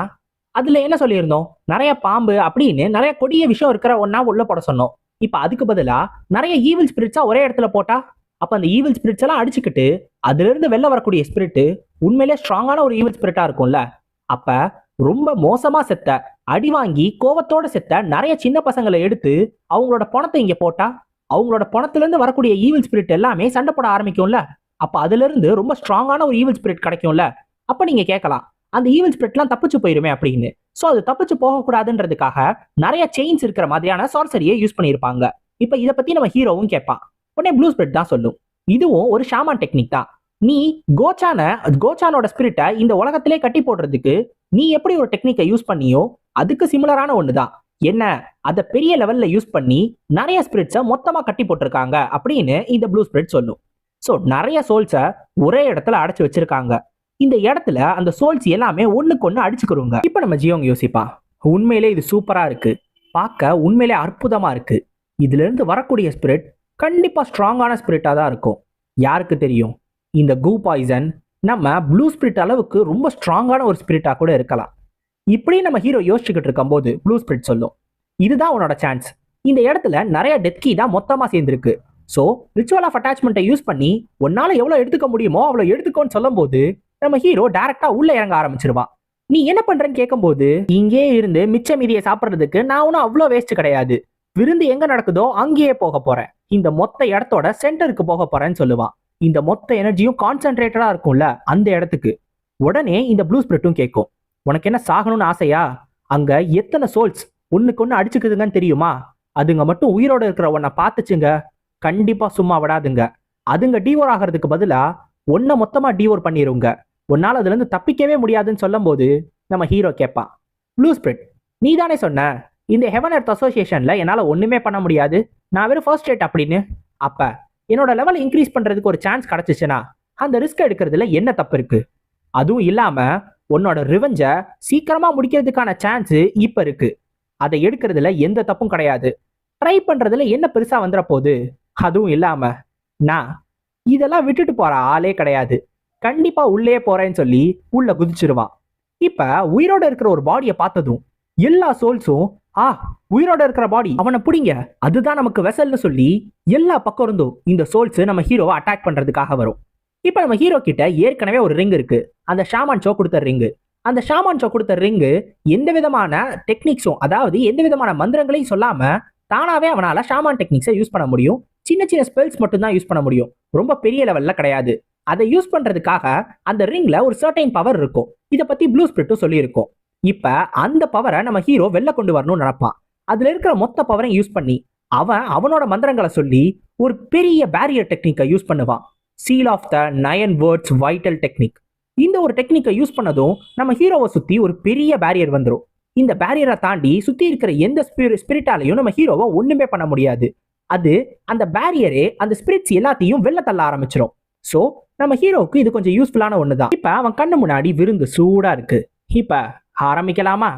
அதுல என்ன சொல்லியிருந்தோம், நிறைய பாம்பு அப்படின்னு நிறைய கொடிய விஷயம் இருக்கிற ஒன்னா உள்ள போட சொன்னோம். இப்ப அதுக்கு பதிலா நிறைய ஈவில் ஸ்பிரிட்ஸா ஒரே இடத்துல போட்டா, அப்ப அந்த ஈவில் ஸ்பிரிட்ஸ் எல்லாம் அடிச்சுக்கிட்டு அதுல இருந்து வெளில வரக்கூடிய ஸ்பிரிட் உண்மையிலே ஸ்ட்ராங்கான ஒரு ஈவில் ஸ்பிரிட்டா இருக்கும்ல. அப்ப ரொம்ப மோசமா செத்த, அடி வாங்கி கோவத்தோட செத்த நிறைய சின்ன பசங்களை எடுத்து அவங்களோட பணத்தை இங்க போட்டா, அவங்களோட பணத்துல இருந்து வரக்கூடிய ஈவில் ஸ்பிரிட் எல்லாமே சண்டை போட ஆரம்பிக்கும்ல. அப்ப அதுல இருந்து ரொம்ப ஸ்ட்ராங்கான ஒரு ஈவில் ஸ்பிரிட் கிடைக்கும்ல. அப்ப நீங்க கேட்கலாம், அந்த ஈவில் ஸ்பிரிட்லாம் தப்பிச்சு போயிருமே அப்படின்னு. ஸோ அது தப்பிச்சு போகக்கூடாதுன்றதுக்காக நிறைய செயின்ஸ் இருக்கிற மாதிரியான சார்சரியை யூஸ் பண்ணியிருப்பாங்க. இப்ப இதை பத்தி நம்ம ஹீரோவும் கேட்பான். உடனே ப்ளூ ஸ்பிரிட் தான் சொல்லும், இதுவும் ஒரு ஷாமான் டெக்னிக் தான், நீ கோச்சானோட ஸ்பிரிட்டை இந்த உலகத்திலே கட்டி போடுறதுக்கு நீ எப்படி ஒரு டெக்னிக்கை யூஸ் பண்ணியோ அதுக்கு சிமிலரான ஒண்ணுதான். என்ன, அதை பெரிய லெவல்ல யூஸ் பண்ணி நிறைய ஸ்பிரிட்ஸை மொத்தமா கட்டி போட்டிருக்காங்க அப்படின்னு இந்த ப்ளூ ஸ்பிரிட் சொல்லும். ஸோ நிறைய சோல்ஸை ஒரே இடத்துல அடைச்சு வச்சிருக்காங்க. இந்த இடத்துல அந்த சோல்ஸ் எல்லாமே ஒண்ணுக்கு ஒண்ணு அடிச்சுக்கிறோங்க. இப்போ நம்ம ஜியோங் யோசிப்பா, உண்மையிலே இது சூப்பரா இருக்கு, பார்க்க உண்மையிலே அற்புதமா இருக்கு. இதுல இருந்து வரக்கூடிய ஸ்பிரிட் கண்டிப்பா ஸ்ட்ராங்கான ஸ்பிரிட்டா தான் இருக்கும். யாருக்கு தெரியும், இந்த கூ பாய்சன் நம்ம ப்ளூ ஸ்பிரிட் அளவுக்கு ரொம்ப ஸ்ட்ராங்கான ஒரு ஸ்பிரிட்டா கூட இருக்கலாம். இப்படி நம்ம ஹீரோ யோசிச்சுக்கிட்டு இருக்கும்போது ப்ளூ ஸ்பிரிட் சொல்லும், இதுதான் உன்னோட சான்ஸ். இந்த இடத்துல நிறைய டெத் கீ தான் மொத்தமா சேர்ந்துருக்கு. ஸோ ரிச்சுவல் ஆஃப் அட்டாச்மெண்ட்டை யூஸ் பண்ணி உன்னால எவ்வளோ எடுத்துக்க முடியுமோ அவ்வளோ எடுத்துக்கோன்னு சொல்லும் போது நம்ம ஹீரோ டைரக்டா உள்ள இறங்க ஆரம்பிச்சிருவான். நீ என்ன பண்றேன்னு கேட்கும்போது, இங்கே இருந்து மிச்ச மீதியை சாப்பிட்றதுக்கு நான் ஒன்றும் அவ்வளோ வேஸ்ட் கிடையாது, விருந்து எங்க நடக்குதோ அங்கேயே போக போறேன், இந்த மொத்த இடத்தோட சென்டருக்கு போக போறேன்னு சொல்லுவான். இந்த மொத்த எனர்ஜியும் கான்சென்ட்ரேட்டடா இருக்கும்ல அந்த இடத்துக்கு. உடனே இந்த ப்ளூ ஸ்பிரிட்டும் கேட்கும், உனக்கு என்ன சாகணும்னு ஆசையா? அங்க எத்தனை சோல்ஸ் ஒண்ணுக்கு ஒண்ணு அடிச்சுக்குதுங்கன்னு தெரியுமா? அதுங்க மட்டும் உயிரோட இருக்கிற உன்னை பார்த்துச்சுங்க, கண்டிப்பா சும்மா விடாதுங்க. அதுங்க டிவோர் ஆகிறதுக்கு பதிலா ஒன்ன மொத்தமா டிவோர் பண்ணிருங்க. உன்னால அதுல இருந்து தப்பிக்கவே முடியாதுன்னு சொல்லும் போது நம்ம ஹீரோ கேட்பான், ப்ளூ ஸ்பிரிட் நீ தானே சொன்ன இந்த ஹெவன் எர்த் அசோசியேஷன்ல என்னால ஒண்ணுமே பண்ண முடியாது, நான் வெறும் ஃபர்ஸ்ட் ரேட் அப்படின்னு. அப்ப என்னோட லெவல் இன்க்ரீஸ் பண்றதுக்கு ஒரு சான்ஸ் கிடைச்சிச்சுன்னா அந்த ரிஸ்க் எடுக்கிறதுல என்ன தப்பு இருக்கு? அதுவும் இல்லாம உன்னோட ரிவெஞ்சை சீக்கிரமா முடிக்கிறதுக்கான சான்ஸ் இப்ப இருக்கு, அதை எடுக்கிறதுல எந்த தப்பும் கிடையாது. ட்ரை பண்றதுல என்ன பெருசா வந்துட போகுது? அதுவும் இல்லாம நான் இதெல்லாம் விட்டுட்டு போற ஆளே கிடையாது, கண்டிப்பா உள்ளே போறேன்னு சொல்லி உள்ள குதிச்சிருவான். இப்ப உயிரோட இருக்கிற ஒரு பாடியை பார்த்ததும் எல்லா சோல்ஸும் உயிரோட இருக்கிற பாடி, அவனை பிடிங்க, அதுதான் நமக்கு வெசல்னு சொல்லி எல்லா பக்கம் இருந்தும் இந்த சோல்ஸ் நம்ம ஹீரோவை அட்டாக் பண்றதுக்காக வரும். இப்ப நம்ம ஹீரோ கிட்ட ஏற்கனவே ஒரு ரிங் இருக்கு, அந்த ஷாமான் ஷோ கொடுத்த ரிங்கு. அந்த ஷாமான் ஷோ கொடுத்த ரிங்கு எந்த விதமான டெக்னிக்ஸும், அதாவது எந்த விதமான மந்திரங்களையும் சொல்லாம தானாவே அவனால ஷாமான் டெக்னிக்ஸை யூஸ் பண்ண முடியும். சின்ன சின்ன ஸ்பெல்ஸ் மட்டும் தான் யூஸ் பண்ண முடியும், ரொம்ப பெரிய லெவல்ல கிடையாது. அதை யூஸ் பண்றதுக்காக அந்த ரிங்ல ஒரு சர்டைன் பவர் இருக்கும். இதை பத்தி ப்ளூ ஸ்பிரிட்டும் சொல்லியிருக்கோம். இப்ப அந்த பவரை நம்ம ஹீரோ வெளில கொண்டு வரணும்னு நினைப்பான். அதுல இருக்கிற மொத்த பவரையும் யூஸ் பண்ணி அவனோட மந்திரங்களை சொல்லி ஒரு பெரிய பேரியர் டெக்னிக்கை யூஸ் பண்ணுவான். Seal of the 9 words vital technique. இந்த ஒரு டெக்னிக்கை யூஸ் பண்ணதும் நம்ம ஹீரோவை சுத்தி ஒரு பெரிய பேரியர் வந்துடும். இந்த பேரியரை தாண்டி சுத்தி இருக்கிற எந்த ஸ்பிரிட்டாலையும் நம்ம ஹீரோவை ஒண்ணுமே பண்ண முடியாது. அது அந்த பேரியரே அந்த ஸ்பிரிட்ஸ் எல்லாத்தையும் வெளில தள்ள ஆரம்பிச்சிடும். ஸோ நம்ம ஹீரோவுக்கு இது கொஞ்சம் யூஸ்ஃபுல்லான ஒண்ணுதான். இப்ப அவன் கண்ணு முன்னாடி விருந்து சூடா இருக்கு. இப்ப ஆரம்பிக்கலாமா?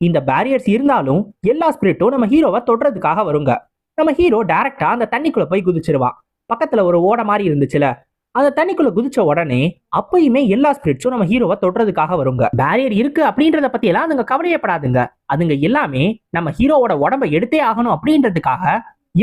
இந்த பேரியர்ஸ் இருந்தாலும் எல்லா ஸ்பிரிட்டும் நம்ம ஹீரோவை தொடுறதுக்காக வருங்க. நம்ம ஹீரோ டைரக்டா அந்த தண்ணிக்குள்ள போய் குதிச்சிருவான். பக்கத்துல ஒரு ஓட மாதிரி இருந்துச்சுல, அந்த தண்ணிக்குள்ள குதிச்ச உடனே அப்பயுமே எல்லா ஸ்பிரிட்ஸும் நம்ம ஹீரோவை தொடுறதுக்காக வருங்க. பேரியர் இருக்கு அப்படின்றத பத்தி எல்லாம் அதுங்க கவலையப்படாதுங்க. அதுங்க எல்லாமே நம்ம ஹீரோவோட உடம்பை எடுத்தே ஆகணும் அப்படின்றதுக்காக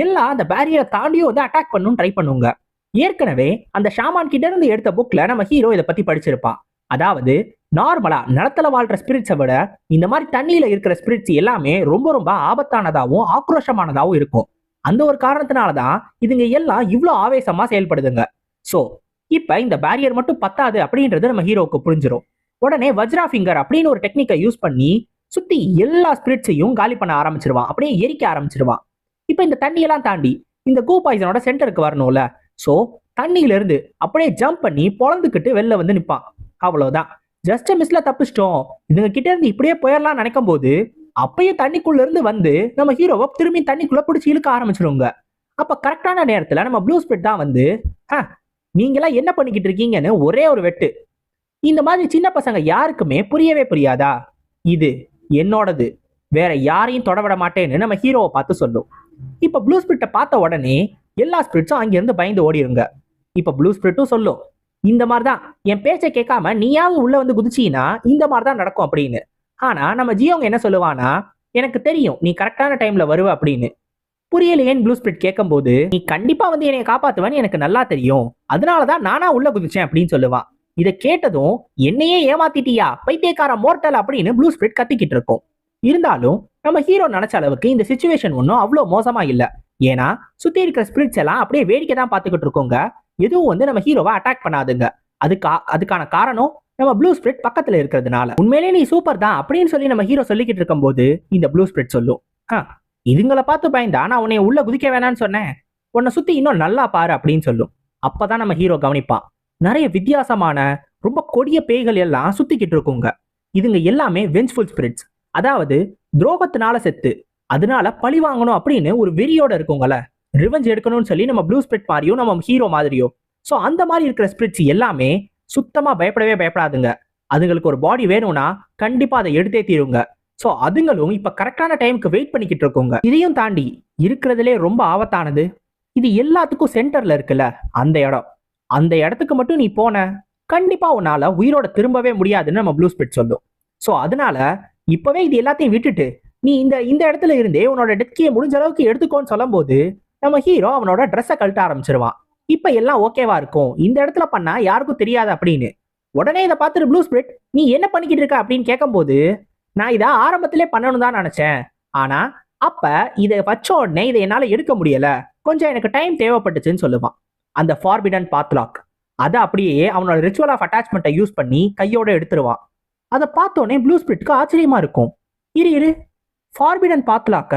எல்லாம் அந்த பேரியரை தாண்டியும் வந்து அட்டாக் பண்ணணும் ட்ரை பண்ணுங்க. ஏற்கனவே அந்த ஷாமான் கிட்ட இருந்து எடுத்த புக்ல நம்ம ஹீரோ இதை பத்தி படிச்சிருப்பான். அதாவது நார்மலா நிலத்துல வாழ்ற ஸ்பிரிட்ஸை விட இந்த மாதிரி தண்ணியில இருக்கிற ஸ்பிரிட்ஸ் எல்லாமே ரொம்ப ரொம்ப ஆபத்தானதாகவும் ஆக்ரோஷமானதாகவும் இருக்கும். அந்த ஒரு காரணத்தினாலதான் இதுங்க எல்லாம் இவ்வளவு ஆவேசமா செயல்படுதுங்க. சோ இப்ப இந்த பேரியர் மட்டும் பத்தாது அப்படின்றது நம்ம ஹீரோவுக்கு புரிஞ்சிடும். உடனே வஜ்ரா ஃபிங்கர் அப்படின்னு ஒரு டெக்னிக்கை யூஸ் பண்ணி சுத்தி எல்லா ஸ்பிரிட்ஸையும் காலி பண்ண ஆரம்பிச்சிருவான், அப்படியே எரிக்க ஆரம்பிச்சிருவான். இப்ப இந்த தண்ணியெல்லாம் தாண்டி இந்த கூ பாய்சனோட சென்டருக்கு வரணும்ல, சோ தண்ணியில இருந்து அப்படியே ஜம்ப் பண்ணி பொழந்துக்கிட்டு வெளில வந்து நிப்பான். அவ்வளவுதான், ஜஸ்ட் மிஸ்ல தப்பிச்சிட்டோம், இதுங்க கிட்ட இருந்து இப்படியே போயிடலாம் நினைக்கும் போது அப்பயே தண்ணிக்குள்ள இருந்து வந்து நம்ம ஹீரோவை திரும்பி தண்ணிக்குள்ள பிடிச்சி இழுக்க ஆரம்பிச்சிருங்க. அப்ப கரெக்டான நேரத்துல நம்ம ப்ளூ ஸ்பிரிட் தான் வந்து நீங்களாம் என்ன பண்ணிக்கிட்டு இருக்கீங்கன்னு ஒரே ஒரு வெட்டு. இந்த மாதிரி சின்ன பசங்க யாருக்குமே புரியவே புரியாதா? இது என்னோடது, வேற யாரையும் தொடவிட மாட்டேன்னு நம்ம ஹீரோவை பார்த்து சொல்லும். இப்ப ப்ளூ ஸ்பிரிட்டை பார்த்த உடனே எல்லா ஸ்பிரிட்ஸும் அங்கிருந்து பயந்து ஓடிடுங்க. இப்ப ப்ளூ ஸ்பிரிட்டும் சொல்லும், இந்த மாதிரிதான் என் பேச்சை கேட்காம நீயாவது உள்ள வந்து குதிச்சீன்னா இந்த மாதிரிதான் நடக்கும் அப்படின்னு. ஆனா நம்ம ஜியோங்க என்ன சொல்லுவானா, எனக்கு தெரியும் நீ கரெக்டான டைம்ல வருவ அப்படின்னு. புரியலையேன்னு ப்ளூ ஸ்பிரிட் கேட்கும் போது, நீ கண்டிப்பா வந்து என்னை காப்பாத்துவேன்னு எனக்கு நல்லா தெரியும், அதனாலதான் நானா உள்ள குதிச்சேன் அப்படின்னு சொல்லுவான். இதை கேட்டதும் என்னையே ஏமாத்திட்டியா பைத்தியக்கார மோர்டல் அப்படின்னு ப்ளூ ஸ்பிரிட் கத்திக்கிட்டு இருக்கும். இருந்தாலும் நம்ம ஹீரோ நினைச்ச அளவுக்கு இந்த சிச்சுவேஷன் ஒன்றும் அவ்வளோ மோசமா இல்லை. ஏன்னா சுத்தி இருக்கிற ஸ்பிரிட்ஸ் எல்லாம் அப்படியே வேடிக்கை தான் பார்த்துக்கிட்டு இருக்கோங்க, எதுவும் வந்து நம்ம ஹீரோவை அட்டாக் பண்ணாதுங்க. அதுக்கான காரணம் நம்ம ப்ளூ ஸ்பிரிட் பக்கத்துல இருக்கிறதுனால. உண்மையிலே நீ சூப்பர் தான் அப்படின்னு சொல்லி நம்ம ஹீரோ சொல்லிக்கிட்டு இருக்கும் போது இந்த ப்ளூ ஸ்பிரிட் சொல்லும், இதுங்களை பார்த்து பயந்தா நான் உன்னை உள்ள குதிக்க வேணான்னு சொன்னேன், உன்னை சுத்தி இன்னும் நல்லா பாரு அப்படின்னு சொல்லும். அப்பதான் நம்ம ஹீரோ கவனிப்பான், நிறைய வித்தியாசமான ரொம்ப கொடிய பேய்கள் எல்லாம் சுத்திக்கிட்டு இருக்குங்க. இதுங்க எல்லாமே வெஞ்ச்ஃபுல் ஸ்பிரிட்ஸ். அதாவது துரோகத்தினால செத்து அதனால பழி வாங்கணும் அப்படின்னு ஒரு வெறியோட இருக்குங்கள, ரிவெஞ்ச் எடுக்கணும்னு சொல்லி நம்ம ப்ளூ ஸ்பிரிட் மாதிரியும் நம்ம ஹீரோ மாதிரியோ. ஸோ அந்த மாதிரி இருக்கிற ஸ்பிரிட்ஸ் எல்லாமே சுத்தமா பயப்படவே பயப்படாதுங்க. அதுங்களுக்கு ஒரு பாடி வேணும்னா கண்டிப்பா அதை எடுத்தே தீருங்க. ஸோ அதுங்களும் இப்ப கரெக்டான டைமுக்கு வெயிட் பண்ணிக்கிட்டு இருக்குங்க. இதையும் தாண்டி இருக்கிறதுலே ரொம்ப ஆபத்தானது இது எல்லாத்துக்கும் சென்டர்ல இருக்குல்ல அந்த இடம். அந்த இடத்துக்கு மட்டும் நீ போன கண்டிப்பா உன்னால உயிரோட திரும்பவே முடியாதுன்னு நம்ம ப்ளூ ஸ்பிரிட் சொல்லும். ஸோ அதனால இப்பவே இது எல்லாத்தையும் விட்டுட்டு நீ இந்த இந்த இடத்துல இருந்தே உன்னோட டெத்கியை முடிஞ்ச அளவுக்கு எடுத்துக்கோன்னு சொல்லும் போது நம்ம ஹீரோ அவனோட ட்ரெஸ்ஸை கழட்ட ஆரம்பிச்சிருவான். இப்ப எல்லாம் ஓகேவா இருக்கும், இந்த இடத்துல பண்ணா யாருக்கும் தெரியாது அப்படின்னு. உடனே இதை பார்த்துட்டு ப்ளூ ஸ்பிரிட் நீ என்ன பண்ணிக்கிட்டு இருக்க அப்படின்னு கேட்கும்போது, நான் இதை ஆரம்பத்திலே பண்ணணும் தான் நினைச்சேன், ஆனா அப்ப இதை வச்ச உடனே இதை என்னால எடுக்க முடியல, கொஞ்சம் எனக்கு டைம் தேவைப்பட்டுச்சுன்னு சொல்லுவான். அந்த ஃபார்பிடன் பாத்லாக் அதை அப்படியே அவனோட ரிச்சுவல் ஆஃப் அட்டாச்மெண்ட்டை யூஸ் பண்ணி கையோட எடுத்துருவான். அதை பார்த்தோன்னே ப்ளூ ஸ்பிரிட்க்கு ஆச்சரியமா இருக்கும். இரு ஃபார்பிடன் பாத்லாக்க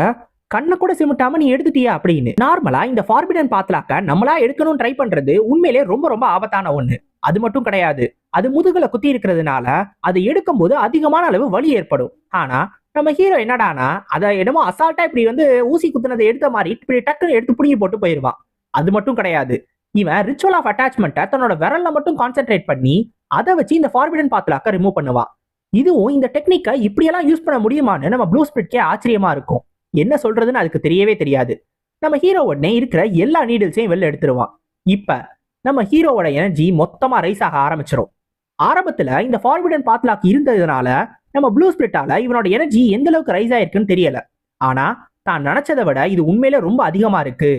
கண்ணை கூட சிமிட்டாம நீ எடுத்துட்டியா அப்படின்னு. நார்மலா இந்த ஃபார்பிடன் பாத்லாக்க நம்மளா எடுக்கணும்னு ட்ரை பண்றது உண்மையிலே ரொம்ப ரொம்ப ஆபத்தான ஒண்ணு. அது மட்டும் கிடையாது, அது முதுகுல குத்தி இருக்கிறதுனால அதை எடுக்கும் போது அதிகமான அளவு வலி ஏற்படும். ஆனா நம்ம ஹீரோ என்னடானா அதை என்னமோ அசால்ட்டா இப்படி ஊசி குத்துனதை எடுத்த மாதிரி இப்படி டக்குன்னு எடுத்து புடுங்கி போட்டு போயிருவான். அது மட்டும் கிடையாது, இவன் ரிச்சுவல் ஆஃப் அட்டாச்மெண்ட்டை தன்னோட விரல்ல மட்டும் கான்சென்ட்ரேட் பண்ணி அதை வச்சு இந்த ஃபார்பிடன் பாத்லாக்க ரிமூவ் பண்ணுவான். இதுவும் இந்த டெக்னிக்கை இப்படியெல்லாம் யூஸ் பண்ண முடியுமான்னு நம்ம ப்ளூ ஸ்பிரிட்கே ஆச்சரியமா இருக்கும். என்ன சொல்றதுன்னு அதுக்கு தெரியவே தெரியாது. நம்ம ஹீரோ உடனே இருக்கிற எல்லா நீடில்ஸையும் வெளில எடுத்துருவான். இப்ப நம்ம ஹீரோவோட எனர்ஜி மொத்தமா ரைஸ் ஆக ஆரம்பிச்சிடும். ஆரம்பத்துல இந்த ஃபார்பிடன் பாத்லாக் இருந்ததுனால நம்ம ப்ளூ ஸ்பிரிட்டால இவனோட எனர்ஜி எந்த அளவுக்கு ரைஸ் ஆயிருக்குன்னு தெரியல. ஆனா தான் நினைச்சதை விட இது உண்மையில ரொம்ப அதிகமா இருக்கு.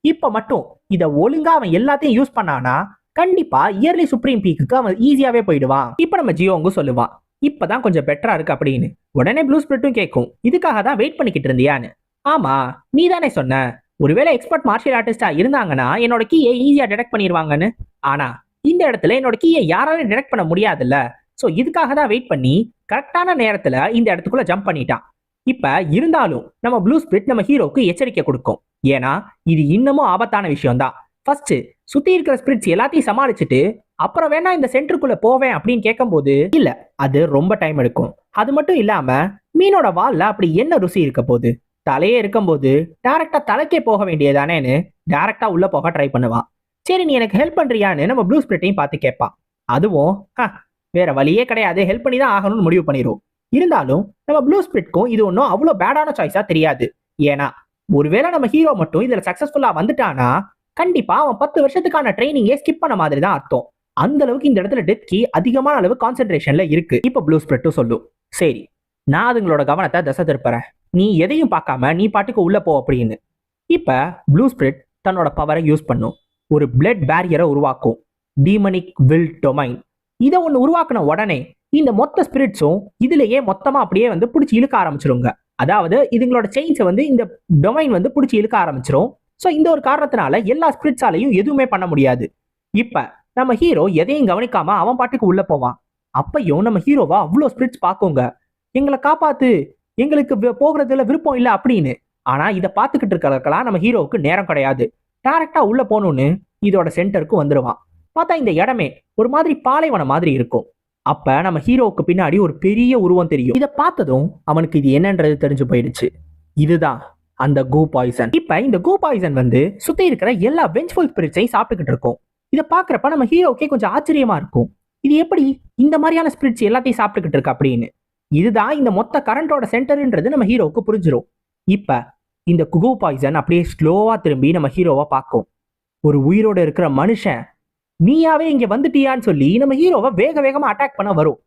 இப்ப மட்டும் இதை ஒழுங்கா அவன் எல்லாத்தையும் யூஸ் பண்ணானா கண்டிப்பா இயர்லி சுப்ரீம் பீக்கு அவன் ஈஸியாவே போயிடுவான். இப்ப நம்ம ஜியோங்க சொல்லுவான் இப்பதான் கொஞ்சம் பெட்டரா இருக்கு அப்படின்னு. உடனே ப்ளூ ஸ்பிரிட்டும் கேட்கும் இதுக்காக தான் வெயிட் பண்ணிக்கிட்டு இருந்தியான்னு. ஆமா நீ தானே சொன்ன ஒருவேளை எக்ஸ்பர்ட் மார்ஷியல் ஆர்டிஸ்டா இருந்தாங்கன்னா என்னோட கீயை ஈஸியா டிடெக்ட் பண்ணிடுவாங்கன்னு. ஆனா இந்த இடத்துல என்னோட கீயை யாராலும் டிடெக்ட் பண்ண முடியாதுல்ல. ஸோ இதுக்காக தான் வெயிட் பண்ணி கரெக்டான நேரத்துல இந்த இடத்துக்குள்ள ஜம்ப் பண்ணிட்டான். இப்ப இருந்தாலும் நம்ம ப்ளூ ஸ்பிரிட் நம்ம ஹீரோக்கு எச்சரிக்கை கொடுக்கும். ஏன்னா இது இன்னமும் ஆபத்தான விஷயம் தான். ஃபர்ஸ்ட் சுத்தி இருக்கிற ஸ்பிரிட்ஸ் எல்லாத்தையும் சமாளிச்சுட்டு அப்புறம் வேணா இந்த சென்டருக்குள்ள போவேன் அப்படின்னு கேட்கும்போது இல்ல, அது ரொம்ப டைம் எடுக்கும். அது மட்டும் இல்லாம மீனோட வால்ல அப்படி என்ன ருசி இருக்க போகுது, தலையே இருக்கும்போது டைரக்டா தலைக்கே போக வேண்டியதானேன்னு டைரக்டா உள்ள போக ட்ரை பண்ணுவான். சரி நீ எனக்கு ஹெல்ப் பண்றியான்னு நம்ம ப்ளூ ஸ்பிரிட்டையும் பார்த்து கேட்பான். அதுவும் வேற வழியே கிடையாது, ஹெல்ப் பண்ணி தான் ஆகணும்னு முடிவு பண்ணிடும். இருந்தாலும் நம்ம ப்ளூ ஸ்பிரிட்க்கும் இது ஒன்றும் அவ்வளோ பேடான சாய்ஸா தெரியாது. ஏன்னா ஒருவேளை நம்ம ஹீரோ மட்டும் இதுல சக்சஸ்ஃபுல்லா வந்துட்டானா கண்டிப்பா அவன் 10 வருஷத்துக்கான ட்ரைனிங்கே ஸ்கிப் பண்ண மாதிரி தான் அர்த்தம். அந்த அளவுக்கு இந்த இடத்துல டெத் கீ அதிகமான அளவு கான்சென்ட்ரேஷன்ல இருக்கு. இப்ப ப்ளூ ஸ்பிரிட்டும் சொல்லும் சரி நான் அதுங்களோட கவனத்தை திசை திருப்புறேன், நீ எதையும் பார்க்காம நீ பாட்டுக்கு உள்ள போ அப்படின்னு. இப்ப ப்ளூ ஸ்பிரிட் தன்னோட பவரை யூஸ் பண்ணும். ஒரு பிளட் பேரியரை உருவாக்கும், டீமனிக் வில் டொமைன். இதை ஒன்று உருவாக்குன உடனே இந்த மொத்த ஸ்பிரிட்ஸும் இதுலயே மொத்தமா அப்படியே பிடிச்சி இழுக்க ஆரம்பிச்சிருங்க. அதாவது இதுங்களோட செயின்ஸை இந்த டொமைன் பிடிச்சி இழுக்க ஆரம்பிச்சிரும். ஸோ இந்த ஒரு காரணத்தினால எல்லா ஸ்பிரிட்ஸாலையும் எதுவுமே பண்ண முடியாது. இப்ப நம்ம ஹீரோ எதையும் கவனிக்காம அவன் பாட்டுக்கு உள்ள போவான். அப்பையும் நம்ம ஹீரோவா அவ்வளோ ஸ்பிரிட்ஸ் பார்க்குங்க, எங்களை காப்பாத்து, எங்களுக்கு போகிறதுல விருப்பம் இல்லை அப்படின்னு. ஆனா இதை பார்த்துக்கிட்டு இருக்கிறதுக்கெல்லாம் நம்ம ஹீரோவுக்கு நேரம் கிடையாது. டைரக்டா உள்ள போகணும்னு இதோட சென்டருக்கு வந்துடுவான். பார்த்தா இந்த இடமே ஒரு மாதிரி பாலைவனம் மாதிரி இருக்கும். அப்ப நம்ம ஹீரோவுக்கு பின்னாடி ஒரு பெரிய உருவம் தெரியும். இதை பார்த்ததும் அவனுக்கு இது என்னன்றது தெரிஞ்சு போயிடுச்சு. இதுதான் அந்த கோ பாய்சன். இப்ப இந்த கோ பாய்சன் சுத்தி இருக்கிற எல்லா வெஞ்ச்ஃபுல் ஸ்பிரிட்ஸையும் சாப்பிட்டுக்கிட்டு இருக்கும். இதை பாக்குறப்ப நம்ம ஹீரோக்கே கொஞ்சம் ஆச்சரியமா இருக்கும். இது எப்படி இந்த மாதிரியான ஸ்பிரிட்ஸ் எல்லாத்தையும் சாப்பிட்டுக்கிட்டு இருக்கு அப்படின்னு. இதுதான் இந்த மொத்த கரண்டோட சென்டர்ன்றது நம்ம ஹீரோவுக்கு புரிஞ்சிடும். இப்ப இந்த கோ பாய்சன் அப்படியே ஸ்லோவா திரும்பி நம்ம ஹீரோவை பார்க்கும். ஒரு உயிரோட இருக்கிற மனுஷன் நீயாவே இங்க வந்துட்டியான்னு சொல்லி நம்ம ஹீரோவை வேக வேகமா அட்டாக் பண்ண வரும்.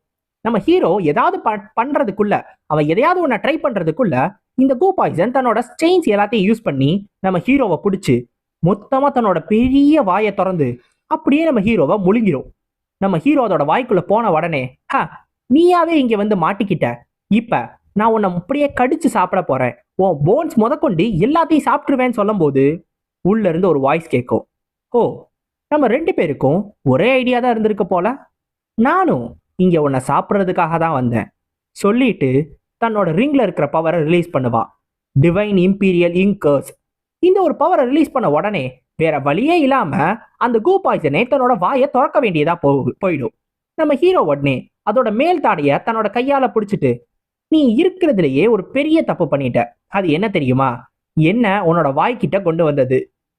நம்ம ஹீரோ ஏதாவது பண்றதுக்குள்ள அவன் எதையாவது ஒன்ன ட்ரை பண்றதுக்குள்ள இந்த கோ பாய்சன் தன்னோட செயின்ஸ் எல்லாத்தையும் யூஸ் பண்ணி நம்ம ஹீரோவை பிடிச்சு மொத்தமா தன்னோட பெரிய வாயை திறந்து அப்படியே நம்ம ஹீரோவை முழுங்கிரும். நம்ம ஹீரோ அதோட வாய்க்குள்ள போன உடனே நீயாவே இங்க மாட்டிக்கிட்ட, இப்ப நான் உன்னை அப்படியே கடிச்சு சாப்பிட போறேன், உன் போன்ஸ் முதற்கொண்டு எல்லாத்தையும் சாப்பிட்டுருவேன்னு சொல்லும் போது உள்ள இருந்து ஒரு வாய்ஸ் கேட்கும். ஓ நம்ம 2 பேருக்கும் ஒரே ஐடியா தான் இருந்திருக்கு போல, நானும் இங்க உன்னை சாப்பிட்றதுக்காக தான் வந்தேன் சொல்லிட்டு தன்னோட ரிங்ல இருக்கிற பவரை ரிலீஸ் பண்ணுவா. டிவைன் இம்பீரியல் இங்கர்ஸ். இந்த ஒரு பவரை ரிலீஸ் பண்ண உடனே வேற வழியே இல்லாம அந்த கோ பாய்சனே தன்னோட வாயை திறக்க வேண்டியதா போயிடும். நம்ம ஹீரோ உடனே அதோட மேல் தாடைய தன்னோட கையால பிடிச்சிட்டு, நீ இருக்கிறதுலயே ஒரு பெரிய தப்பு பண்ணிட்ட. அது என்ன தெரியுமா? என்ன உன்னோட வாய்க்கிட்ட கொண்டு வந்தது.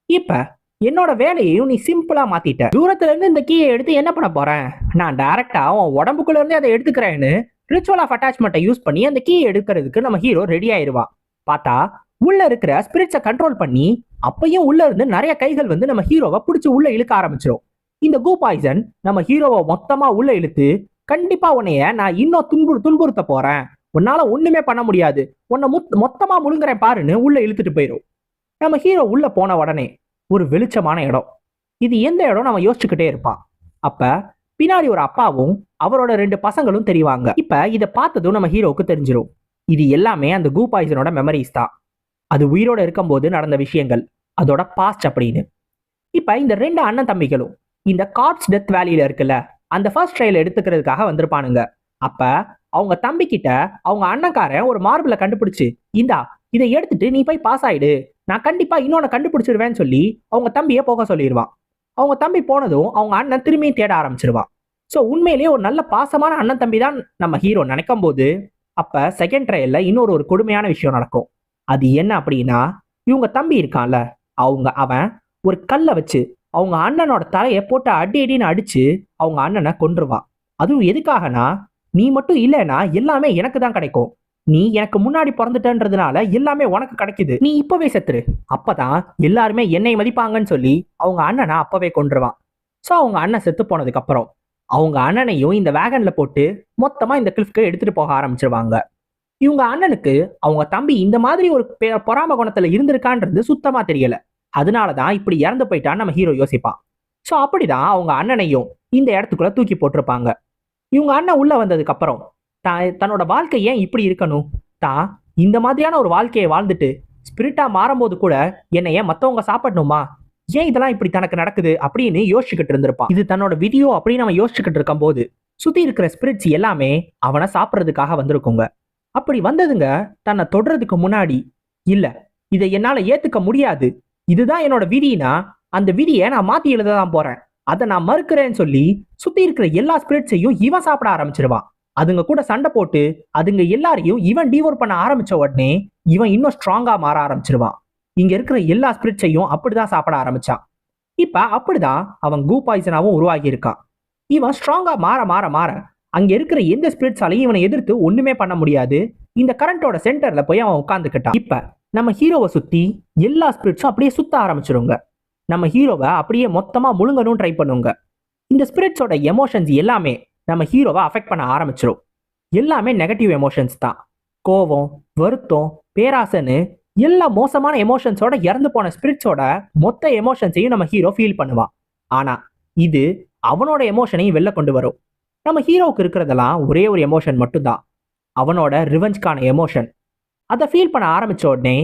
இப்ப என்னோட வேலையையும் நீ சிம்பிளா மாத்திட்ட. தூரத்துல இருந்து இந்த கீயை எடுத்து என்ன பண்ண போறேன்? நான் டைரக்டா உன் உடம்புக்குள்ள இருந்து அதை எடுத்துக்கிறேன்னு ரிச்சுவல் ஆஃப் அட்டாச்மெண்ட்டை யூஸ் பண்ணி அந்த கீயை எடுக்கிறதுக்கு நம்ம ஹீரோ ரெடி ஆயிருவான். பார்த்தா உள்ள இருக்கிற ஸ்பிரிட்ஸை கண்ட்ரோல் பண்ணி அப்பயும் உள்ள இருந்து நிறைய கைகள் வந்து நம்ம ஹீரோவை பிடிச்சி உள்ள இழுக்க ஆரம்பிச்சிடும். இந்த கூ பாய்சன் நம்ம ஹீரோவை மொத்தமா உள்ள இழுத்து, கண்டிப்பா உன்னைய நான் இன்னும் துன்புறுத்த போறேன், உன்னால ஒண்ணுமே பண்ண முடியாது, உன்னை மொத்தமா முழுங்குறேன் பாருன்னு உள்ள இழுத்துட்டு போயிடும். நம்ம ஹீரோ உள்ள போன உடனே ஒரு வெளிச்சமான இடம். இது எந்த இடம் நம்ம யோசிச்சுக்கிட்டே இருப்பான். அப்ப பின்னாடி ஒரு அப்பாவும் அவரோட 2 பசங்களும் தெரிவாங்க. இப்ப இதை பார்த்ததும் நம்ம ஹீரோவுக்கு தெரிஞ்சிடும், இது எல்லாமே அந்த கூ பாய்சனோட மெமரிஸ் தான். அது உயிரோட இருக்கும்போது நடந்த விஷயங்கள், அதோட பாஸ்ட் அப்படின்னு. இப்ப இந்த 2 அண்ணன் தம்பிகளும் இந்த கார்ட்ஸ் டெத் வேலியில இருக்குல்ல, அந்த ஃபர்ஸ்ட் ட்ரையல் எடுத்துக்கிறதுக்காக வந்திருப்பானுங்க. அப்ப அவங்க தம்பி கிட்ட அவங்க அண்ணன்காரன் ஒரு மார்பிளை கண்டுபிடிச்சு, இந்தா இதை எடுத்துட்டு நீ போய் பாஸ் ஆயிடு, நான் கண்டிப்பா இன்னொன்னு கண்டுபிடிச்சிருவேன்னு சொல்லி அவங்க தம்பியை போக சொல்லிடுவான். அவங்க தம்பி போனதும் அவங்க அண்ணன் திரும்பியும் தேட ஆரம்பிச்சிருவான். ஸோ உண்மையிலேயே ஒரு நல்ல பாசமான அண்ணன் தம்பி தான் நம்ம ஹீரோ நினைக்கும் போது, அப்ப செகண்ட் ட்ரையல்ல ஒரு கொடுமையான விஷயம் நடக்கும். அது என்ன அப்படின்னா, இவங்க தம்பி இருக்கான்ல, அவன் ஒரு கல்லை வச்சு அவங்க அண்ணனோட தலையை போட்டு அடின்னு அடிச்சு அவங்க அண்ணனை கொன்றுவான். அதுவும் எதுக்காகனா, நீ மட்டும் இல்லைன்னா எல்லாமே எனக்கு தான் கிடைக்கும், நீ எனக்கு முன்னாடி பிறந்துட்டன்றதுனால எல்லாமே உனக்கு கிடைக்குது, நீ இப்பவே செத்துரு, அப்பதான் எல்லாருமே என்னை மதிப்பாங்கன்னு சொல்லி அவங்க அண்ணனை அப்பவே கொன்றுவான். ஸோ அவங்க அண்ணன் செத்து போனதுக்கு அப்புறம் அவங்க அண்ணனையும் இந்த வேகன்ல போட்டு மொத்தமா இந்த கிளிஃப்க்கு எடுத்துட்டு போக ஆரம்பிச்சிருவாங்க. இவங்க அண்ணனுக்கு அவங்க தம்பி இந்த மாதிரி ஒரு பொறாம குணத்துல இருந்திருக்கான்றது சுத்தமா தெரியல. அதனாலதான் இப்படி இறந்து போயிட்டான்னு நம்ம ஹீரோ யோசிப்பான். ஸோ அப்படிதான் அவங்க அண்ணனையும் இந்த இடத்துக்குள்ள தூக்கி போட்டிருப்பாங்க. இவங்க அண்ணன் உள்ள வந்ததுக்கு அப்புறம் தன்னோட வாழ்க்கை ஏன் இப்படி இருக்கணும், தான் இந்த மாதிரியான ஒரு வாழ்க்கையை வாழ்ந்துட்டு ஸ்பிரிட்டா மாறும்போது கூட என்னை ஏன் மற்றவங்க சாப்பிடணுமா, ஏன் இதெல்லாம் இப்படி தனக்கு நடக்குது அப்படின்னு யோசிச்சுக்கிட்டு இருந்திருப்பான். இது தன்னோட விதியோ அப்படின்னு நம்ம யோசிச்சுக்கிட்டு இருக்கும் போது சுத்தி இருக்கிற ஸ்பிரிட்ஸ் எல்லாமே அவனை சாப்பிட்றதுக்காக வந்திருக்குங்க. அப்படி வந்ததுங்க தன்னை தொடுறதுக்கு முன்னாடி, இல்ல இதை என்னால ஏத்துக்க முடியாது, இதுதான் என்னோட விதினா அந்த விதியை நான் மாத்தி எழுததான் போறேன், அதை நான் மறுக்கிறேன்னு சொல்லி சுத்தி இருக்கிற எல்லா ஸ்பிரிட்ஸையும் இவன் சாப்பிட ஆரம்பிச்சிருவான். அதுங்க கூட சண்டை போட்டு அதுங்க எல்லாரையும் இவன் டிவோர் பண்ண ஆரம்பிச்ச உடனே இவன் இன்னும் ஸ்ட்ராங்கா மாற ஆரம்பிச்சிருவான். இங்க இருக்கிற எல்லா ஸ்பிரிட்ஸையும் அப்படிதான் சாப்பிட ஆரம்பிச்சான். இப்ப அப்படிதான் அவன் கூ பாய்சனாவும் உருவாகி இருக்கான். இவன் ஸ்ட்ராங்கா மாற மாற மாற அங்க இருக்கிற எந்த ஸ்பிரிட்ஸாலையும் இவனை எதிர்த்து ஒண்ணுமே பண்ண முடியாது. இந்த கரண்டோட சென்டர்ல போய் அவன் உட்காந்துக்கிட்டான். இப்ப நம்ம ஹீரோவை சுத்தி எல்லா ஸ்பிரிட்ஸும் அப்படியே சுத்த ஆரம்பிச்சிருங்க. நம்ம ஹீரோவை அப்படியே மொத்தமா முழுங்கணும் ட்ரை பண்ணுங்க. இந்த ஸ்பிரிட்ஸோட எமோஷன்ஸ் எல்லாமே நம்ம ஹீரோவை அஃபெக்ட் பண்ண ஆரம்பிச்சிடும். எல்லாமே நெகட்டிவ் எமோஷன்ஸ் தான். கோபம், வருத்தம், பேராசைன்னு எல்லா மோசமான எமோஷன்ஸோட இறந்து போன ஸ்பிரிட்ஸோட மொத்த எமோஷன்ஸையும் நம்ம ஹீரோ ஃபீல் பண்ணுவான். ஆனா இது அவனோட எமோஷனையும் வெளில கொண்டு வரும். நம்ம ஹீரோவுக்கு இருக்கிறதெல்லாம் ஒரே ஒரு எமோஷன் மட்டும்தான், அவனோட ரிவெஞ்ச்கான எமோஷன். அதை ஃபீல் பண்ண ஆரம்பிச்ச உடனே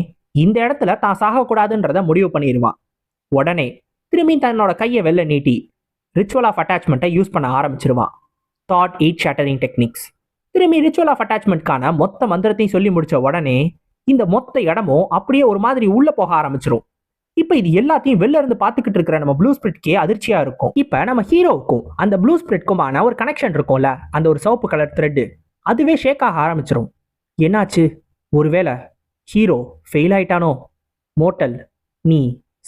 இந்த இடத்துல தான் சாகக்கூடாதுன்றத முடிவு பண்ணிடுவான். உடனே திரும்பி தன்னோட கையை வெளில நீட்டி ரிச்சுவல் ஆஃப் அட்டாச்மெண்ட்டை யூஸ் பண்ண ஆரம்பிச்சிருவான். Thought aid shattering techniques. திரும்பி ரிச்சுவல் ஆஃப் அட்டாச்மெண்ட்கான மொத்த மந்திரத்தையும் சொல்லி முடிச்ச உடனே இந்த மொத்த இடமும் அப்படியே ஒரு மாதிரி உள்ள போக ஆரம்பிச்சிடும். இப்ப இது எல்லாத்தையும் வெளில இருந்து பார்த்துக்கிட்டு இருக்கிற நம்ம ப்ளூ ஸ்பிரிட்கே அதிர்ச்சியா இருக்கும். இப்ப நம்ம ஹீரோவுக்கும் அந்த ப்ளூ ஸ்பிரிட்க்குமான ஒரு கனெக்ஷன் இருக்கும்ல, அந்த ஒரு சிவப்பு கலர் த்ரெட், அதுவே ஷேக் ஆக ஆரம்பிச்சிடும். என்னாச்சு, ஒருவேளை ஹீரோ ஃபெயில் ஆயிட்டானோ, மோட்டல் நீ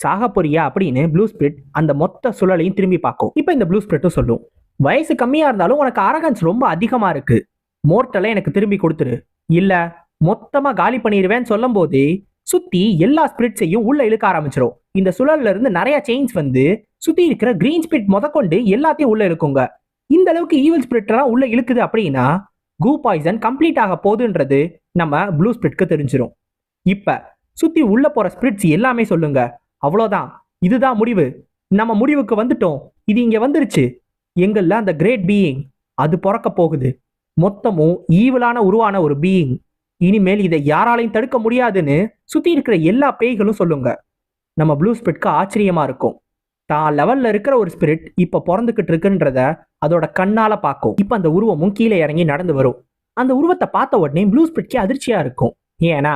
சாக போறியா அப்படின்னு ப்ளூ ஸ்பிரிட் அந்த மொத்த சுழலையும் திரும்பி பார்க்கும். இப்ப இந்த ப்ளூ ஸ்பிரிட்டும் சொல்லும், வயசு கம்மியா இருந்தாலும் உனக்கு அரகன்ஸ் ரொம்ப அதிகமா இருக்கு, மோர்ட்டலை எனக்கு திரும்பி கொடுத்துரு, இல்ல மொத்தமா காலி பண்ணிடுவேன்னு சொல்லும் போதே சுத்தி எல்லா ஸ்பிரிட்ஸையும் உள்ள இழுக்க ஆரம்பிச்சிடும். இந்த சுழல்ல இருந்து நிறைய செயின்ஸ் வந்து சுத்தி இருக்கிற கிரீன் ஸ்பிரிட் முதற்கொண்டு எல்லாத்தையும் உள்ள இழுக்குங்க. இந்த அளவுக்கு ஈவில் ஸ்பிரிட் எல்லாம் உள்ள இழுக்குது அப்படின்னா கூ பாய்சன் கம்ப்ளீட் ஆக போகுதுன்றது நம்ம ப்ளூ ஸ்பிரிட்க்கு தெரிஞ்சிடும். இப்ப சுத்தி உள்ள போற ஸ்பிரிட்ஸ் எல்லாமே சொல்லுங்க, அவ்வளோதான், இதுதான் முடிவு, நம்ம முடிவுக்கு வந்துட்டோம், இது இங்க வந்துருச்சு, எங்கள்ல அந்த கிரேட் பீயிங் அது பிறக்க போகுது, மொத்தமும் ஈவிலான உருவான ஒரு பீயிங், இனிமேல் இதை யாராலையும் தடுக்க முடியாதுன்னு சுத்தி இருக்கிற எல்லா பேய்களும் சொல்லுங்க. நம்ம ப்ளூ ஸ்பிரிட்க்கு ஆச்சரியமா இருக்கும். தான் லெவல்ல இருக்கிற ஒரு ஸ்பிரிட் இப்ப பிறந்துகிட்டு இருக்குன்றத அதோட கண்ணால பார்க்கும். இப்ப அந்த உருவமும் கீழே இறங்கி நடந்து வரும். அந்த உருவத்தை பார்த்த உடனே ப்ளூ ஸ்பிரிட்கே அதிர்ச்சியா இருக்கும். ஏன்னா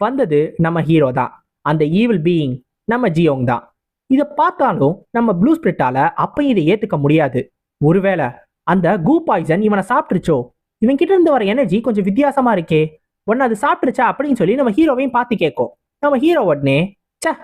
வந்தது நம்ம ஹீரோ தான், அந்த ஈவில் பீயிங் நம்ம ஜியோங் தான். இதை பார்த்தாலும் நம்ம ப்ளூ ஸ்பிரிட்டால அப்பயும் இதை ஏத்துக்க முடியாது. ஒருவேளை அந்த கூ பாய்சன் இவனை சாப்பிட்டுருச்சோ, இவன் கிட்ட இருந்து வர எனர்ஜி கொஞ்சம் வித்தியாசமா இருக்கே, உடனே அது சாப்பிட்டுருச்சா அப்படின்னு சொல்லி நம்ம ஹீரோவையும் பார்த்து கேட்கும். நம்ம ஹீரோ உடனே, ச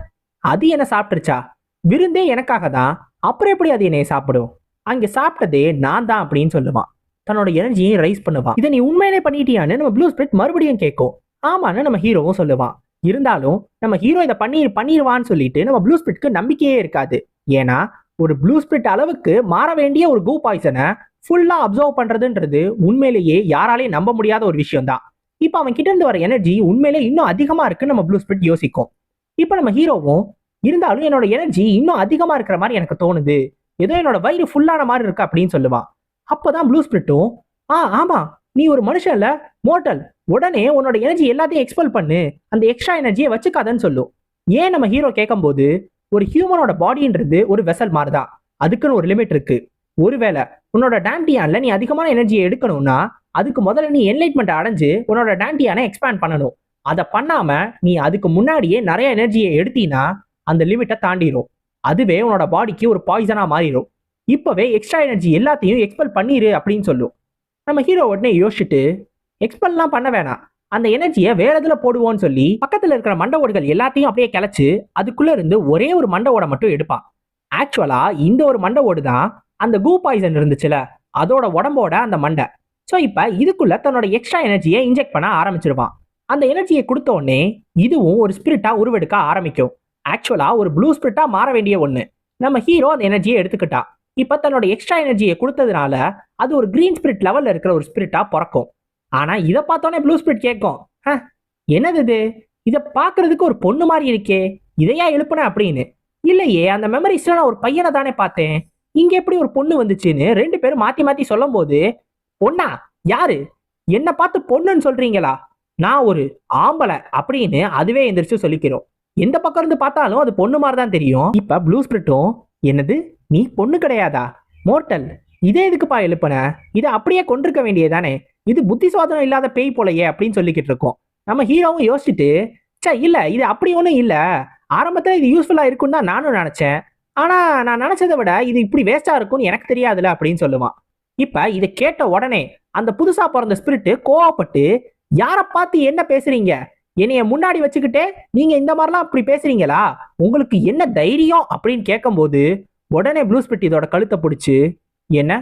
அது என்ன சாப்பிட்டுருச்சா, விருந்தே எனக்காக தான், அப்புறம் எப்படி அது என்னைய சாப்பிடும், அங்க சாப்பிட்டதே நான் தான் அப்படின்னு சொல்லுவான். தன்னோட எனர்ஜியை ரைஸ் பண்ணுவான். இதை நீ உண்மையிலே பண்ணிட்டியான்னு நம்ம ப்ளூ ஸ்பிரிட் மறுபடியும் கேட்கும். ஆமான்னு நம்ம ஹீரோவும் சொல்லுவான். இருந்தாலும் நம்ம ஹீரோ இதை பண்ணிடுவான்னு சொல்லிட்டு நம்ம ப்ளூ ஸ்பிரிட்க்கு நம்பிக்கையே இருக்காது. ஏன்னா ஒரு ப்ளூ ஸ்பிரிட் அளவுக்கு மாற வேண்டிய ஒரு கூ பாய்சனை ஃபுல்லா அப்சர்வ் பண்றதுன்றது உண்மையிலேயே யாராலையும் நம்ப முடியாத ஒரு விஷயம் தான். இப்போ அவன் கிட்ட இருந்து வர எனர்ஜி உண்மையிலே இன்னும் அதிகமா இருக்குன்னு நம்ம ப்ளூ ஸ்பிரிட் யோசிக்கும். இப்போ நம்ம ஹீரோவும், இருந்தாலும் என்னோட எனர்ஜி இன்னும் அதிகமா இருக்கிற மாதிரி எனக்கு தோணுது, ஏதோ என்னோட வயிறு ஃபுல்லான மாதிரி இருக்கு அப்படின்னு சொல்லுவான். அப்போதான் ப்ளூ ஸ்பிரிட்டும், ஆமா நீ ஒரு மனுஷன் இல்ல, மோட்டல், உடனே உன்னோட எனர்ஜி எல்லாத்தையும் எக்ஸ்பெல் பண்ணு, அந்த எக்ஸ்ட்ரா எனர்ஜியை வச்சுக்காதன்னு சொல்லும். ஏன் நம்ம ஹீரோ கேட்கும்போது, ஒரு ஹியூமனோட பாடின்றது ஒரு வெசல் மாதிரி தான், அதுக்குன்னு ஒரு லிமிட் இருக்கு. ஒருவேளை உன்னோட டான்டியான்ல நீ அதிகமான எனர்ஜியை எடுக்கணும்னா அதுக்கு முதல்ல நீ என்லைட்மெண்ட் அடைஞ்சு உன்னோட டான்டியானை எக்ஸ்பேண்ட் பண்ணணும். அதை பண்ணாம நீ அதுக்கு முன்னாடியே நிறைய எனர்ஜியை எடுத்தீங்கன்னா அந்த லிமிட்டை தாண்டிடும். அதுவே உன்னோட பாடிக்கு ஒரு பாய்சனா மாறிடும். இப்பவே எக்ஸ்ட்ரா எனர்ஜி எல்லாத்தையும் எக்ஸ்பெல் பண்ணிரு அப்படின்னு சொல்லும். நம்ம ஹீரோ உடனே யோசிச்சுட்டு, எக்ஸ்பெல்லாம் பண்ண வேணாம், அந்த எனர்ஜியை வேற எதுல போடுவோன்னு சொல்லி பக்கத்துல இருக்கிற மண்ட ஓடுகள் எல்லாத்தையும் அப்படியே கிளச்சு அதுக்குள்ள இருந்து ஒரே ஒரு மண்ட ஓட மட்டும் எடுப்பான். ஆக்சுவலா இந்த ஒரு மண்ட ஓடு தான் அந்த கூ பாய்சன் இருந்துச்சுல அதோட உடம்போட அந்த மண்டை. ஸோ இப்போ இதுக்குள்ள தன்னோட எக்ஸ்ட்ரா எனர்ஜியை இன்ஜெக்ட் பண்ண ஆரம்பிச்சிருவான். அந்த எனர்ஜியை கொடுத்த உடனே இதுவும் ஒரு ஸ்பிரிட்டா உருவெடுக்க ஆரம்பிக்கும். ஆக்சுவலா ஒரு ப்ளூ ஸ்பிரிட்டா மாற வேண்டிய ஒண்ணு. நம்ம ஹீரோ அந்த எனர்ஜியை எடுத்துக்கிட்டான். இப்ப தன்னோட எக்ஸ்ட்ரா எனர்ஜியை கொடுத்ததுனால அது ஒரு கிரீன் ஸ்பிரிட் லெவல்ல இருக்கிற ஒரு ஸ்பிரிட்டா பிறக்கும். ஆனா இதை பார்த்தோன்னே ப்ளூ ஸ்பிரிட் கேட்கும், என்னது இது, இதை பார்க்கறதுக்கு ஒரு பொண்ணு மாதிரி இருக்கே, இதையா எழுப்புன அப்படின்னு. இல்லையே, அந்த மெமரிஸ்ல நான் ஒரு பையனை தானே பார்த்தேன், இங்க எப்படி ஒரு பொண்ணு வந்துச்சுன்னு ரெண்டு பேரும் மாத்தி மாத்தி சொல்லும் போது, பொண்ணா யாரு, என்ன பார்த்து பொண்ணுன்னு சொல்றீங்களா, நான் ஒரு ஆம்பளை அப்படின்னு அதுவே எந்திரிச்சு சொல்லிக்கிறோம். எந்த பக்கம் இருந்து பார்த்தாலும் அது பொண்ணு மாதிரி தான் தெரியும். இப்ப ப்ளூ ஸ்பிரிட்டும், என்னது நீ பொண்ணு கிடையாதா, மோர்டல், இதே எதுக்குப்பா எழுப்புன, இதை அப்படியே கொண்டிருக்க வேண்டியதானே, இது புத்தி சோதனை இல்லாத பேய் போலையே அப்படின்னு சொல்லிக்கிட்டு இருக்கோம். நம்ம ஹீரோவும் யோசிச்சுட்டு, இல்ல இது அப்படி ஒன்றும் இல்ல, ஆரம்பத்துல இது யூஸ்ஃபுல்லா இருக்குன்னு தான் நானும் நினைச்சேன், ஆனா நான் நினைச்சதை விட இது இப்படி வேஸ்டா இருக்கும்னு எனக்கு தெரியாதுல அப்படின்னு சொல்லுவான். இப்ப இதை கேட்ட உடனே அந்த புதுசா பிறந்த ஸ்பிரிட் கோவப்பட்டு, யாரை பார்த்து என்ன பேசுறீங்க, என்னைய முன்னாடி வச்சுக்கிட்டே நீங்க இந்த மாதிரிலாம் அப்படி பேசுறீங்களா, உங்களுக்கு என்ன தைரியம் அப்படின்னு கேட்கும்போது உடனே ப்ளூ ஸ்பிரிட் இதோட கழுத்தை பிடிச்சு, என்ன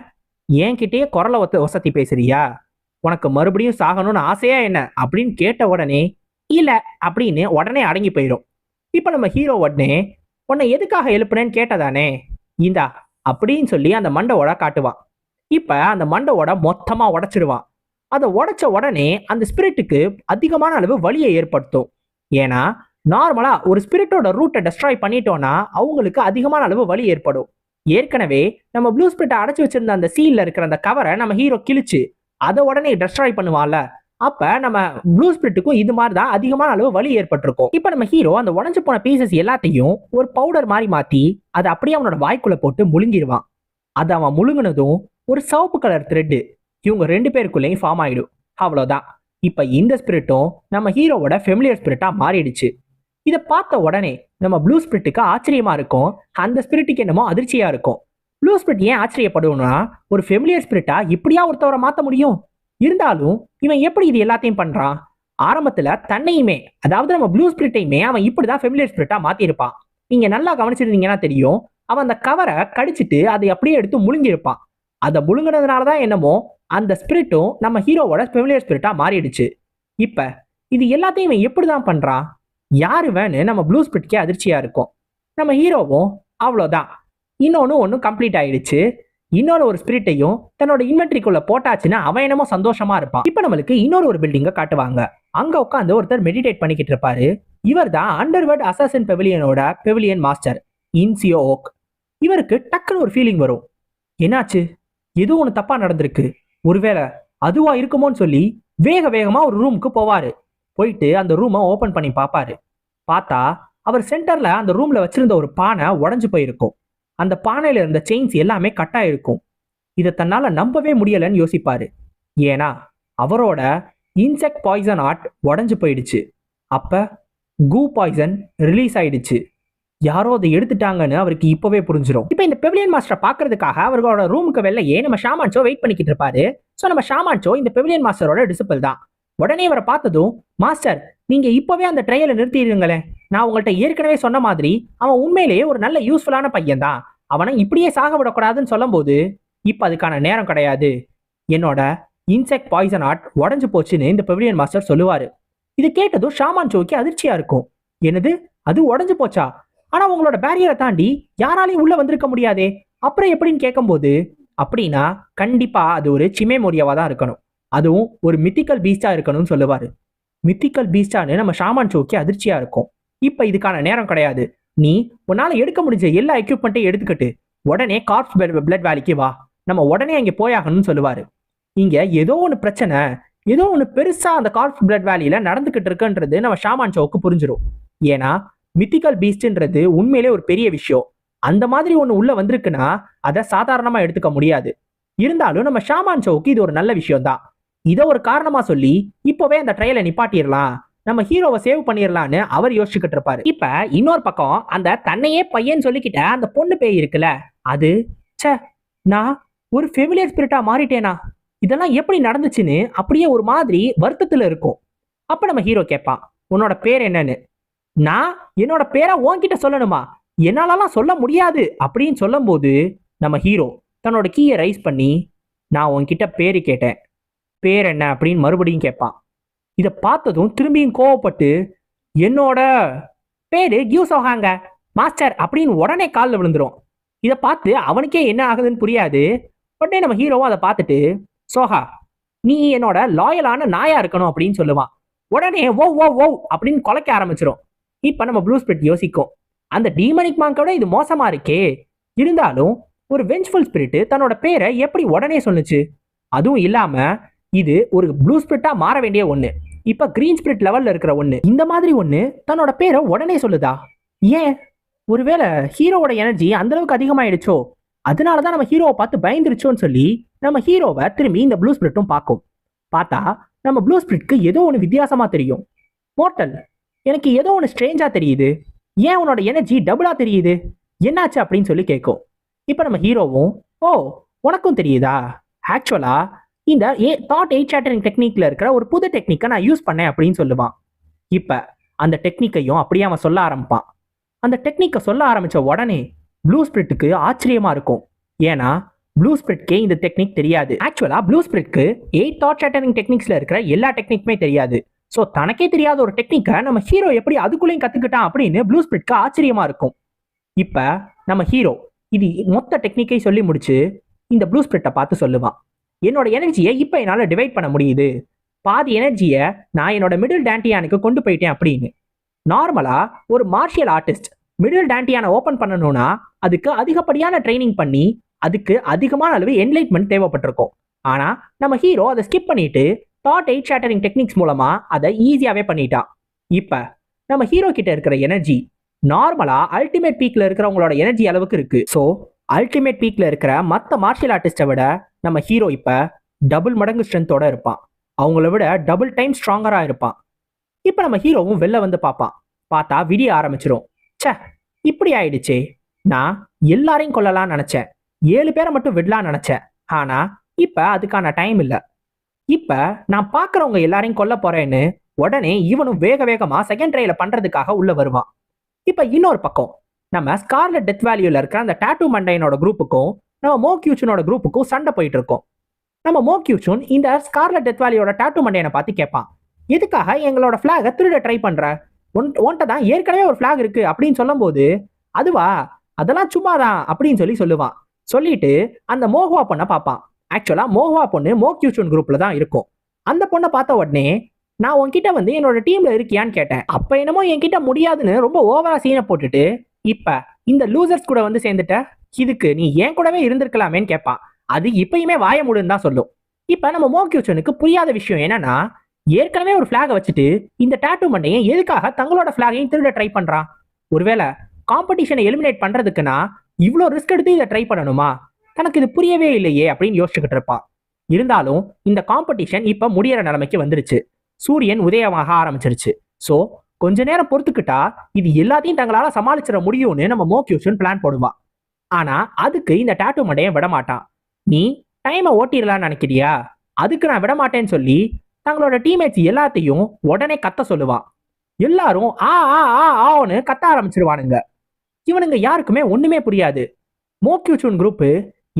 என்கிட்டயே குரலை வசதி பேசுறியா, உனக்கு மறுபடியும் சாகணும்னு ஆசையா என்ன அப்படின்னு கேட்ட உடனே இல்ல அப்படின்னு உடனே அடங்கி போயிடும். இப்ப நம்ம ஹீரோ உடனே, உன்னை எதுக்காக எழுப்புனேன்னு கேட்டதானே, இந்தா அப்படின்னு சொல்லி அந்த மண்டவோட காட்டுவான். இப்ப அந்த மண்டவோட மொத்தமா உடைச்சிடுவான். அதை உடைச்ச உடனே அந்த ஸ்பிரிட்டுக்கு அதிகமான அளவு வலியை ஏற்படுத்தும். ஏன்னா நார்மலா ஒரு ஸ்பிரிட்டோட ரூட்டை டெஸ்ட்ராய் பண்ணிட்டோம்னா அவங்களுக்கு அதிகமான அளவு வலி ஏற்படும். ஏற்கனவே நம்ம ப்ளூ ஸ்பிரிட்டை அடைச்சு வச்சிருந்த அந்த சீல்ல இருக்கிற அந்த கவரை நம்ம ஹீரோ கிழிச்சு அதை உடனே டெஸ்ட்ராய் பண்ணுவான்ல, அப்ப நம்ம ப்ளூ ஸ்பிரிட்டுக்கும் இது மாதிரி தான் அதிகமான அளவு வலி ஏற்பட்டிருக்கும். இப்ப நம்ம ஹீரோ அந்த உடஞ்சு போன பீசஸ் எல்லாத்தையும் ஒரு பவுடர் மாதிரி மாத்தி அதை அப்படியே அவனோட வாய்க்குள்ள போட்டு முழுங்கிடுவான். அதை அவன் முழுங்கினதும் ஒரு சிவப்பு கலர் த்ரெட் இவங்க ரெண்டு பேருக்குள்ளேயும் ஃபார்ம் ஆயிடும். அவ்வளவுதான். இப்ப இந்த ஸ்பிரிட்டும் நம்ம ஹீரோவோட ஃபெமிலியர் ஸ்பிரிட்டா மாறிடுச்சு. இதை பார்த்த உடனே நம்ம ப்ளூ ஸ்பிரிட்டுக்கு ஆச்சரியமா இருக்கும், அந்த ஸ்பிரிட்டுக்கு என்னமோ அதிர்ச்சியா இருக்கும். ப்ளூ ஸ்பிரிட் ஏன் ஆச்சரியப்படுவோம்னா, ஒரு ஃபெமிலியர் ஸ்பிரிட்டா இப்படியா ஒருத்தவரை மாற்ற முடியும், இருந்தாலும் இவன் எப்படி இது எல்லாத்தையும் பண்றான், ஆரம்பத்துல தன்னையுமே அதாவது நம்ம ப்ளூ ஸ்பிரிட்டையுமே அவன் இப்படிதான் ஃபெமிலியர் ஸ்பிரிட்டா மாத்திருப்பான். நீங்க நல்லா கவனிச்சிருந்தீங்கன்னா தெரியும், அவன் அந்த கவரை கடிச்சிட்டு அதை அப்படியே எடுத்து முழுங்கிருப்பான். அதை முழுங்கினதுனாலதான் என்னமோ அந்த ஸ்பிரிட்டும் நம்ம ஹீரோவோட ஃபெமிலியர் ஸ்பிரிட்டா மாறிடுச்சு. இப்ப இது எல்லாத்தையும் இவன் எப்படிதான் பண்றான், யாரு வேணு நம்ம ப்ளூ ஸ்பிரிட்கே அதிர்ச்சியா இருக்கும். நம்ம ஹீரோவும் அவ்வளோதான், ஒன்றும் கம்ப்ளீட் ஆயிடுச்சு, இன்னொரு ஒரு ஸ்பிரிட்டையும் தன்னோட இன்வென்ட்ரிக்குள்ள போட்டாச்சுன்னு அவன் என்னமோ சந்தோஷமா இருப்பான். இப்ப நம்மளுக்கு இன்னொரு பில்டிங்கை காட்டுவாங்க. அங்க உட்காந்து ஒருத்தர் மெடிடேட் பண்ணிக்கிட்டு இருப்பாரு. இவர் தான் அண்டர்வர்ல்ட் assassin பெவிலியனோட pavilion master Inacio okay. இவருக்கு டக்குன்னு ஒரு ஃபீலிங் வரும், என்னாச்சு, ஏதோ ஒன்று தப்பா நடந்திருக்கு, ஒருவேளை அதுவா இருக்குமோன்னு சொல்லி வேக வேகமா ஒரு ரூமுக்கு போவாரு. போயிட்டு அந்த ரூமை ஓபன் பண்ணி பார்ப்பாரு. பார்த்தா அவர் சென்டர்ல அந்த ரூம்ல வச்சிருந்த ஒரு பானை உடஞ்சு போயிருக்கும். அந்த பானையில இருந்த செயின்ஸ் எல்லாமே கட் ஆயிருக்கும். இதை தன்னால நம்பவே முடியலன்னு யோசிப்பாரு. ஏன்னா அவரோட இன்செக்ட் பாய்சன் ஆர்ட் உடஞ்சு போயிடுச்சு. அப்ப கூ பாய்சன் ரிலீஸ் ஆயிடுச்சு. யாரோ அதை எடுத்துட்டாங்கன்னு அவருக்கு இப்பவே புரிஞ்சிடும். இப்ப இந்த பெவிலியன் மாஸ்டரை பாக்குறதுக்காக அவர்களோட ரூமுக்கு வெளியே நம்ம ஷாமான் ஷோ வெயிட் பண்ணிக்கிட்டு இருப்பாரு. சோ நம்ம ஷாமான் ஷோ இந்த பெவிலியன் மாஸ்டரோட டிசிபிள் தான். உடனே அவரை பார்த்ததும், மாஸ்டர் நீங்க இப்பவே அந்த ட்ரையலை நிறுத்திடுங்களேன். நான் உங்கள்கிட்ட ஏற்கனவே சொன்ன மாதிரி அவன் உண்மையிலேயே ஒரு நல்ல யூஸ்ஃபுல்லான பையன் தான். அவனை இப்படியே சாக விடக்கூடாதுன்னு சொல்லும் போது, இப்ப அதுக்கான நேரம் கிடையாது. என்னோட இன்செக்ட் பாய்சன் ஆர்ட் உடஞ்சு போச்சுன்னு இந்த பெவிலியன் மாஸ்டர் சொல்லுவாரு. இது கேட்டதும் ஷாமான் ஷோக்கு அதிர்ச்சியா இருக்கும். என்னது, அது உடஞ்சு போச்சா? ஆனா உங்களோட பேரியரை தாண்டி யாராலையும் உள்ள வந்திருக்க முடியாதே, அப்புறம் எப்படின்னு கேட்கும்போது, அப்படின்னா கண்டிப்பா அது ஒரு சிமேமோரியாவா தான் இருக்கணும், அதுவும் ஒரு மித்திக்கல் பீஸ்டா இருக்கணும்னு சொல்லுவாரு. மித்திக்கல் பீஸ்டான்னு நம்ம ஷாமான் ஷோக்கு அதிர்ச்சியா இருக்கும். இப்ப இதுக்கான நேரம் கிடையாது. நீ உன்னால எடுக்க முடிஞ்ச எல்லா எக்யூப்மெண்ட்டையும் எடுத்துக்கிட்டு உடனே கார்ப்ஸ் பிளட் வேலிக்கு வா, நம்ம உடனே அங்கே போயாகணும்னு சொல்லுவாரு. இங்க ஏதோ ஒன்று பிரச்சனை, ஏதோ ஒன்று பெருசா அந்த கார்ப்ஸ் பிளட் வேலியில நடந்துகிட்டு இருக்குன்றது நம்ம ஷாமான் ஷோக்கு புரிஞ்சிடும். ஏன்னா மித்திக்கல் பீஸ்ட்ன்றது உண்மையிலே ஒரு பெரிய விஷயம். அந்த மாதிரி ஒன்று உள்ள வந்திருக்குன்னா அதை சாதாரணமா எடுத்துக்க முடியாது. இருந்தாலும் நம்ம ஷாமான் ஷோவுக்கு இது ஒரு நல்ல விஷயம் தான். இதை ஒரு காரணமா சொல்லி இப்பவே அந்த ட்ரையலை நிப்பாட்டிடலாம், நம்ம ஹீரோவை சேவ் பண்ணிடலான்னு அவர் யோசிச்சுக்கிட்டு இருப்பாரு. இப்ப இன்னொரு பக்கம் அந்த தன்னையே பையன் சொல்லிக்கிட்ட அந்த பொண்ணு பேய் இருக்குல்ல, அது சே நான் ஒரு ஃபெமிலியர் ஸ்பிரிட்டா மாறிட்டேனா, இதெல்லாம் எப்படி நடந்துச்சுன்னு அப்படியே ஒரு மாதிரி வருத்தத்துல இருக்கும். அப்ப நம்ம ஹீரோ கேட்பான், உன்னோட பேர் என்னன்னு. நான் என்னோட பேரை உன்கிட்ட சொல்லணுமா, என்னாலலாம் சொல்ல முடியாது அப்படின்னு சொல்லும் போது நம்ம ஹீரோ தன்னோட கீயை ரைஸ் பண்ணி, நான் உன்கிட்ட பேரு கேட்டேன், பேர் என்ன அப்படின்னு மறுபடியும் கேட்பான். இதை பார்த்ததும் திரும்பியும் கோவப்பட்டு, என்னோட பேரு கியூசோஹாங்க மாஸ்டர் அப்படின்னு உடனே காலில் விழுந்துரும். இதை பார்த்து அவனுக்கே என்ன ஆகுதுன்னு புரியாது. உடனே நம்ம ஹீரோவும் அதை பார்த்துட்டு, சோஹா நீ என்னோட லாயலான நாயா இருக்கணும் அப்படின்னு சொல்லுவான். உடனே ஓ ஓ ஓ அப்படின்னு குலைக்க ஆரம்பிச்சிடும். இப்ப நம்ம ப்ளூ ஸ்பிரிட் யோசிக்கும், அந்த டீமனிக் மாங்கோட இது மோசமா இருக்கே, இருந்தாலும் ஒரு வெஞ்ச்ஃபுல் ஸ்பிரிட் தன்னோட பேரை எப்படி உடனே சொன்னுச்சு, அதுவும் இல்லாம இது ஒரு ப்ளூ ஸ்பிரிட்டா மாற வேண்டிய ஒண்ணு, இப்ப கிரீன் ஸ்பிரிட் லெவல்ல இருக்கிற ஒண்ணு, இந்த மாதிரி ஒண்ணு தன்னோட பேரை உடனே சொல்லுதா? ஏன் ஒருவேளை ஹீரோவோட எனர்ஜி அந்த அளவுக்கு அதிகமாயிடுச்சோ, அதனாலதான் நம்ம ஹீரோவை பார்த்து பயந்துருச்சோன்னு சொல்லி நம்ம ஹீரோவை திரும்பி இந்த ப்ளூ ஸ்பிரிட்டும் பார்க்கும். பார்த்தா நம்ம ப்ளூ ஸ்பிரிட்க்கு ஏதோ ஒன்று வித்தியாசமா தெரியும். மோர்டல், எனக்கு ஏதோ ஒன்று ஸ்ட்ரேஞ்சா தெரியுது, ஏன் உன்னோட எனர்ஜி டபுளா தெரியுது, என்னாச்சு அப்படின்னு சொல்லி கேட்கும். இப்போ நம்ம ஹீரோவும், ஓ உனக்கும் தெரியுதா, ஆக்சுவலா இந்த தாட் எயிட் ஷேட்டரிங் டெக்னிக்ல இருக்கிற ஒரு புது டெக்னிக்கை நான் யூஸ் பண்ணேன் அப்படின்னு சொல்லுவான். இப்போ அந்த டெக்னிக்கையும் அப்படியே அவன் சொல்ல ஆரம்பிப்பான். அந்த டெக்னிக்கை சொல்ல ஆரம்பிச்ச உடனே ப்ளூ ஸ்பிரிட்டுக்கு ஆச்சரியமா இருக்கும். ஏன்னா ப்ளூ ஸ்பிரிட்கே இந்த டெக்னிக் தெரியாது. ஆக்சுவலா ப்ளூ ஸ்பிரிட்க்கு 8 தாட் ஷேட்டரிங் டெக்னிக்ஸ்ல இருக்கிற எல்லா டெக்னிக்குமே தெரியாது. ஸோ தனக்கே தெரியாத ஒரு டெக்னிக்கை நம்ம ஹீரோ எப்படி அதுக்குள்ளேயும் கத்துக்கிட்டான் அப்படின்னு ப்ளூ ஸ்பிரிட்க்கு ஆச்சரியமா இருக்கும். இப்ப நம்ம ஹீரோ இது மொத்த டெக்னிக்கை சொல்லி முடிச்சு இந்த ப்ளூ ஸ்பிரிட்டை பார்த்து சொல்லுவான், என்னோட எனர்ஜியை இப்ப என்னால டிவைட் பண்ண முடியுது, பாதி எனர்ஜியை நான் என்னோட மிடில் டேண்டியானுக்கு கொண்டு போயிட்டேன் அப்படின்னு. நார்மலா ஒரு மார்ஷியல் ஆர்டிஸ்ட் மிடில் டேண்டியானை ஓபன் பண்ணணும்னா அதுக்கு அதிகப்படியான ட்ரைனிங் பண்ணி அதுக்கு அதிகமான அளவு என்லைட்மெண்ட் தேவைப்பட்டிருக்கும். ஆனா நம்ம ஹீரோ அதை ஸ்கிப் பண்ணிட்டு தாட் எயிட் ஷேட்டரிங் டெக்னிக்ஸ் மூலமா அதை ஈஸியாவே பண்ணிட்டான். இப்ப நம்ம ஹீரோ கிட்ட இருக்கிற எனர்ஜி நார்மலா அல்டிமேட் பீக்ல இருக்கிறவங்களோட எனர்ஜி அளவுக்கு இருக்கு. ஸோ அல்டிமேட் பீக்ல இருக்கிற மற்ற மார்ஷியல் ஆர்டிஸ்டை விட நம்ம ஹீரோ இப்ப டபுள் மடங்கு ஸ்ட்ரென்த்தோட இருப்பான், அவங்கள விட டபுள் டைம் ஸ்ட்ராங்கரா இருப்பான். இப்ப நம்ம ஹீரோவும் வெளில வந்து பார்ப்பான். பார்த்தா விடிய ஆரம்பிச்சிடும். சே இப்படி ஆயிடுச்சே, நான் எல்லாரையும் கொல்லலாம் நினைச்சேன், 7 பேரை மட்டும் விடலான்னு நினைச்சேன், ஆனா இப்ப அதுக்கான டைம் இல்லை. இப்ப நான் பாக்குறவங்க எல்லாரையும் கொல்ல போறேன்னு உடனே இவனும் வேக வேகமா செகண்ட் ட்ரைல பண்றதுக்காக உள்ள வருவான். இப்ப இன்னொரு பக்கம் நம்ம ஸ்கார்லெட் டெத் வேல்யூல இருக்கிற அந்த டாட்டூ மண்டையனோட குரூப்புக்கும் நம்ம மோக்யூச்சனோட குரூப்புக்கும் சண்டை போயிட்டு இருக்கோம். நம்ம மோக்யூச்சன் இந்த ஸ்கார்லெட் டெத் வேல்யூட டாட்டூ மண்டையனை பார்த்து கேட்பான், எதுக்காக எங்களோட பிளாக திருட ட்ரை பண்ற, உன்கிட்ட தான் ஏற்கனவே ஒரு பிளாக் இருக்கு அப்படின்னு சொல்லும் போது, அதுவா அதெல்லாம் சும்மாதான் அப்படின்னு சொல்லுவான். சொல்லிட்டு அந்த மோஹுவா பொண்ணை பார்ப்பான். ஆக்சுவலா மோஹுவா பொண்ணு மோக்யூச்சன் குரூப்ல தான் இருக்கும். அந்த பொண்ணை பார்த்த உடனே, நான் உன்கிட்ட வந்து என்னோட டீம்ல இருக்கியான்னு கேட்டேன், அப்ப என்னமோ என்கிட்ட முடியாதுன்னு ரொம்ப ஓவரா சீனை போட்டுட்டு இப்ப இந்த லூசர்ஸ் கூட வந்து சேர்ந்துட்ட, இதுக்கு நீ ஏன் கூடவே இருந்திருக்கலாமேன்னு கேட்பான். அது இப்பயுமே வாய முடின்னு தான் சொல்லும். இப்ப நம்ம மோக்யூச்சனுக்கு புரியாத விஷயம் என்னன்னா, ஏற்கனவே ஒரு பிளாக வச்சுட்டு இந்த டாட்டூ மண்டையை எதுக்காக தங்களோட பிளாகையும் திருட ட்ரை பண்றான், ஒருவேளை காம்படிஷனை எலிமினேட் பண்றதுக்குன்னா இவ்வளோ ரிஸ்க் எடுத்து இதை ட்ரை பண்ணணுமா, தனக்கு இது புரியவே இல்லையே அப்படின்னு யோசிச்சுக்கிட்டு இருப்பான். இருந்தாலும் இந்த காம்படிஷன் இப்ப முடியற நிலைமைக்கு வந்துருச்சு, சூரியன் உதயமாக ஆரம்பிச்சிருச்சு. ஸோ கொஞ்ச நேரம் பொறுத்துக்கிட்டா இது எல்லாத்தையும் தங்களால சமாளிச்சிட முடியும்னு நம்ம மோக்யூஷன் பிளான் போடுவான். ஆனா அதுக்கு இந்த டாட்டூ மண்டையன் விட மாட்டான். நீ டைமை ஓட்டிடலாம்னு நினைக்கிறியா? அதுக்கு நான் விட மாட்டேன்னு சொல்லி தங்களோட டீம்மேட்ஸ் எல்லாத்தையும் உடனே கத்த சொல்லுவான். எல்லாரும் ஆ ஆ ஆ ஆன்னு கத்த ஆரம்பிச்சிருவானுங்க. இவனுங்க யாருக்குமே ஒண்ணுமே புரியாது. மோக்யூச்சூன் குரூப்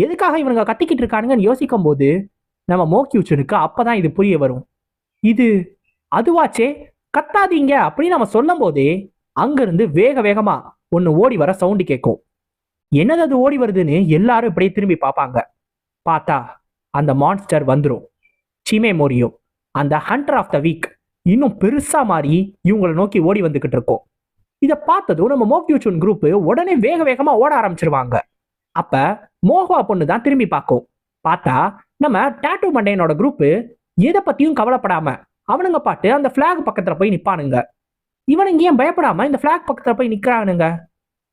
எதுக்காக இவனுங்க கத்திக்கிட்டு இருக்கானுங்கன்னு யோசிக்கும் போது நம்ம மோக்யூச்சனுக்கு அப்பதான் இது புரிய வரும். இது அதுவாச்சே, கத்தாதீங்க அப்படின்னு நம்ம சொல்லும் போதே அங்கிருந்து வேக வேகமா ஒன்னு ஓடி வர சவுண்டு கேட்கும். என்னது அது ஓடி வருதுன்னு எல்லாரும் இப்படியே திரும்பி பார்ப்பாங்க. பார்த்தா அந்த மான்ஸ்டர் வந்துடும். சிமே மோரியோ, அந்த ஹண்டர் ஆஃப் த வீக், இன்னும் பெருசா மாறி இவங்களை நோக்கி ஓடி வந்துகிட்டு இருக்கோம். இதை பார்த்ததும் நம்ம மோக்யூச்சூன் குரூப் உடனே வேக வேகமா ஓட ஆரம்பிச்சிருவாங்க. அப்ப மோகா பொண்ணு தான் திரும்பி பார்க்கும். பார்த்தா நம்ம டாட்டூ மண்டையனோட குரூப் எதை பத்தியும் கவலைப்படாம அவனுங்க பாட்டு அந்த பிளாக் பக்கத்துல போய் நிப்பானுங்க. இவனுங்க ஏன் பயப்படாம இந்த பிளாக் பக்கத்துல போய் நிக்கிறானுங்க?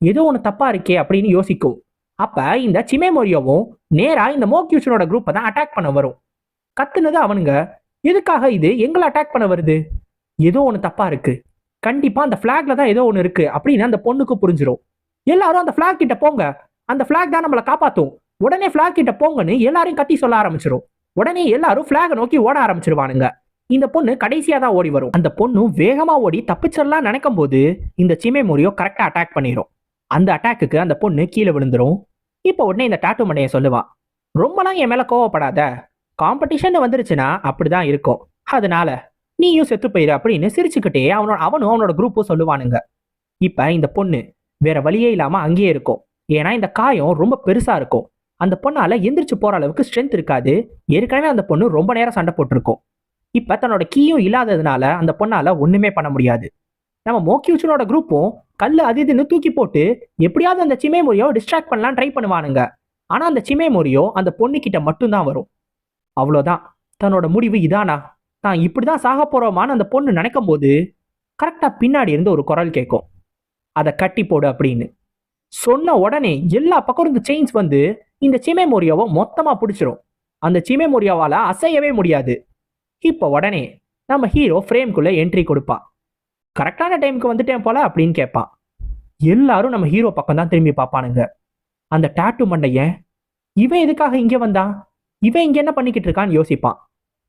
ஏதோ ஒண்ணு தப்பா இருக்கே அப்படின்னு யோசிக்கும். அப்ப இந்த சிமே மோரியோவும் நேரா இந்த மோக்யூச்சனோட குரூப்பை தான் அட்டாக் பண்ண வரும். கத்துனது அவனுங்க, எதுக்காக இது எங்களை அட்டாக் பண்ண வருது? ஏதோ ஒண்ணு தப்பா இருக்கு, கண்டிப்பா அந்த பிளாக்ல தான் ஏதோ ஒண்ணு இருக்கு அப்படின்னு அந்த பொண்ணுக்கு புரிஞ்சிடும். எல்லாரும் அந்த பிளாக் கிட்ட போங்க, அந்த பிளாக் தான் நம்மளை காப்பாத்தும், உடனே பிளாக் கிட்ட போங்கன்னு எல்லாரையும் கத்தி சொல்ல ஆரம்பிச்சிடும். உடனே எல்லாரும் பிளாக நோக்கி ஓட ஆரம்பிச்சிருவானுங்க. இந்த பொண்ணு கடைசியா தான் ஓடி வரும். அந்த பொண்ணு வேகமா ஓடி தப்பிச்சிடலாம் நினைக்கும் போது இந்த சிமே மோரியோ கரெக்டா அட்டாக் பண்ணிடும். அந்த அட்டாக்குக்கு அந்த பொண்ணு கீழே விழுந்துரும். இப்போ உடனே இந்த டாட்டூ மண்டையை சொல்லுவான், ரொம்பலாம் என் மேல கோவப்படாத, காம்படிஷன் வந்துருச்சுன்னா அப்படிதான் இருக்கும், அதனால நீயும் செத்து போயிரு அப்படின்னு சிரிச்சுக்கிட்டே அவனும் அவனோட குரூப்பும் சொல்லுவானுங்க. இப்ப இந்த பொண்ணு வேற வழியே இல்லாம அங்கேயே இருக்கும். ஏன்னா இந்த காயம் ரொம்ப பெருசா இருக்கும். அந்த பொண்ணால எந்திரிச்சு போற அளவுக்கு ஸ்ட்ரென்த் இருக்காது. ஏற்கனவே அந்த பொண்ணு ரொம்ப நேரம் சண்டை போட்டிருக்கும். இப்ப தன்னோட கீயும் இல்லாததுனால அந்த பொண்ணால ஒண்ணுமே பண்ண முடியாது. நம்ம மோக்யூச்சனோட குரூப்பும் கல்லு அது இதுன்னு தூக்கி போட்டு எப்படியாவது அந்த சிமே மோரியோ டிஸ்ட்ராக்ட் பண்ணலாம் ட்ரை பண்ணுவானுங்க. ஆனா அந்த சிமே மோரியோ அந்த பொண்ணு கிட்ட மட்டும்தான் வரும். அவ்வளோதான், தன்னோட முடிவு இதானா, தான் இப்படிதான் சாக போறோமான்னு அந்த பொண்ணு நினைக்கும் போது கரெக்டா பின்னாடி இருந்து ஒரு குரல் கேட்கும், அதை கட்டி போடு அப்படின்னு. சொன்ன உடனே எல்லா பக்கம் இருந்து செயின்ஸ் வந்து இந்த சிமே மோரியோவை மொத்தமா பிடிச்சிரும். அந்த சிமே மோரியோவால அசையவே முடியாது. இப்போ உடனே நம்ம ஹீரோ ஃப்ரேம்குள்ள என்ட்ரி கொடுப்பான். கரெக்டான டைமுக்கு வந்துட்டேன் போல அப்படின்னு கேட்பான். எல்லாரும் நம்ம ஹீரோ பக்கம் தான் திரும்பி பார்ப்பானுங்க. அந்த டாட்டூ மண்டையன், இவன் எதுக்காக இங்க வந்தான், இவன் இங்க என்ன பண்ணிக்கிட்டு இருக்கான்னு யோசிப்பான்.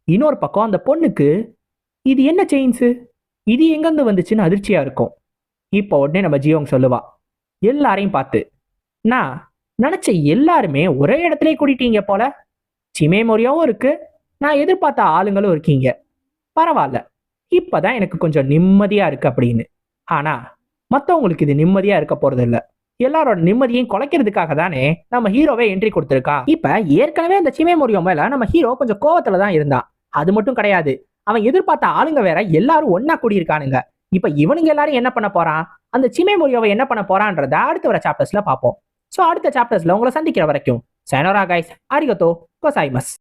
இன்னொரு பக்கம் அந்த பொண்ணுக்கு இது என்ன செயின்ஸு, இது எங்கிருந்து வந்துச்சுன்னு அதிர்ச்சியா இருக்கும். இப்போ உடனே நம்ம ஜியோங் சொல்லுவா, எல்லாரையும் பார்த்து, நான் நினைச்ச எல்லாருமே ஒரே இடத்துல கூட்டிட்டீங்க போல, சிமே மோரியாவும் இருக்கு, நான் எதிர்பார்த்த ஆளுங்களும் இருக்கீங்க, பரவாயில்ல, இப்பதான் எனக்கு கொஞ்சம் நிம்மதியா இருக்கு அப்படின்னு. ஆனா மத்தவங்களுக்கு இது நிம்மதியா இருக்க போறது இல்ல. எல்லாரோட நிம்மதியையும் குலைக்கிறதுக்காக தானே நம்ம ஹீரோவே என்ட்ரி கொடுத்திருக்கா. இப்ப ஏற்கனவே அந்த சிமே மோரியோ மேல நம்ம ஹீரோ கொஞ்சம் கோவத்துல தான் இருந்தான். அது மட்டும் கிடையாது, அவன் எதிர்பார்த்த ஆளுங்க வேற எல்லாரும் ஒன்னா கூடியிருக்கானுங்க. இப்ப இவனுங்க எல்லாரும் என்ன பண்ண போறான், அந்த சிமே மோரியோவை என்ன பண்ண போறான்றத அடுத்த வர சாப்டர்ஸ்ல பார்ப்போம். சோ அடுத்த சாப்டர்ஸ்ல உங்களை சந்திக்கிற வரைக்கும் சைனோரா கைஸ், அரிகத்தோ கோசாய்மஸ்.